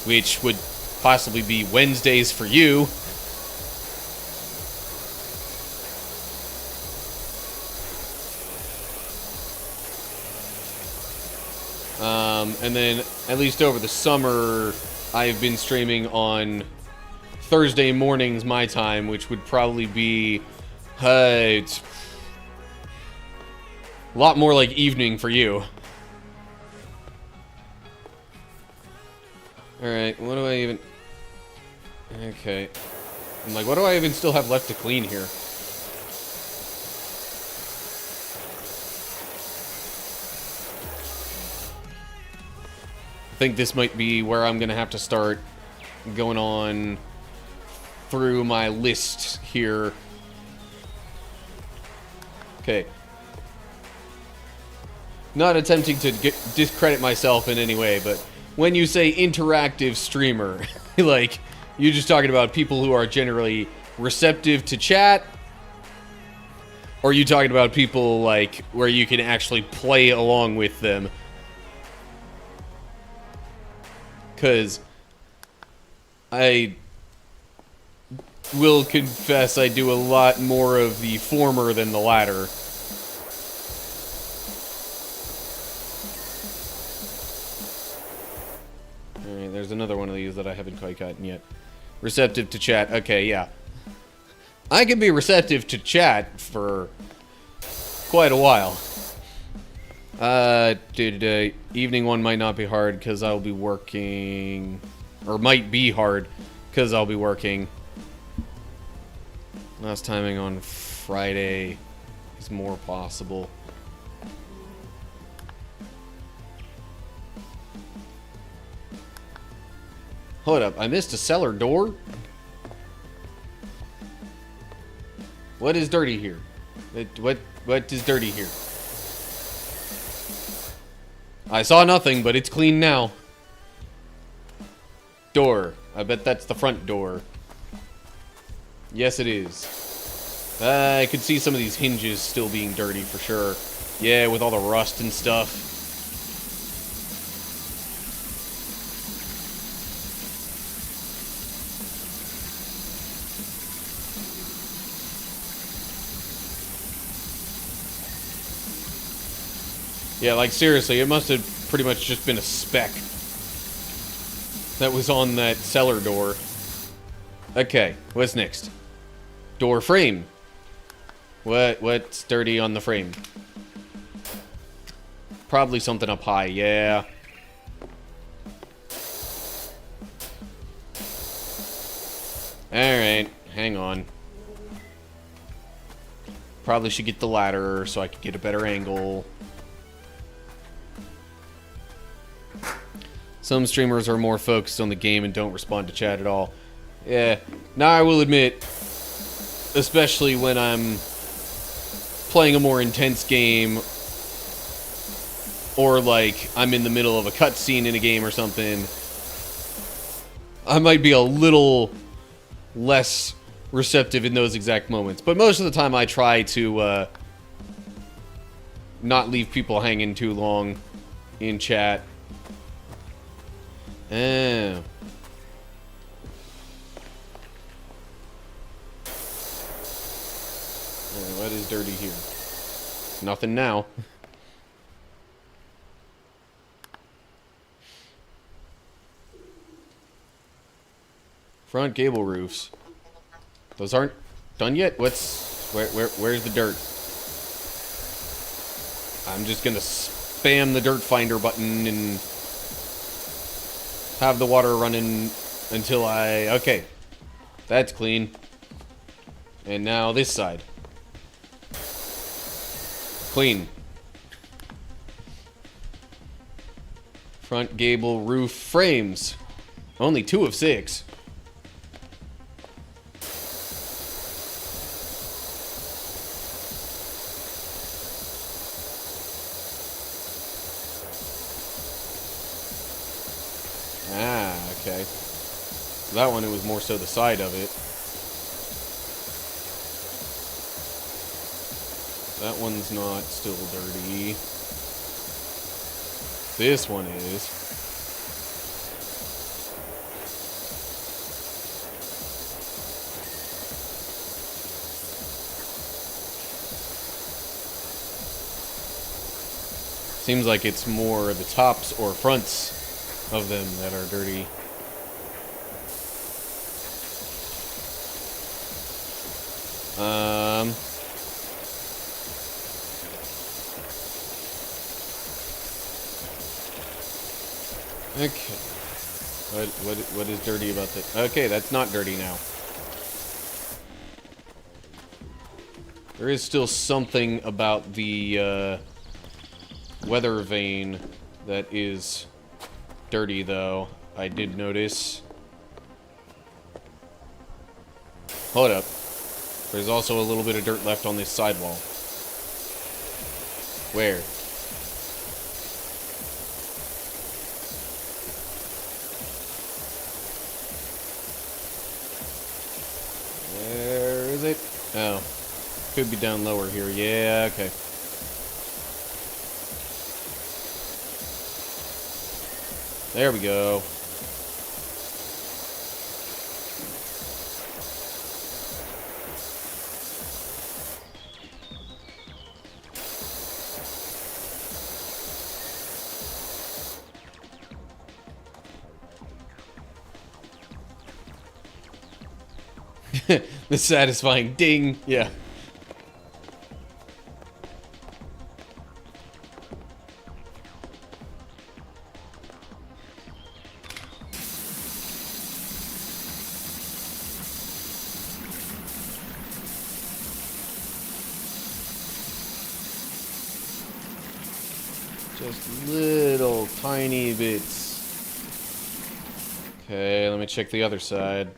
which would possibly be Wednesdays for you. And then, at least over the summer, I've been streaming on Thursday mornings my time, which would probably be it's a lot more like evening for you. Alright, what do I even... Okay. I'm like, what do I even still have left to clean here? I think this might be where I'm gonna have to start going on through my list here. Okay. Not attempting to discredit myself in any way, but when you say interactive streamer, like, you're just talking about people who are generally receptive to chat? Or are you talking about people, like, where you can actually play along with them? Because I will confess I do a lot more of the former than the latter. There's another one of these that I haven't quite gotten yet. Receptive to chat. Okay, yeah. I can be receptive to chat for quite a while. Dude, evening one might not be hard because I'll be working, or might be hard because I'll be working. Last timing on Friday is more possible. Hold up, I missed a cellar door? What is dirty here? What is dirty here? I saw nothing, but it's clean now. Door. I bet that's the front door. Yes, it is. I could see some of these hinges still being dirty for sure. Yeah, with all the rust and stuff. Yeah, like seriously, it must have pretty much just been a speck that was on that cellar door. Okay, what's next? Door frame. What's dirty on the frame? Probably something up high, yeah. Alright, hang on. Probably should get the ladder so I could get a better angle. Some streamers are more focused on the game and don't respond to chat at all. Yeah, now I will admit, especially when I'm playing a more intense game, or like I'm in the middle of a cutscene in a game or something, I might be a little less receptive in those exact moments. But most of the time I try to not leave people hanging too long in chat. Oh. What is dirty here? Nothing now. Front gable roofs. Those aren't done yet? Where's the dirt? I'm just gonna spam the dirt finder button and have the water running until okay. That's clean. And now this side. Clean. Front gable roof frames. Only 2 of 6. Okay. That one, it was more so the side of it. That one's not still dirty. This one is. Seems like it's more the tops or fronts of them that are dirty. Okay. What is dirty about that? Okay, that's not dirty now. There is still something about the weather vane that is dirty, though. I did notice. Hold up. There's also a little bit of dirt left on this sidewall. Where? Where is it? Oh. Could be down lower here. Yeah, okay. There we go. The satisfying ding. Yeah. Just little tiny bits. Okay, let me check the other side.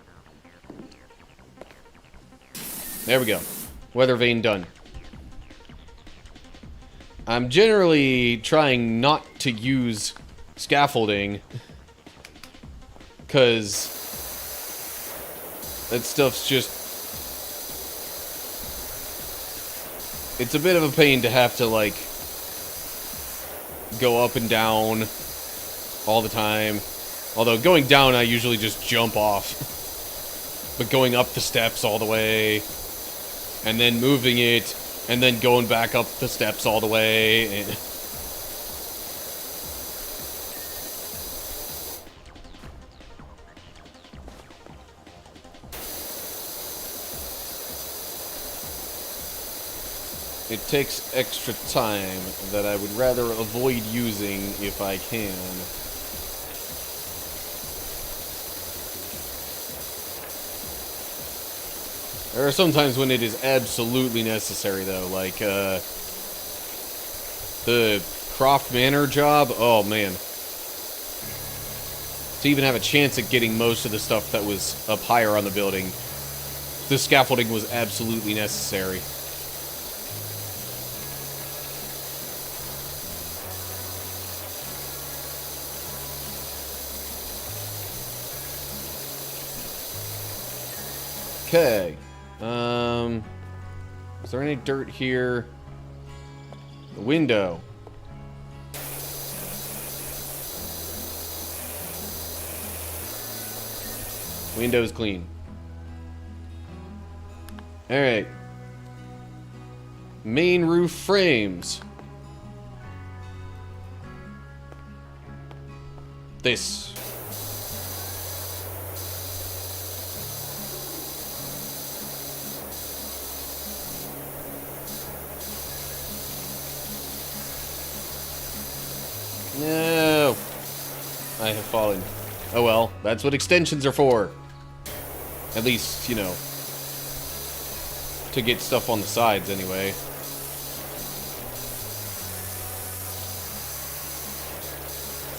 There we go. Weather vane done. I'm generally trying not to use scaffolding, because that stuff's just... It's a bit of a pain to have to, like, go up and down all the time. Although going down, I usually just jump off. But going up the steps all the way, and then moving it, and then going back up the steps all the way. And it takes extra time that I would rather avoid using if I can. There are some times when it is absolutely necessary, though, like, the Croft Manor job. Oh, man. To even have a chance at getting most of the stuff that was up higher on the building, the scaffolding was absolutely necessary. Okay. Is there any dirt here? The window. Window's clean. Alright. Main roof frames. This. No. I have fallen. Oh well, that's what extensions are for. At least, you know, to get stuff on the sides anyway.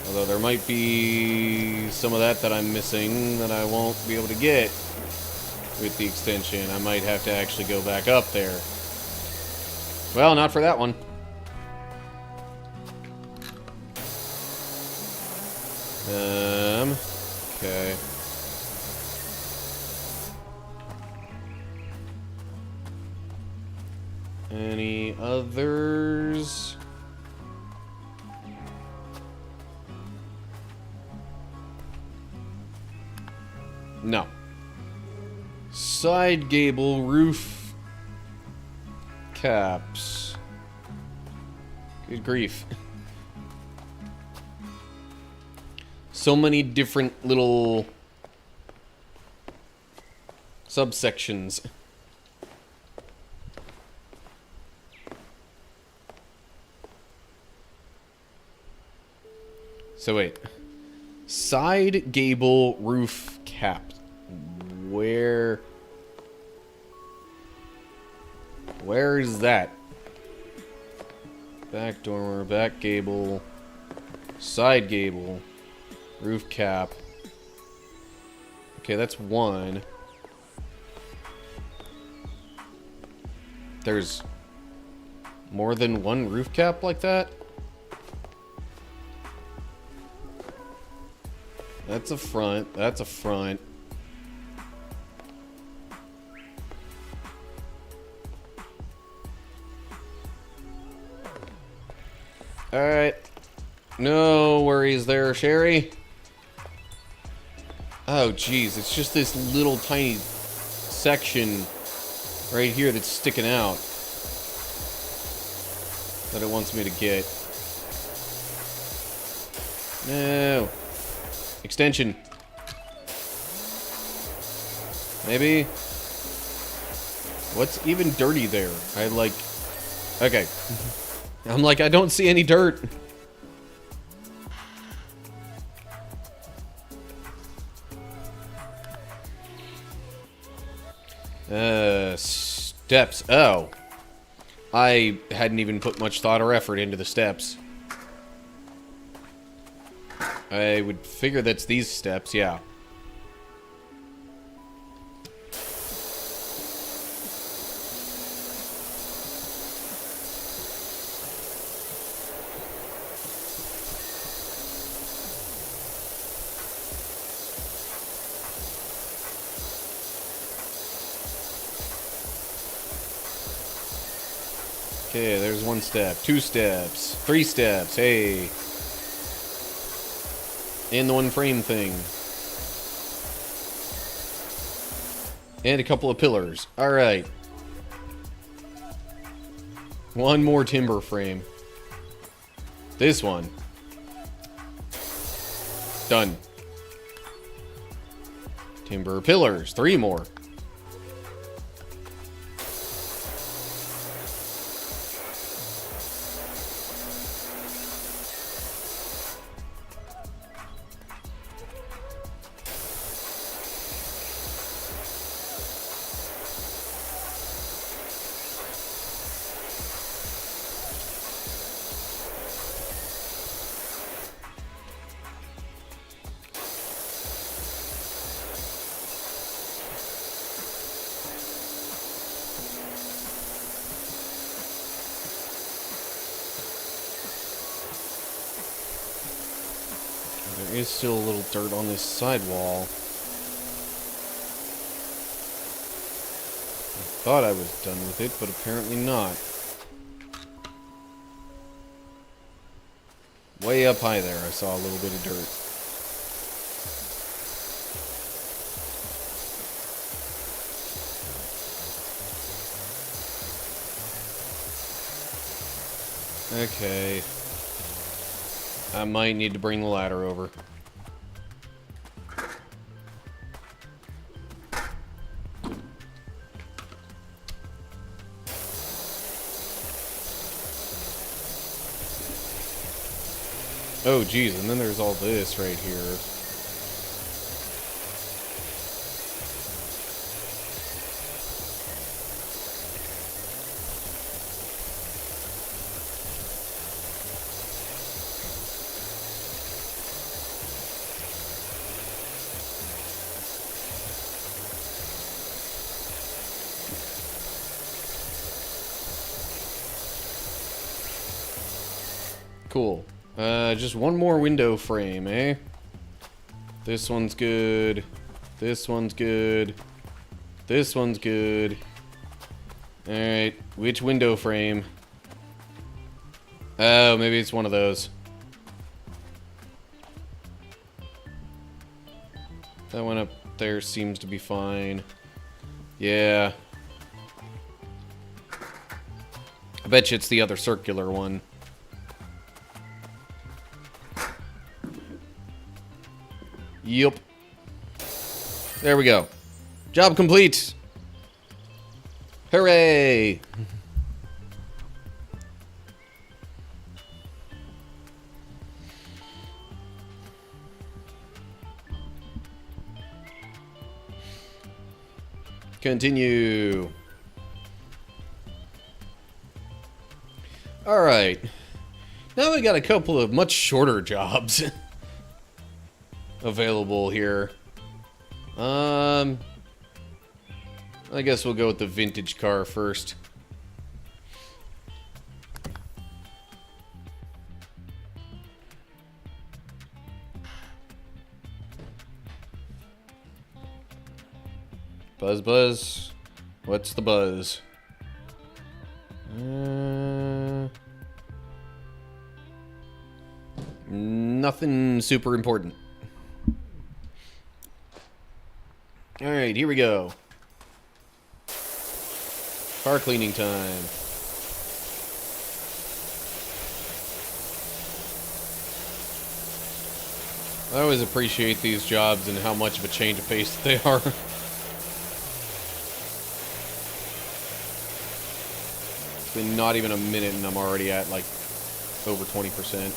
Although there might be some of that I'm missing that I won't be able to get with the extension. I might have to actually go back up there. Well, not for that one. Okay. Any others? No. Side gable roof caps. Good grief. So many different little subsections. So wait. Side gable roof cap. Where is that? Back dormer, back gable, side gable, roof cap. Okay, that's one. There's more than one roof cap like that? That's a front. That's a front. Alright. No worries there, Sherry. Oh, geez. It's just this little tiny section right here that's sticking out that it wants me to get. No. Extension. Maybe? What's even dirty there? I like... Okay. I'm like, I don't see any dirt. Steps. Oh. I hadn't even put much thought or effort into the steps. I would figure that's these steps, yeah. Okay, there's one step, 2 steps, 3 steps, hey. And the one frame thing. And a couple of pillars. Alright. One more timber frame. This one. Done. Timber pillars, 3 more. There is still a little dirt on this sidewall. I thought I was done with it, but apparently not. Way up high there, I saw a little bit of dirt. Okay. I might need to bring the ladder over. Oh, geez, and then there's all this right here. Cool. Just one more window frame, eh? This one's good. This one's good. This one's good. Alright, which window frame? Oh, maybe it's one of those. That one up there seems to be fine. Yeah. I bet you it's the other circular one. Yup. There we go. Job complete. Hooray! Continue. Alright. Now we got a couple of much shorter jobs available here. I guess we'll go with the vintage car first. Buzz, buzz. What's the buzz? Nothing super important. Alright, here we go. Car cleaning time. I always appreciate these jobs and how much of a change of pace they are. Been not even a minute and I'm already at like over 20%.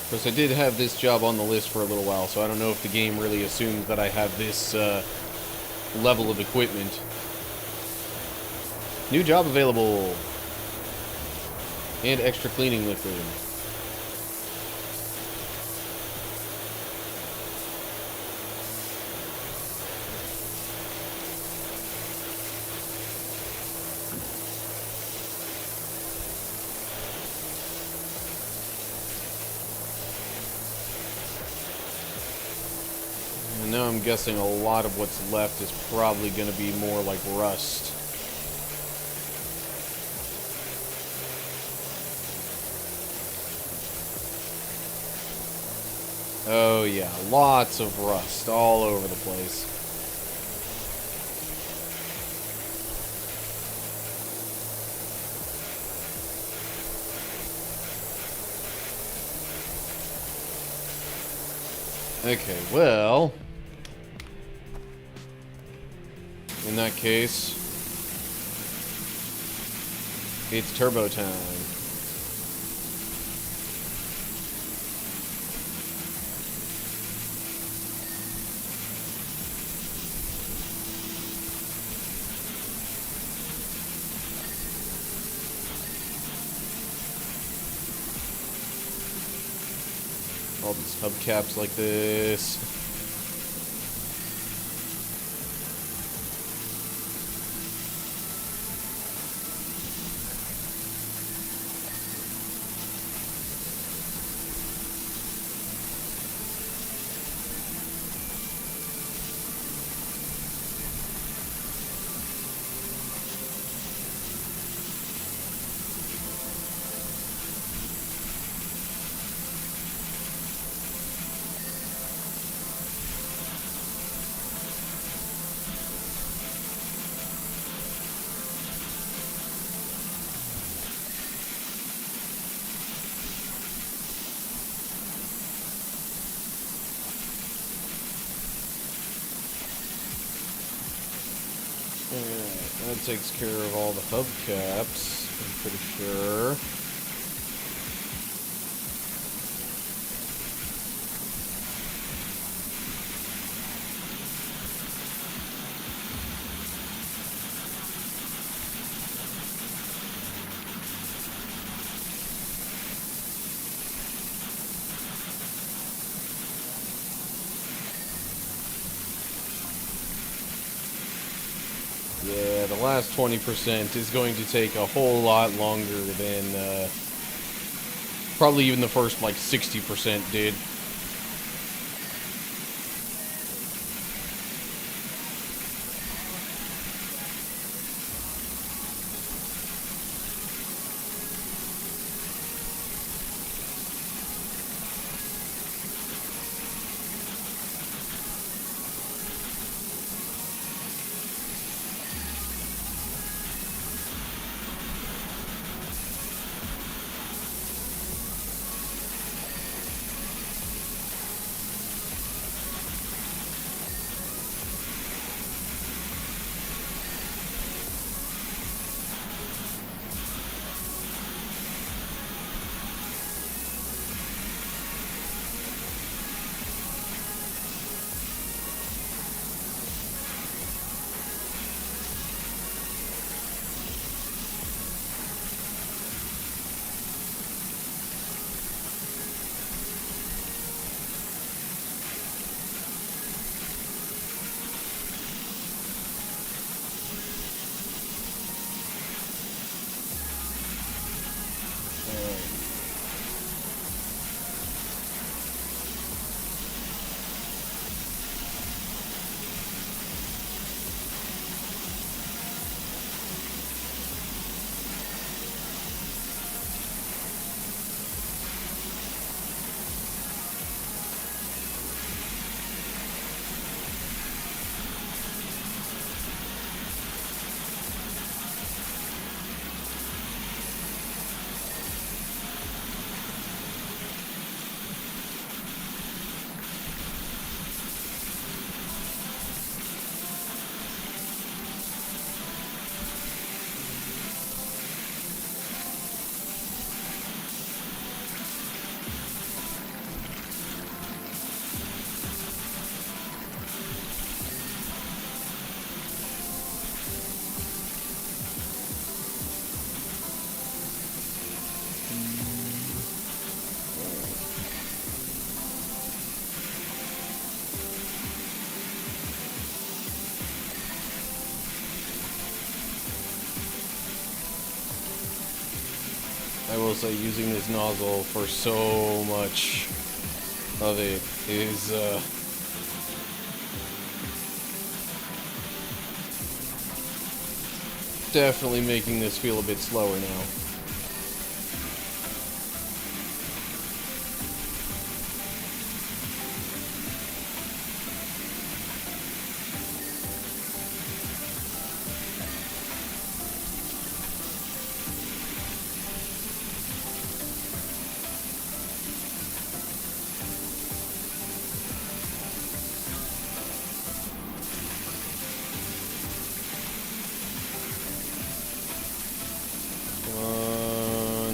Of course, I did have this job on the list for a little while, so I don't know if the game really assumes that I have this level of equipment. New job available. And extra cleaning liquid. And now I'm guessing a lot of what's left is probably going to be more like rust. Oh yeah, lots of rust all over the place. Okay, well, in that case, it's turbo time. All these hubcaps like this. Alright, that takes care of all the hubcaps, I'm pretty sure. Yeah, the last 20% is going to take a whole lot longer than probably even the first like 60% did. say using this nozzle for so much of it is definitely making this feel a bit slower now.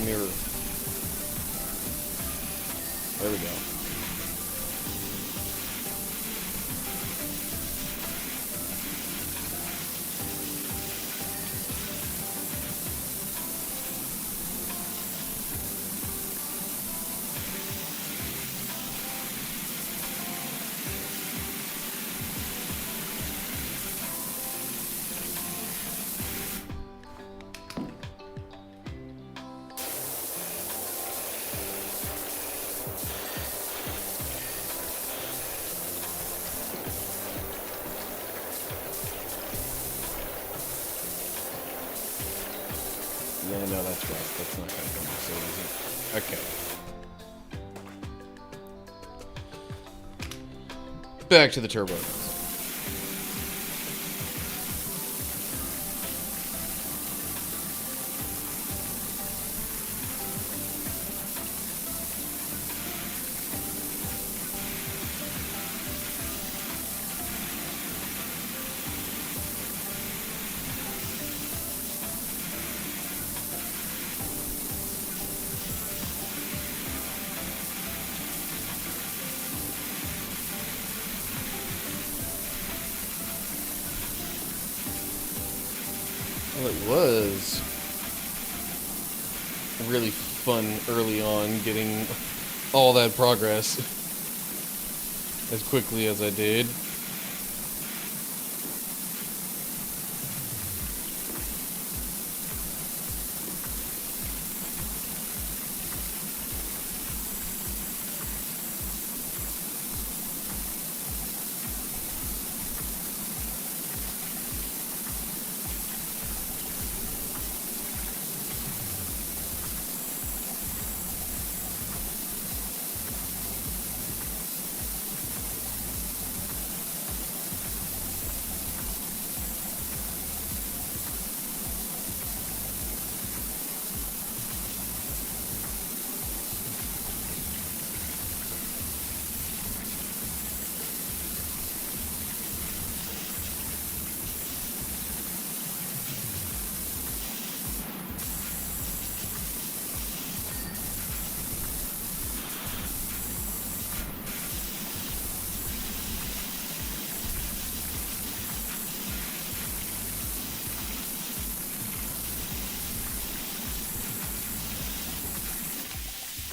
Mirror. There we go. Yeah, no, that's right. That's not going to come so easy. Okay. Back to the turbo. Well, it was really fun early on getting all that progress as quickly as I did.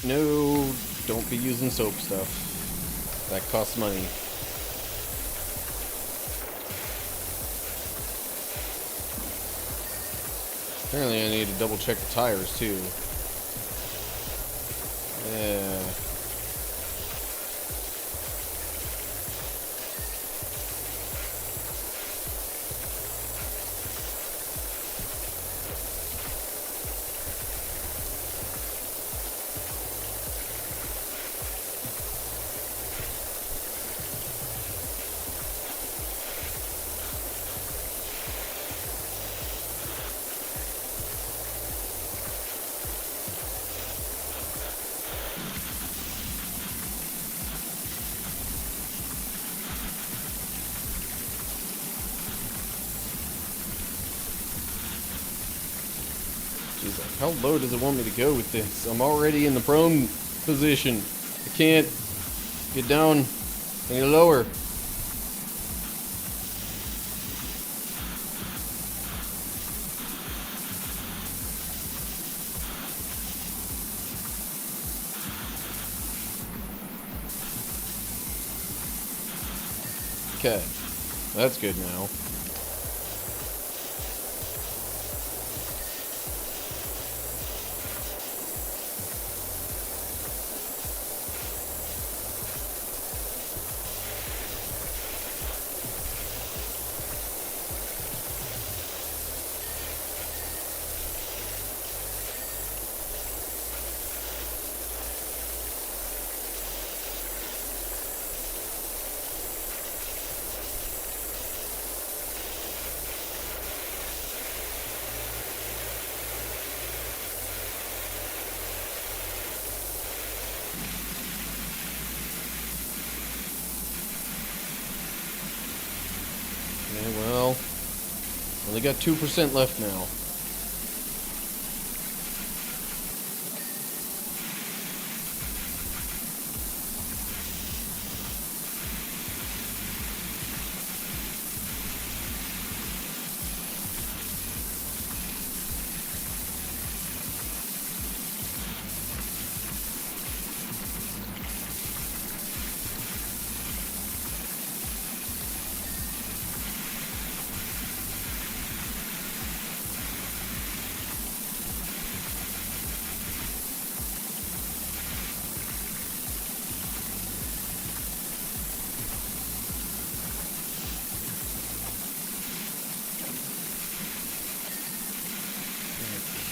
No, don't be using soap stuff. That costs money. Apparently I need to double check the tires too. Yeah. She's like, how low does it want me to go with this? I'm already in the prone position. I can't get down any lower. Okay, that's good now. Okay, well, only got 2% left now.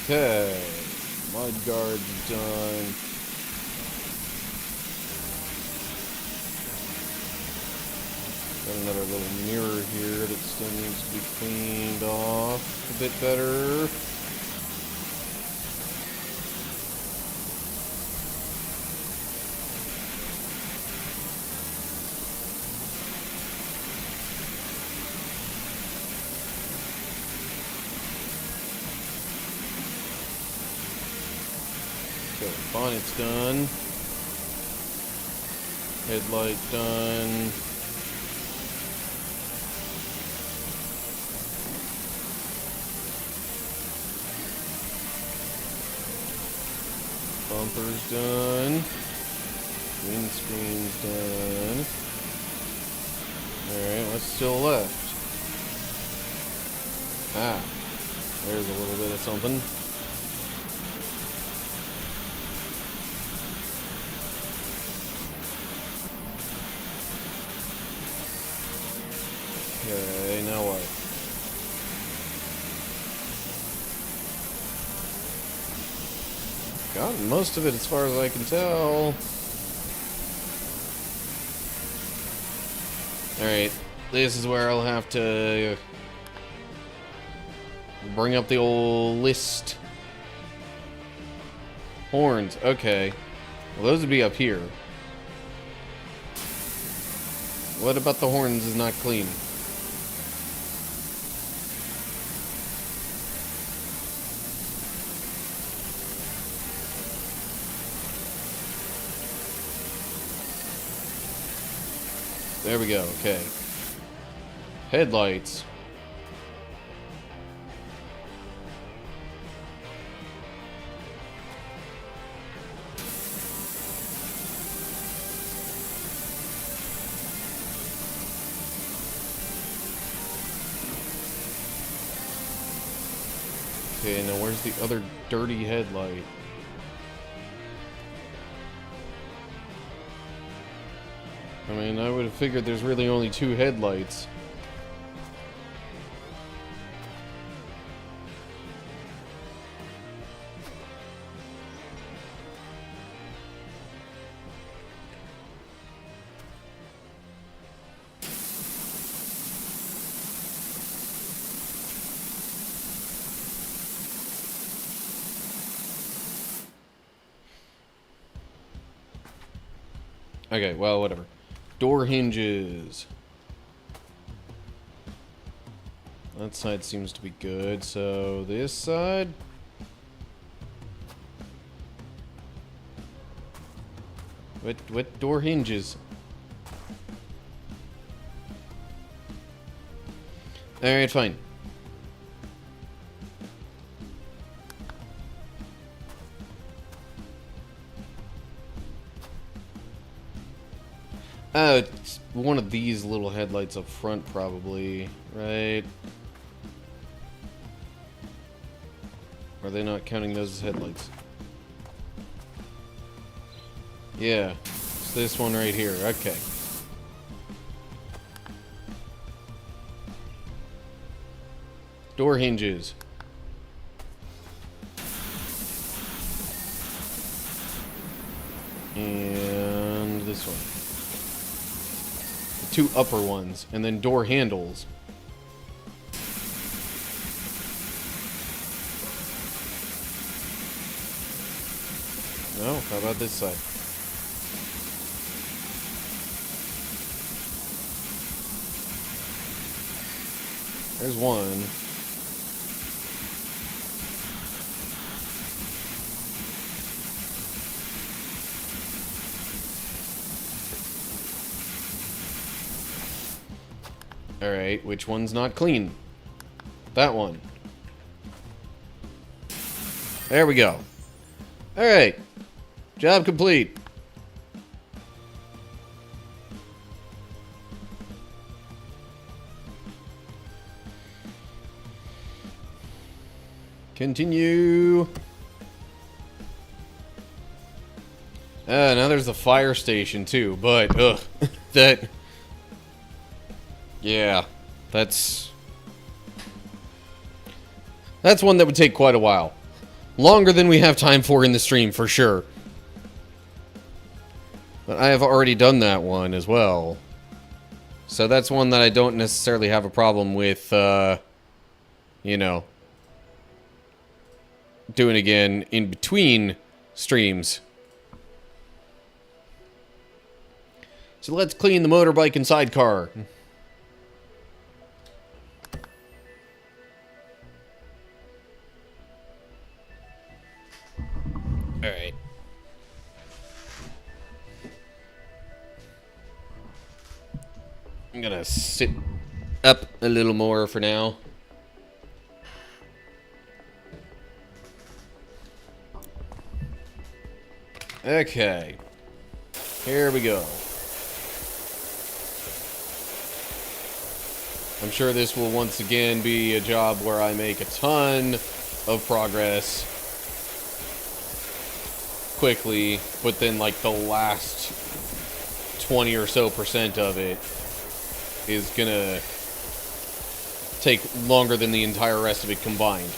Okay, mud guard's done. Got another little mirror here that still needs to be cleaned off a bit better. Okay, bonnet's done. Headlight done. Bumper's done. Windscreen's done. Alright, what's still left? Ah, there's a little bit of something. Okay, now what? Got most of it as far as I can tell. Alright, this is where I'll have to bring up the old list. Horns, okay. Well, those would be up here. What about the horns is not clean? There we go, okay. Headlights. Okay, now where's the other dirty headlight? I mean, I would have figured there's really only 2 headlights. Okay, well, whatever. Door hinges. That side seems to be good, so this side? What door hinges? Alright, fine. It's one of these little headlights up front, probably, right? Are they not counting those as headlights? Yeah, it's this one right here, okay. Door hinges. And this one. 2 upper ones, and then door handles. No, how about this side? There's one. Alright, which one's not clean? That one. There we go. Alright. Job complete. Continue. Now there's the fire station too, but ugh, that. Yeah, that's one that would take quite a while, longer than we have time for in the stream for sure. But I have already done that one as well, so that's one that I don't necessarily have a problem with. You know, doing again in between streams. So let's clean the motorbike and sidecar. Alright. I'm gonna sit up a little more for now. Okay. Here we go. I'm sure this will once again be a job where I make a ton of progress quickly, but then like the last 20 or so % of it is gonna take longer than the entire rest of it combined.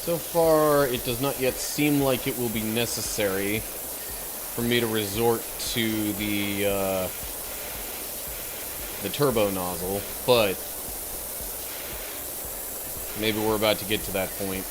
So far, it does not yet seem like it will be necessary for me to resort to the turbo nozzle, but maybe we're about to get to that point.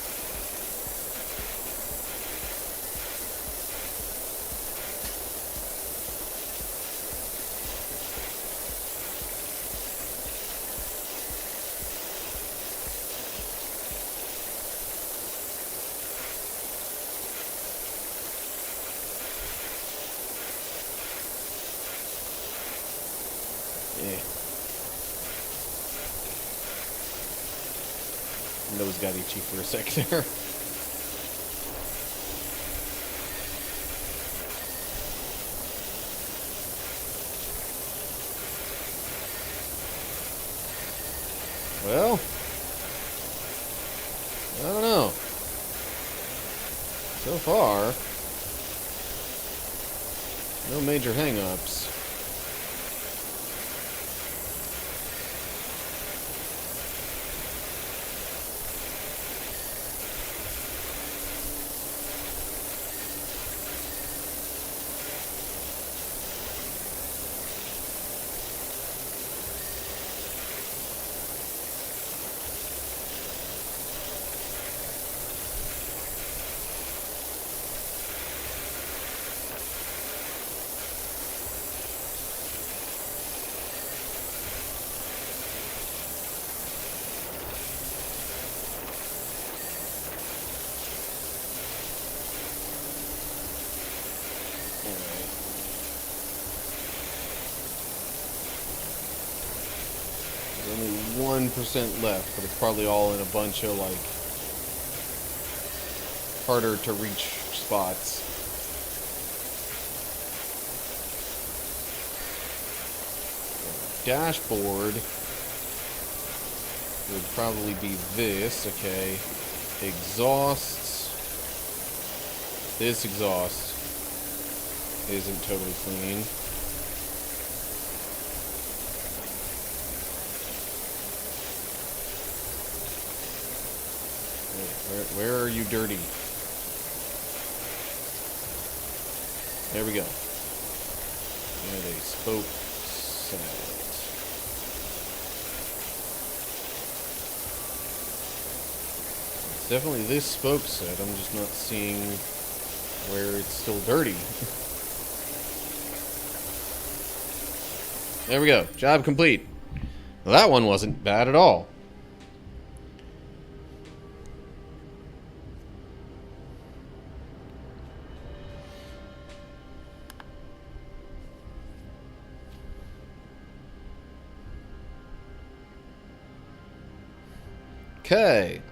Nose got itchy for a sec there. Well, I don't know. So far, no major hang-ups. Only 1% left, but it's probably all in a bunch of like harder to reach spots. Dashboard would probably be this. Okay, exhausts. This exhaust isn't totally clean. Where are you, dirty? There we go. And a spoke set. It's definitely this spoke set. I'm just not seeing where it's still dirty. There we go. Job complete. Well, that one wasn't bad at all. Okay,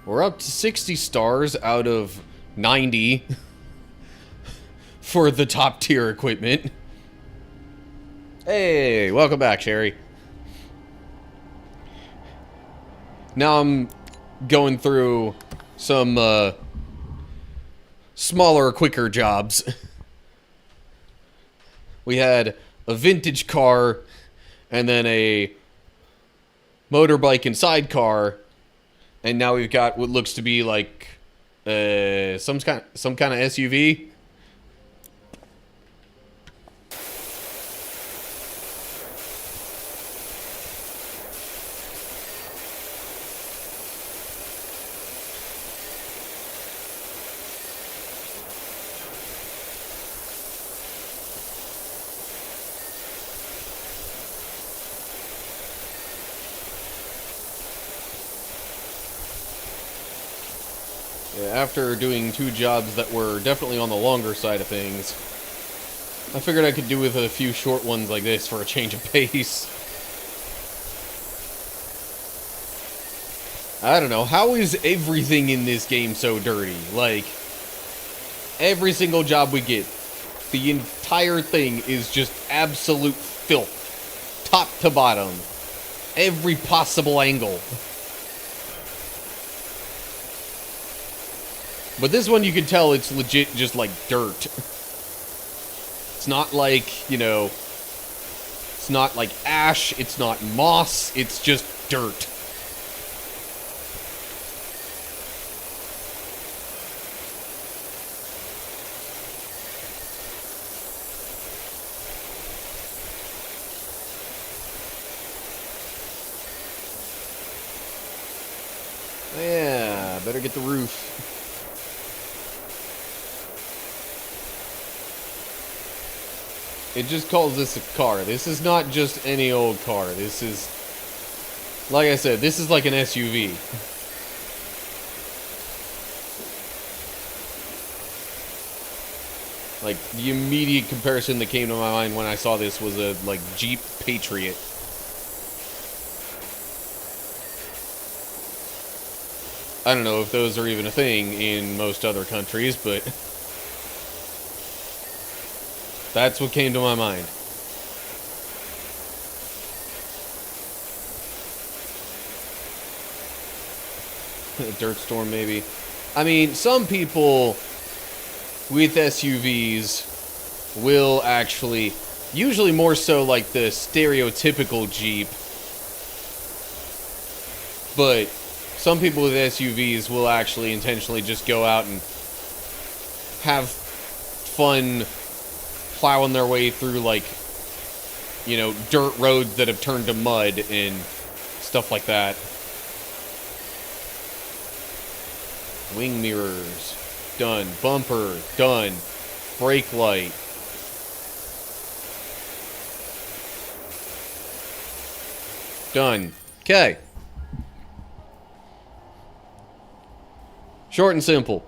we're up to 60 stars out of 90 for the top tier equipment. Hey, welcome back, Sherry. Now I'm going through some smaller, quicker jobs. We had a vintage car and then a motorbike and sidecar. And now we've got what looks to be like some kind of SUV. After doing two jobs that were definitely on the longer side of things, I figured I could do with a few short ones like this for a change of pace. I don't know, how is everything in this game so dirty? Like, every single job we get, the entire thing is just absolute filth. Top to bottom. Every possible angle. But this one, you can tell it's legit just like dirt. It's not like, you know, it's not like ash, it's not moss, it's just dirt. Yeah, better get the roof. It just calls this a car. This is not just any old car. This is, like I said, this is like an SUV. Like, the immediate comparison that came to my mind when I saw this was a, like, Jeep Patriot. I don't know if those are even a thing in most other countries, but that's what came to my mind. Dirt storm, maybe. I mean, some people with SUVs will actually, usually more so like the stereotypical Jeep, but some people with SUVs will actually intentionally just go out and have fun plowing their way through, like, you know, dirt roads that have turned to mud and stuff like that. Wing mirrors, done. Bumper, done. Brake light. Done. Okay. Short and simple.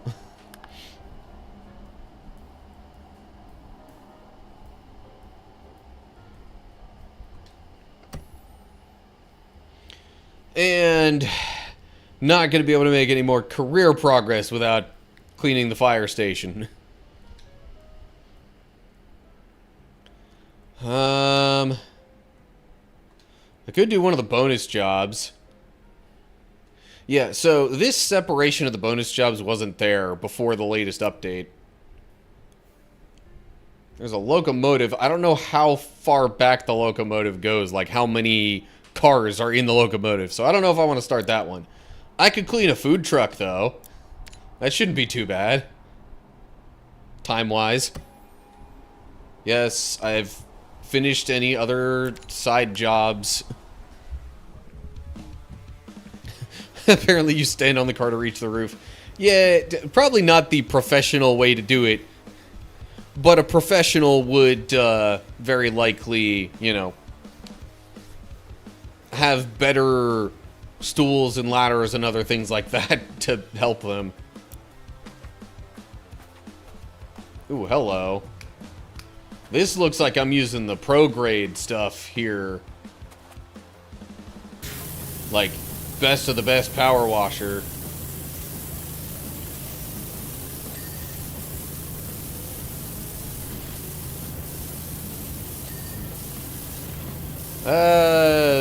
And not going to be able to make any more career progress without cleaning the fire station. I could do one of the bonus jobs. Yeah, so this separation of the bonus jobs wasn't there before the latest update. There's a locomotive. I don't know how far back the locomotive goes, like how many cars are in the locomotive, so I don't know if I want to start that one. I could clean a food truck, though. That shouldn't be too bad. Time-wise. Yes, I've finished any other side jobs. Apparently you stand on the car to reach the roof. Yeah, probably not the professional way to do it. But a professional would very likely, you know, have better stools and ladders and other things like that to help them. Ooh, hello. This looks like I'm using the pro grade stuff here. Like, best of the best power washer.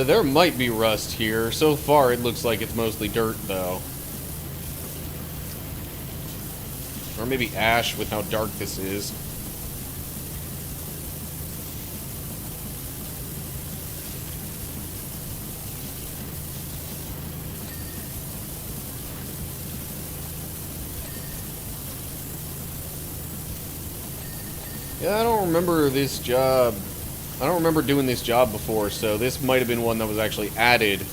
There might be rust here. So far, it looks like it's mostly dirt, though. Or maybe ash with how dark this is. Yeah, I don't remember this job. I don't remember doing this job before, so this might have been one that was actually added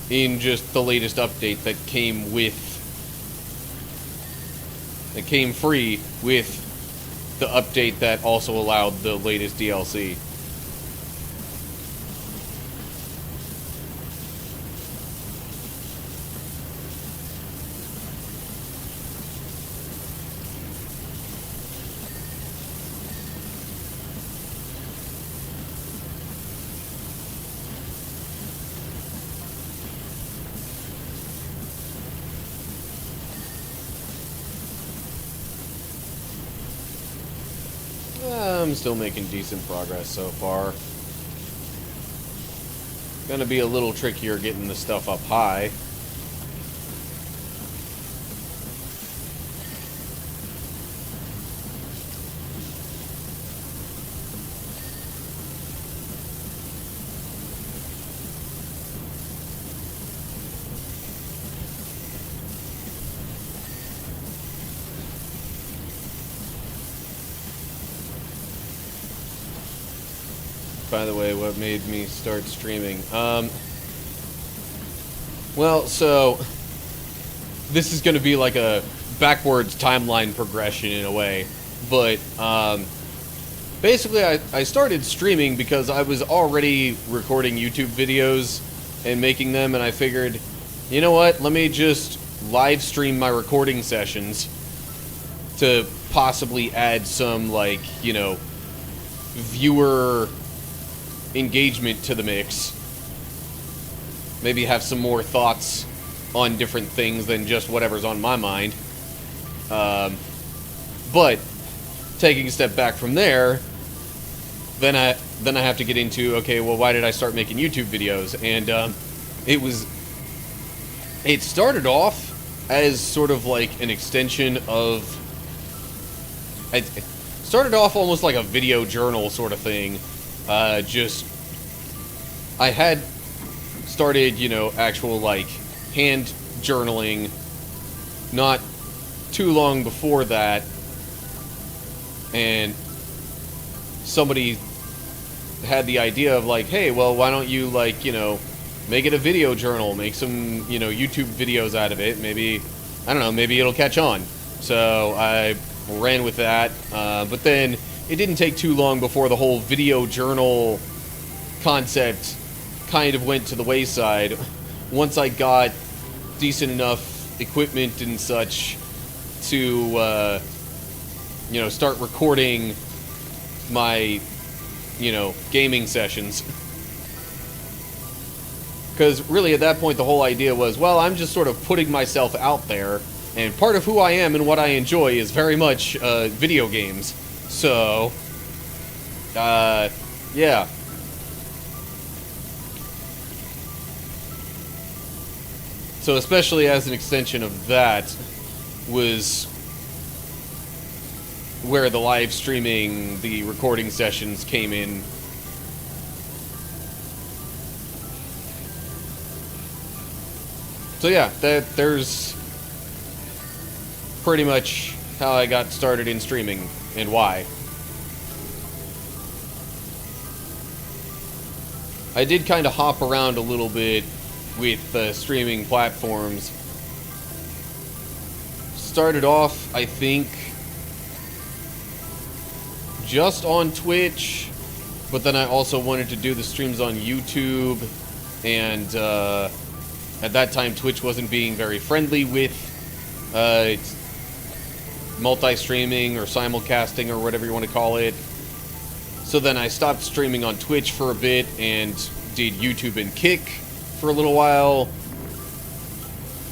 in just the latest update that came with... That came free with the update that also allowed the latest DLC. I'm still making decent progress so far. Gonna be a little trickier getting the stuff up high. By the way, what made me start streaming? Well, so this is going to be like a backwards timeline progression in a way, but basically I started streaming because I was already recording YouTube videos and making them, and I figured, you know what, let me just live stream my recording sessions to possibly add some, like, you know, viewer engagement to the mix. Maybe have some more thoughts on different things than just whatever's on my mind. But taking a step back from there, then I have to get into, okay, well, why did I start making YouTube videos? And it started off as sort of like an extension of, it started off almost like a video journal sort of thing. I had started, you know, actual, like, hand journaling not too long before that, and somebody had the idea of, like, hey, well, why don't you, like, you know, make it a video journal, make some, you know, YouTube videos out of it, maybe, I don't know, maybe it'll catch on. So I ran with that, but then it didn't take too long before the whole video journal concept kind of went to the wayside. Once I got decent enough equipment and such to, you know, start recording my, you know, gaming sessions. Because really at that point the whole idea was, well, I'm just sort of putting myself out there, and part of who I am and what I enjoy is very much video games. So, yeah. So especially as an extension of that was where the live streaming, the recording sessions came in. So yeah, there's pretty much how I got started in streaming and why. I did kind of hop around a little bit with streaming platforms. Started off, I think, just on Twitch, but then I also wanted to do the streams on YouTube, and at that time Twitch wasn't being very friendly with multi-streaming or simulcasting or whatever you want to call it. So then I stopped streaming on Twitch for a bit and did YouTube and Kick for a little while.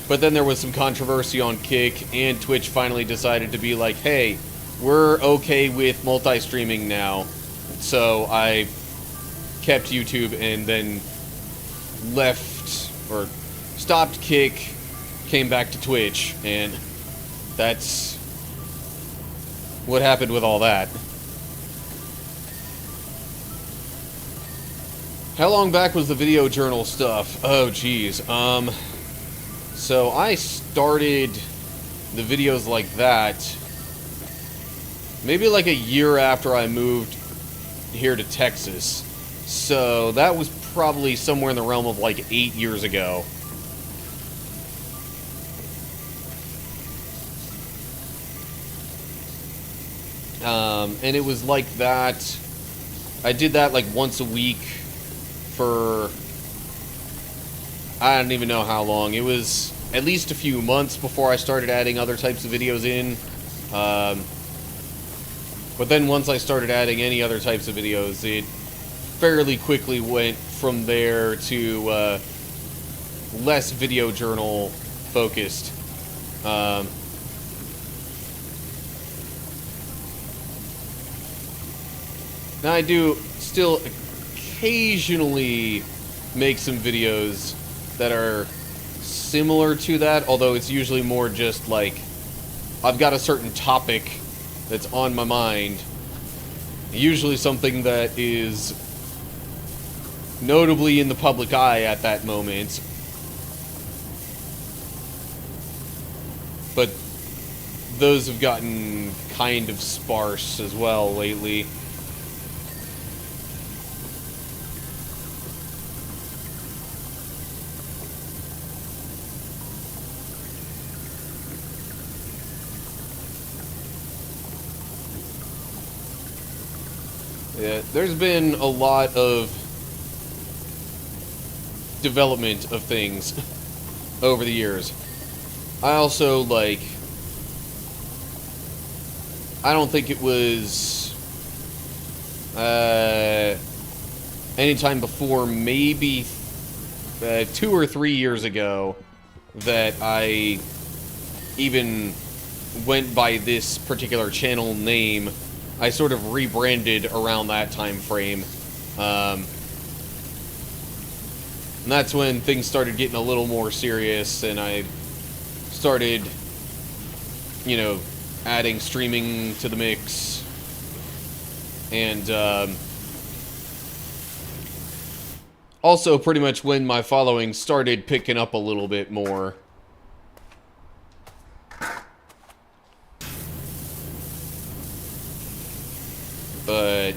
But then there was some controversy on Kick, and Twitch finally decided to be like, hey, we're okay with multi-streaming now. So I kept YouTube and then left, or stopped Kick, came back to Twitch, and that's what happened with all that. How long back was the video journal stuff? Oh, geez. So I started the videos like that maybe like a year after I moved here to Texas. So that was probably somewhere in the realm of like 8 years ago. And it was like that. I did that like once a week for, I don't even know how long. It was at least a few months before I started adding other types of videos in. But then once I started adding any other types of videos, it fairly quickly went from there to less video journal focused. Now I do still occasionally make some videos that are similar to that, although it's usually more just like I've got a certain topic that's on my mind, usually something that is notably in the public eye at that moment, but those have gotten kind of sparse as well lately. Yeah, there's been a lot of development of things over the years. I also, like, I don't think it was anytime before, maybe 2 or 3 years ago, that I even went by this particular channel name. I sort of rebranded around that time frame. And that's when things started getting a little more serious, and I started, you know, adding streaming to the mix. And also pretty much when my following started picking up a little bit more. But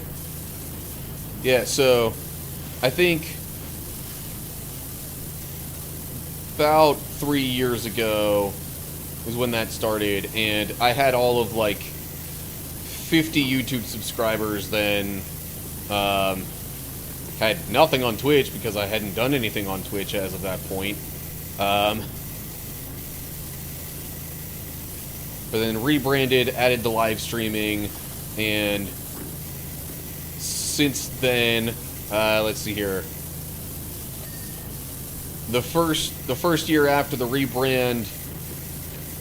yeah, so I think about 3 years ago was when that started, and I had all of like 50 YouTube subscribers then. Had nothing on Twitch because I hadn't done anything on Twitch as of that point. But then rebranded, added the live streaming, and since then, let's see here. The first year after the rebrand,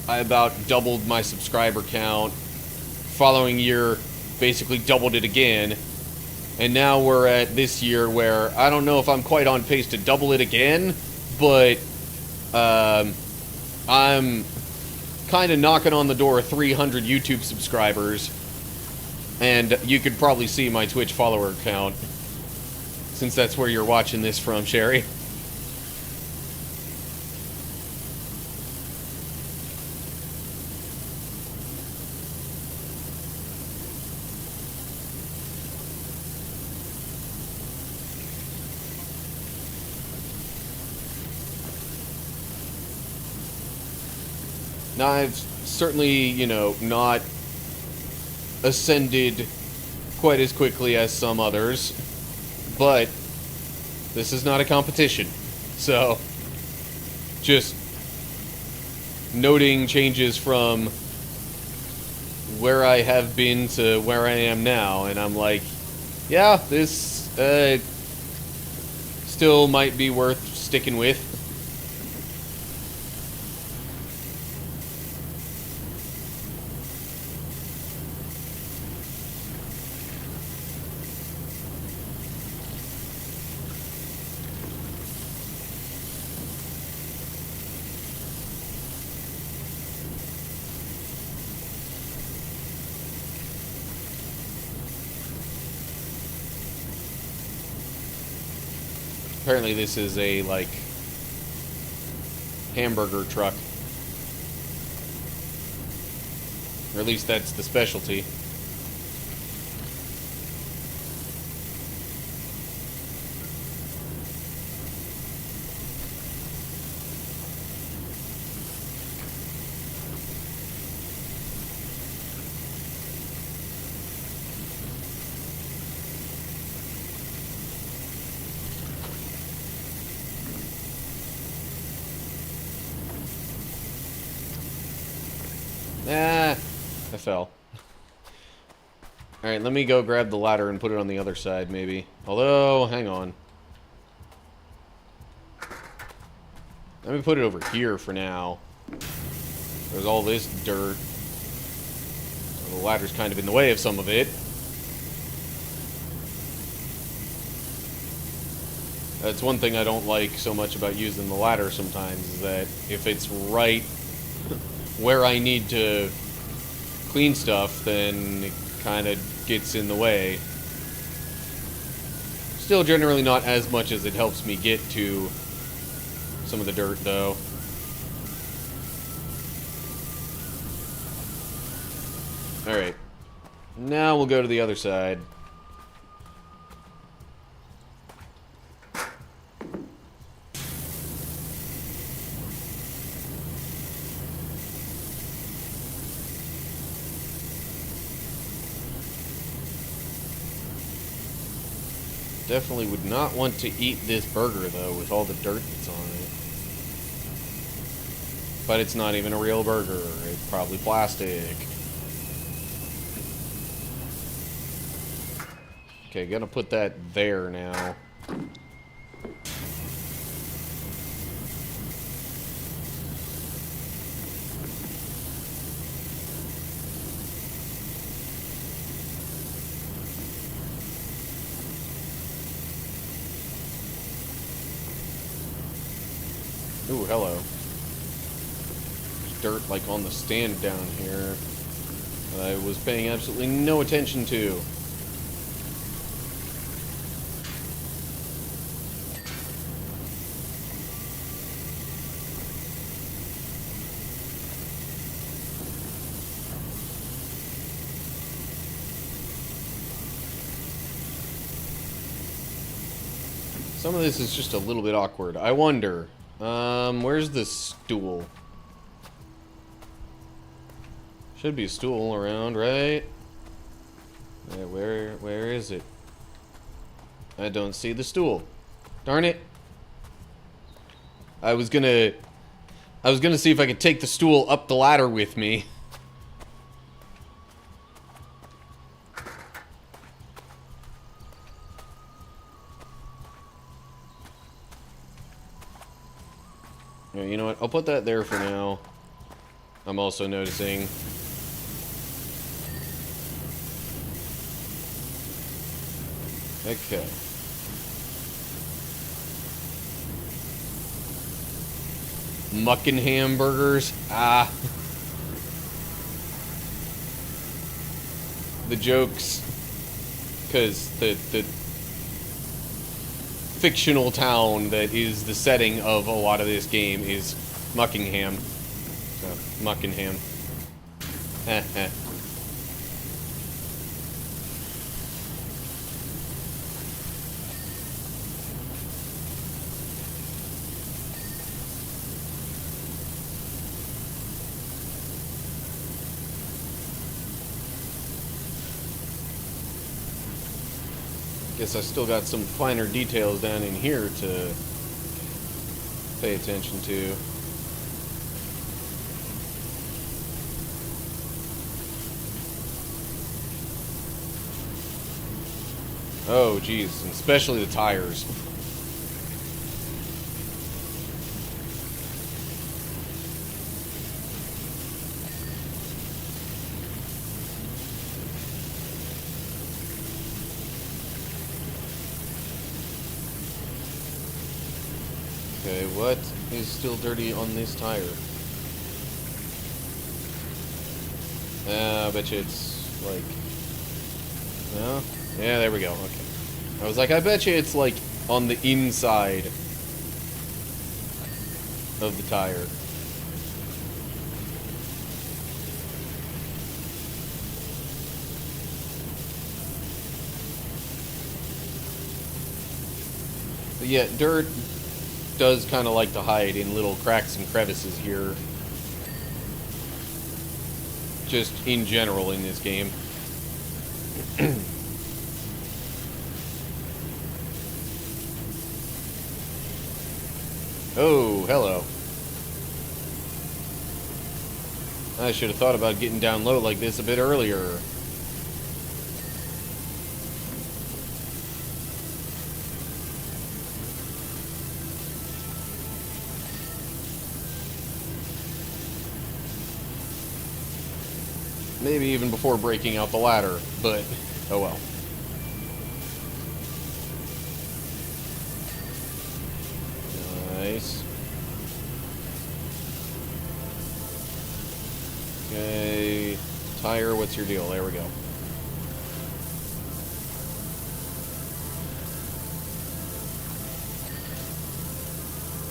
I about doubled my subscriber count. Following year, basically doubled it again. And now we're at this year where I don't know if I'm quite on pace to double it again, but I'm kind of knocking on the door of 300 YouTube subscribers. And you could probably see my Twitch follower count, since that's where you're watching this from, Sherry. Now, I've certainly, you know, not ascended quite as quickly as some others, but this is not a competition. So, just noting changes from where I have been to where I am now, and I'm like, yeah, this still might be worth sticking with. Apparently this is a, like, hamburger truck. Or at least that's the specialty. Ah, I fell. Alright, let me go grab the ladder and put it on the other side, maybe. Although, hang on. Let me put it over here for now. There's all this dirt. So the ladder's kind of in the way of some of it. That's one thing I don't like so much about using the ladder sometimes, is that if it's right where I need to clean stuff, then it kind of gets in the way. Still generally not as much as it helps me get to some of the dirt, though. Alright. Now we'll go to the other side. Definitely would not want to eat this burger, though, with all the dirt that's on it. But it's not even a real burger. It's probably plastic. Okay, gonna put that there now. Ooh, hello. There's dirt, like, on the stand down here that I was paying absolutely no attention to. Some of this is just a little bit awkward. I wonder... where's the stool? Should be a stool around, right? Yeah, where is it? I don't see the stool. Darn it. I was gonna see if I could take the stool up the ladder with me. Yeah, you know what? I'll put that there for now. I'm also noticing. Okay. Muckin' hamburgers. Ah. The jokes. Because the fictional town that is the setting of a lot of this game is Muckingham. So, Muckingham. Heh heh. Guess I still got some finer details down in here to pay attention to. Oh, geez, and especially the tires. Okay, what is still dirty on this tire? I bet you it's like... No? Yeah, there we go. Okay. I was like, I bet you it's like on the inside of the tire. But yeah, dirt does kind of like to hide in little cracks and crevices here. Just in general in this game. Oh, hello. I should have thought about getting down low like this a bit earlier. Maybe even before breaking out the ladder, but oh well. Nice. Okay, tire, what's your deal? There we go.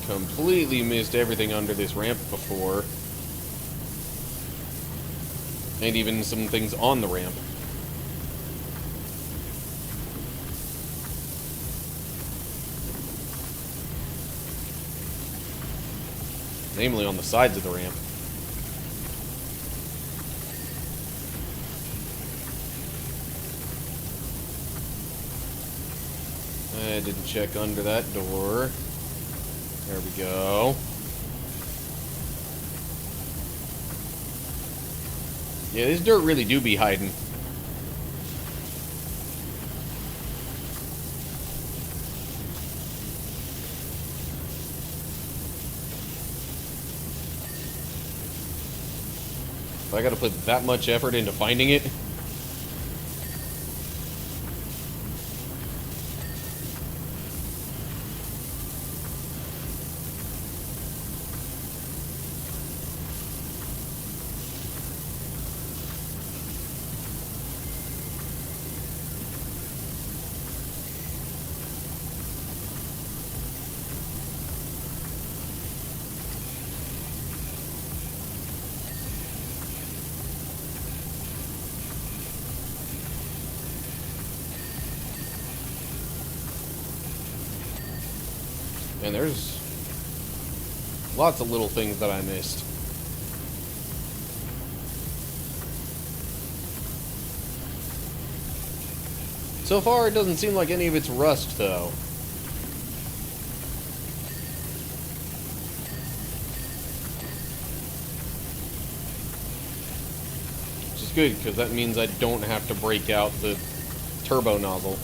Completely missed everything under this ramp before. And even some things on the ramp. Namely on the sides of the ramp. I didn't check under that door. There we go. Yeah, this dirt really do be hiding. If I gotta put that much effort into finding it. And there's lots of little things that I missed. So far, it doesn't seem like any of it's rust, though. Which is good, because that means I don't have to break out the turbo nozzle.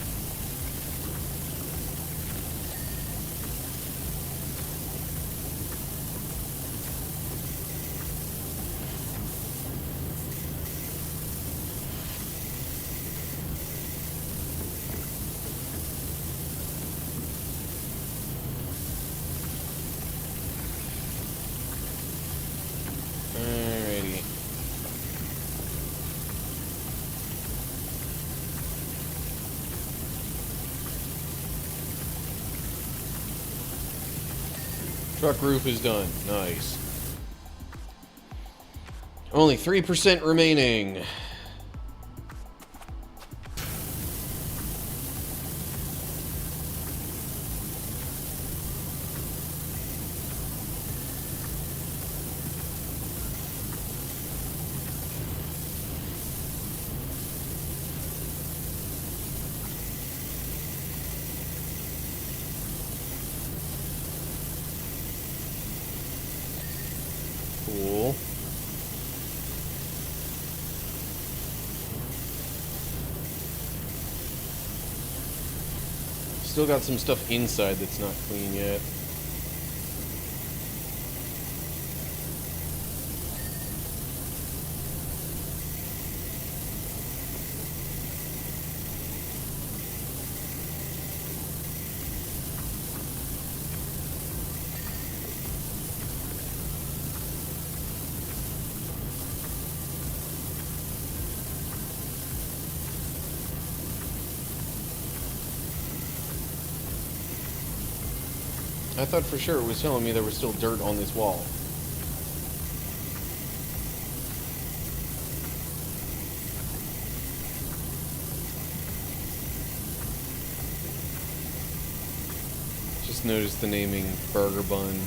Truck roof is done. Nice. Only 3% remaining. Still got some stuff inside that's not clean yet. I thought for sure it was telling me there was still dirt on this wall. Just noticed the naming burger bun.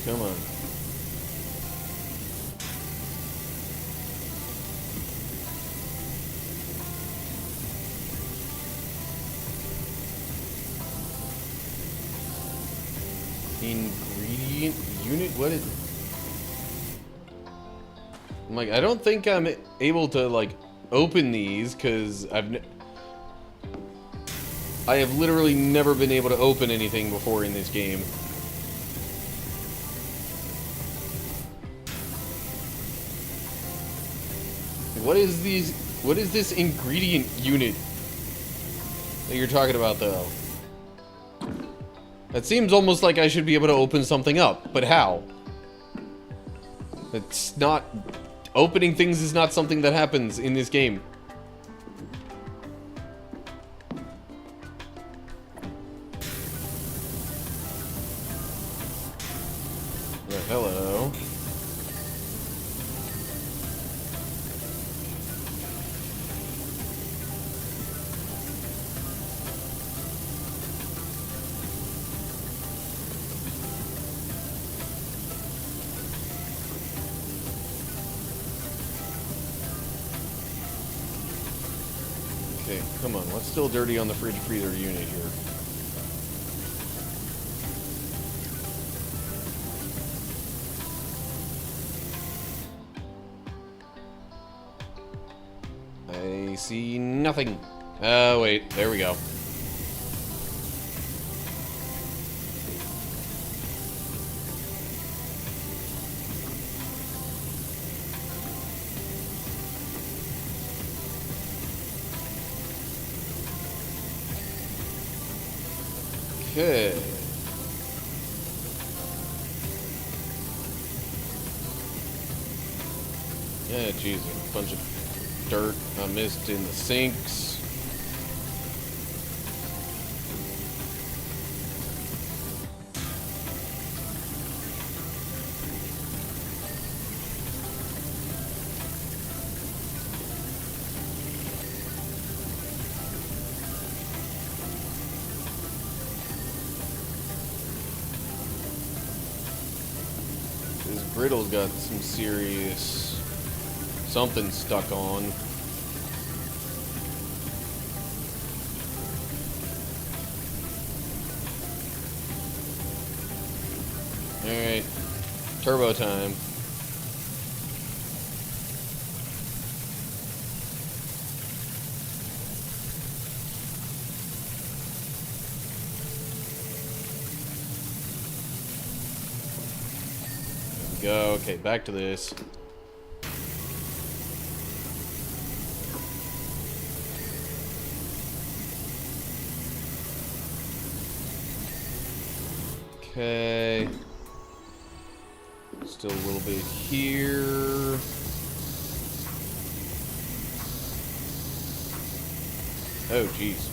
Come on. Ingredient unit? What is... I'm like, I don't think I'm able to, like, open these, because I have literally never been able to open anything before in this game. What is this ingredient unit that you're talking about, though? It seems almost like I should be able to open something up, but how? It's not... Opening things is not something that happens in this game. Hello. Okay, come on. What's still dirty on the fridge freezer unit here? I see nothing. Oh, wait. There we go. Okay. Yeah, jeez, a bunch of dirt I missed in the sinks. This griddle's got some serious something stuck on. Alright, turbo time. There we go. Okay, back to this. Okay. Still a little bit here. Oh, jeez.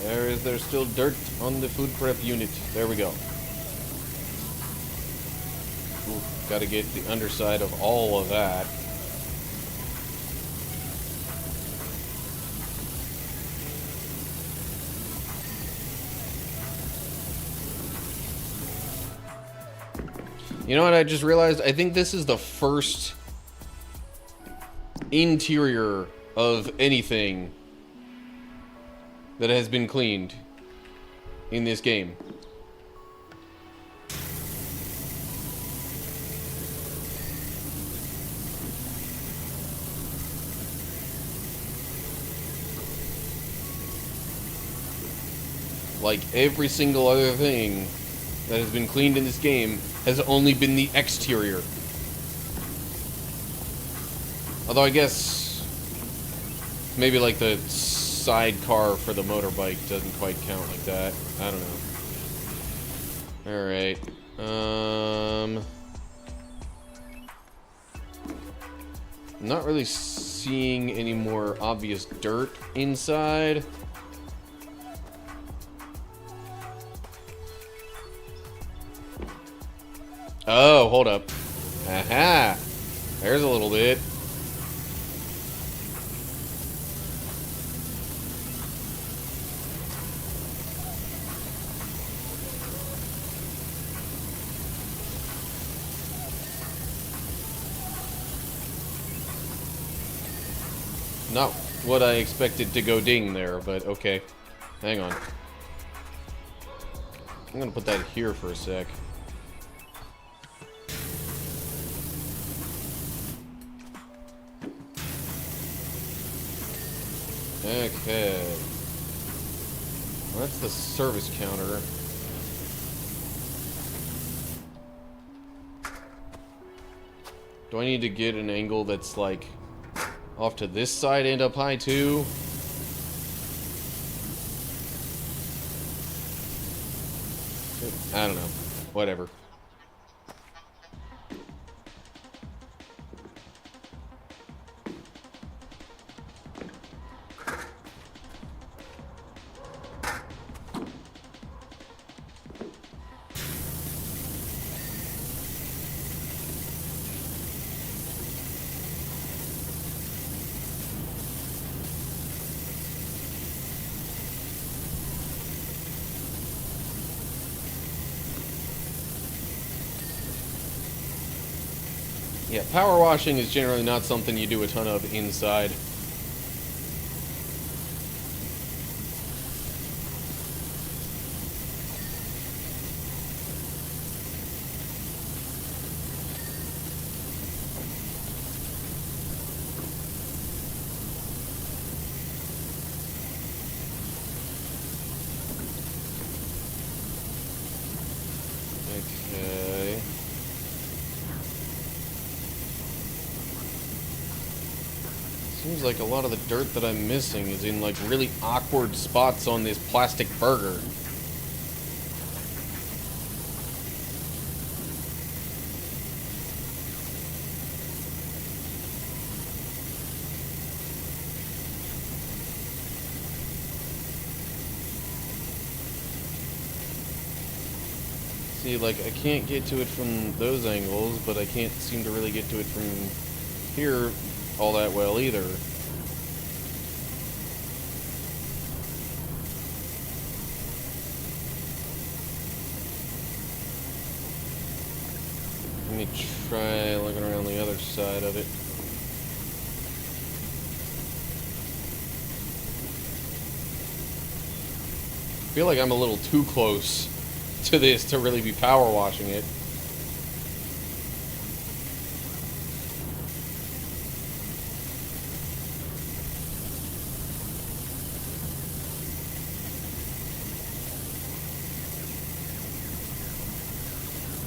There's still dirt on the food prep unit. There we go. Ooh, gotta get the underside of all of that. You know what I just realized? I think this is the first interior of anything that has been cleaned in this game. Like, every single other thing that has been cleaned in this game has only been the exterior. Although I guess maybe like the sidecar for the motorbike doesn't quite count like that. I don't know. Alright. Not really seeing any more obvious dirt inside. Oh, hold up. Aha! There's a little bit. Not what I expected to go ding there, but okay. Hang on. I'm gonna put that here for a sec. Okay. Well, that's the service counter. Do I need to get an angle that's like off to this side and up high too? I don't know. Whatever. Yeah, power washing is generally not something you do a ton of inside. Okay. Seems like a lot of the dirt that I'm missing is in like really awkward spots on this plastic burger. See, like, I can't get to it from those angles, but I can't seem to really get to it from here all that well either. Let me try looking around the other side of it. I feel like I'm a little too close to this to really be power washing it.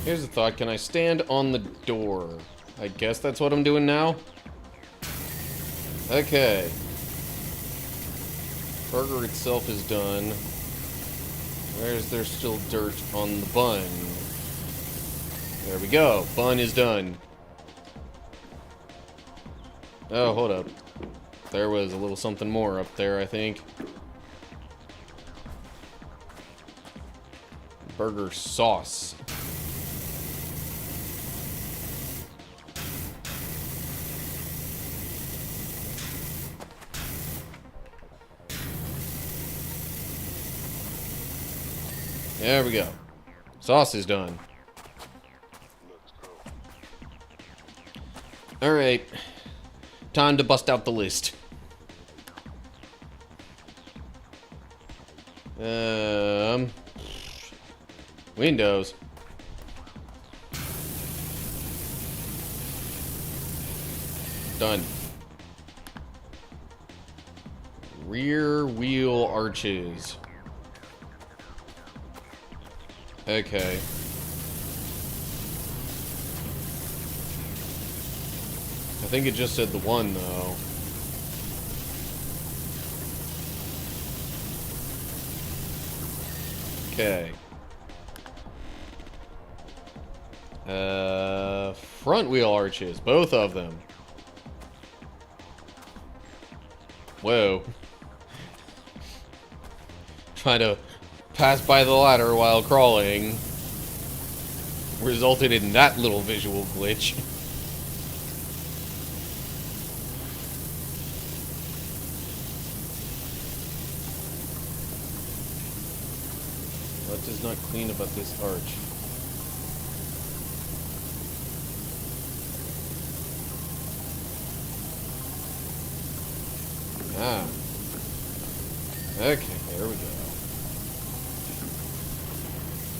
Here's the thought, can I stand on the door? I guess that's what I'm doing now. Okay. Burger itself is done. There's still dirt on the bun. There we go. Bun is done. Oh, hold up. There was a little something more up there, I think. Burger sauce. There we go. Sauce is done. Alright. Time to bust out the list. Windows. Done. Rear wheel arches. Okay. I think it just said the one, though. Okay. Front wheel arches, both of them. Whoa. Trying to pass by the ladder while crawling resulted in that little visual glitch. What is not clean about this arch? Ah. Okay, there we go.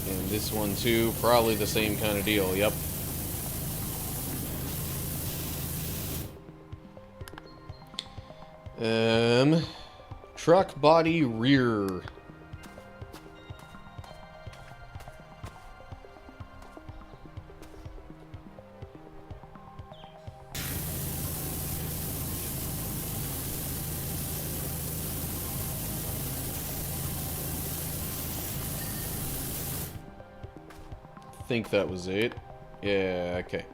And this one too, probably the same kind of deal, yep. Truck body rear. I think that was it. Yeah, okay.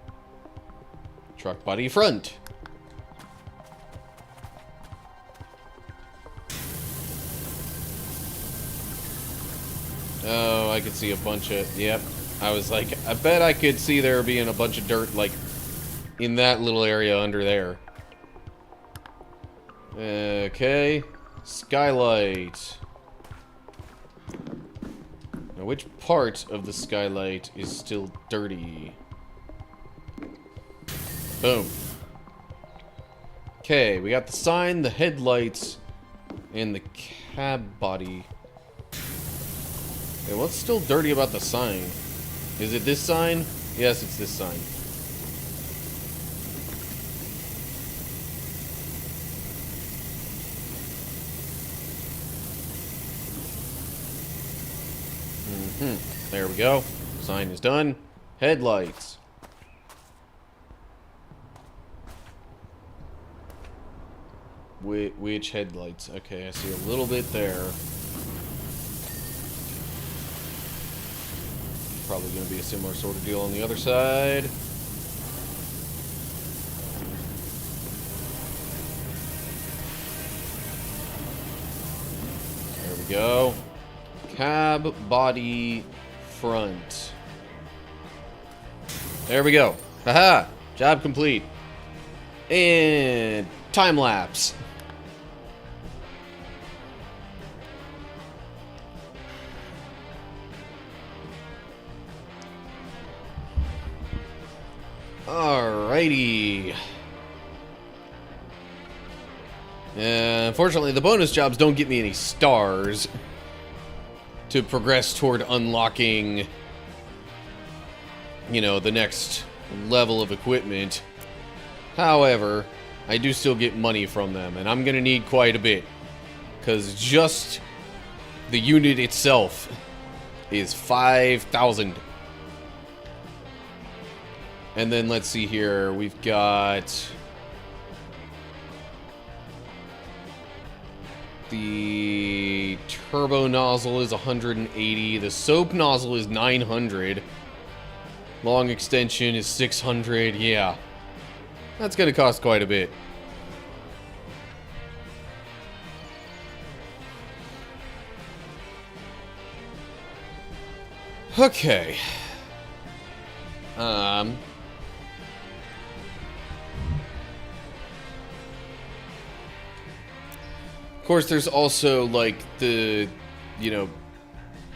Truck body front. Oh, I could see a bunch of... Yep. I was like, I bet I could see there being a bunch of dirt, like, in that little area under there. Okay. Skylight. Now, which part of the skylight is still dirty? Boom. Okay, we got the sign, the headlights, and the cab body. Okay, what's still dirty about the sign? Is it this sign? Yes, it's this sign. There we go. Sign is done. Headlights. Which headlights? Okay, I see a little bit there. Probably going to be a similar sort of deal on the other side. There we go. Cab body front. There we go. Haha! Job complete. And time lapse. Alrighty. Unfortunately, the bonus jobs don't get me any stars to progress toward unlocking, you know, the next level of equipment. However, I do still get money from them, and I'm gonna need quite a bit, because just the unit itself is 5,000. And then let's see here, we've got the turbo nozzle is 180, the soap nozzle is 900, long extension is 600, yeah. That's gonna cost quite a bit. Okay. Of course, there's also, like, the,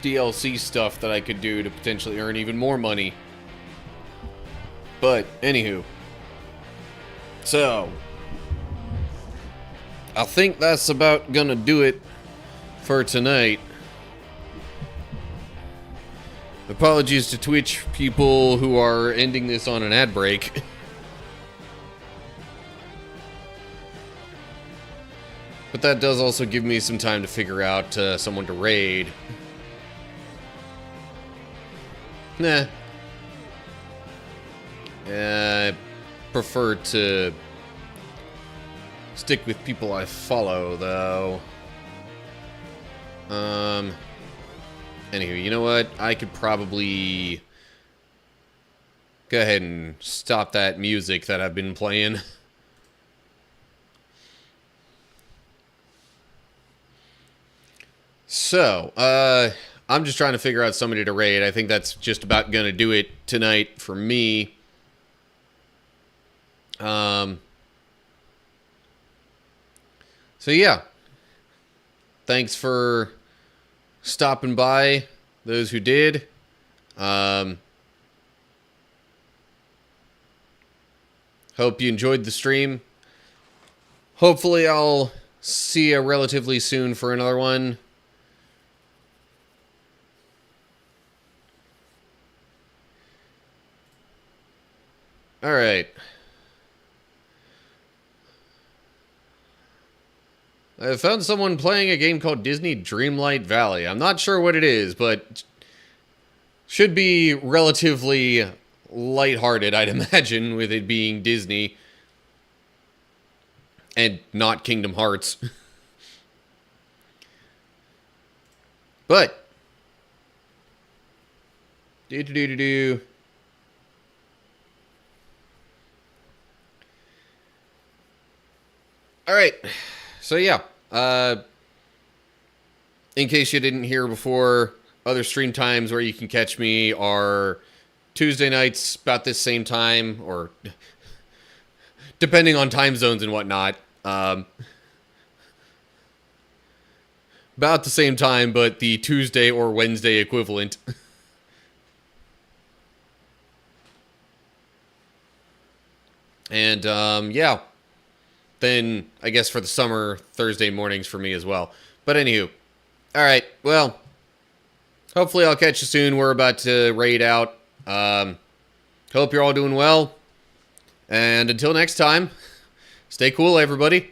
DLC stuff that I could do to potentially earn even more money. But, anywho. So, I think that's about gonna do it for tonight. Apologies to Twitch people who are ending this on an ad break. But that does also give me some time to figure out someone to raid. Nah. I prefer to stick with people I follow, though. Anywho, you know what? I could probably go ahead and stop that music that I've been playing. So, I'm just trying to figure out somebody to raid. I think that's just about gonna do it tonight for me. So yeah. Thanks for stopping by, those who did. Hope you enjoyed the stream. Hopefully I'll see you relatively soon for another one. Alright. I found someone playing a game called Disney Dreamlight Valley. I'm not sure what it is, but should be relatively lighthearted, I'd imagine, with it being Disney. And not Kingdom Hearts. But Alright. So yeah, in case you didn't hear before, other stream times where you can catch me are Tuesday nights about this same time, or depending on time zones and whatnot, about the same time, but the Tuesday or Wednesday equivalent. And, yeah. Then, I guess for the summer, Thursday mornings for me as well. But anywho. Alright, well. Hopefully I'll catch you soon. We're about to raid out. Hope you're all doing well. And until next time, stay cool, everybody.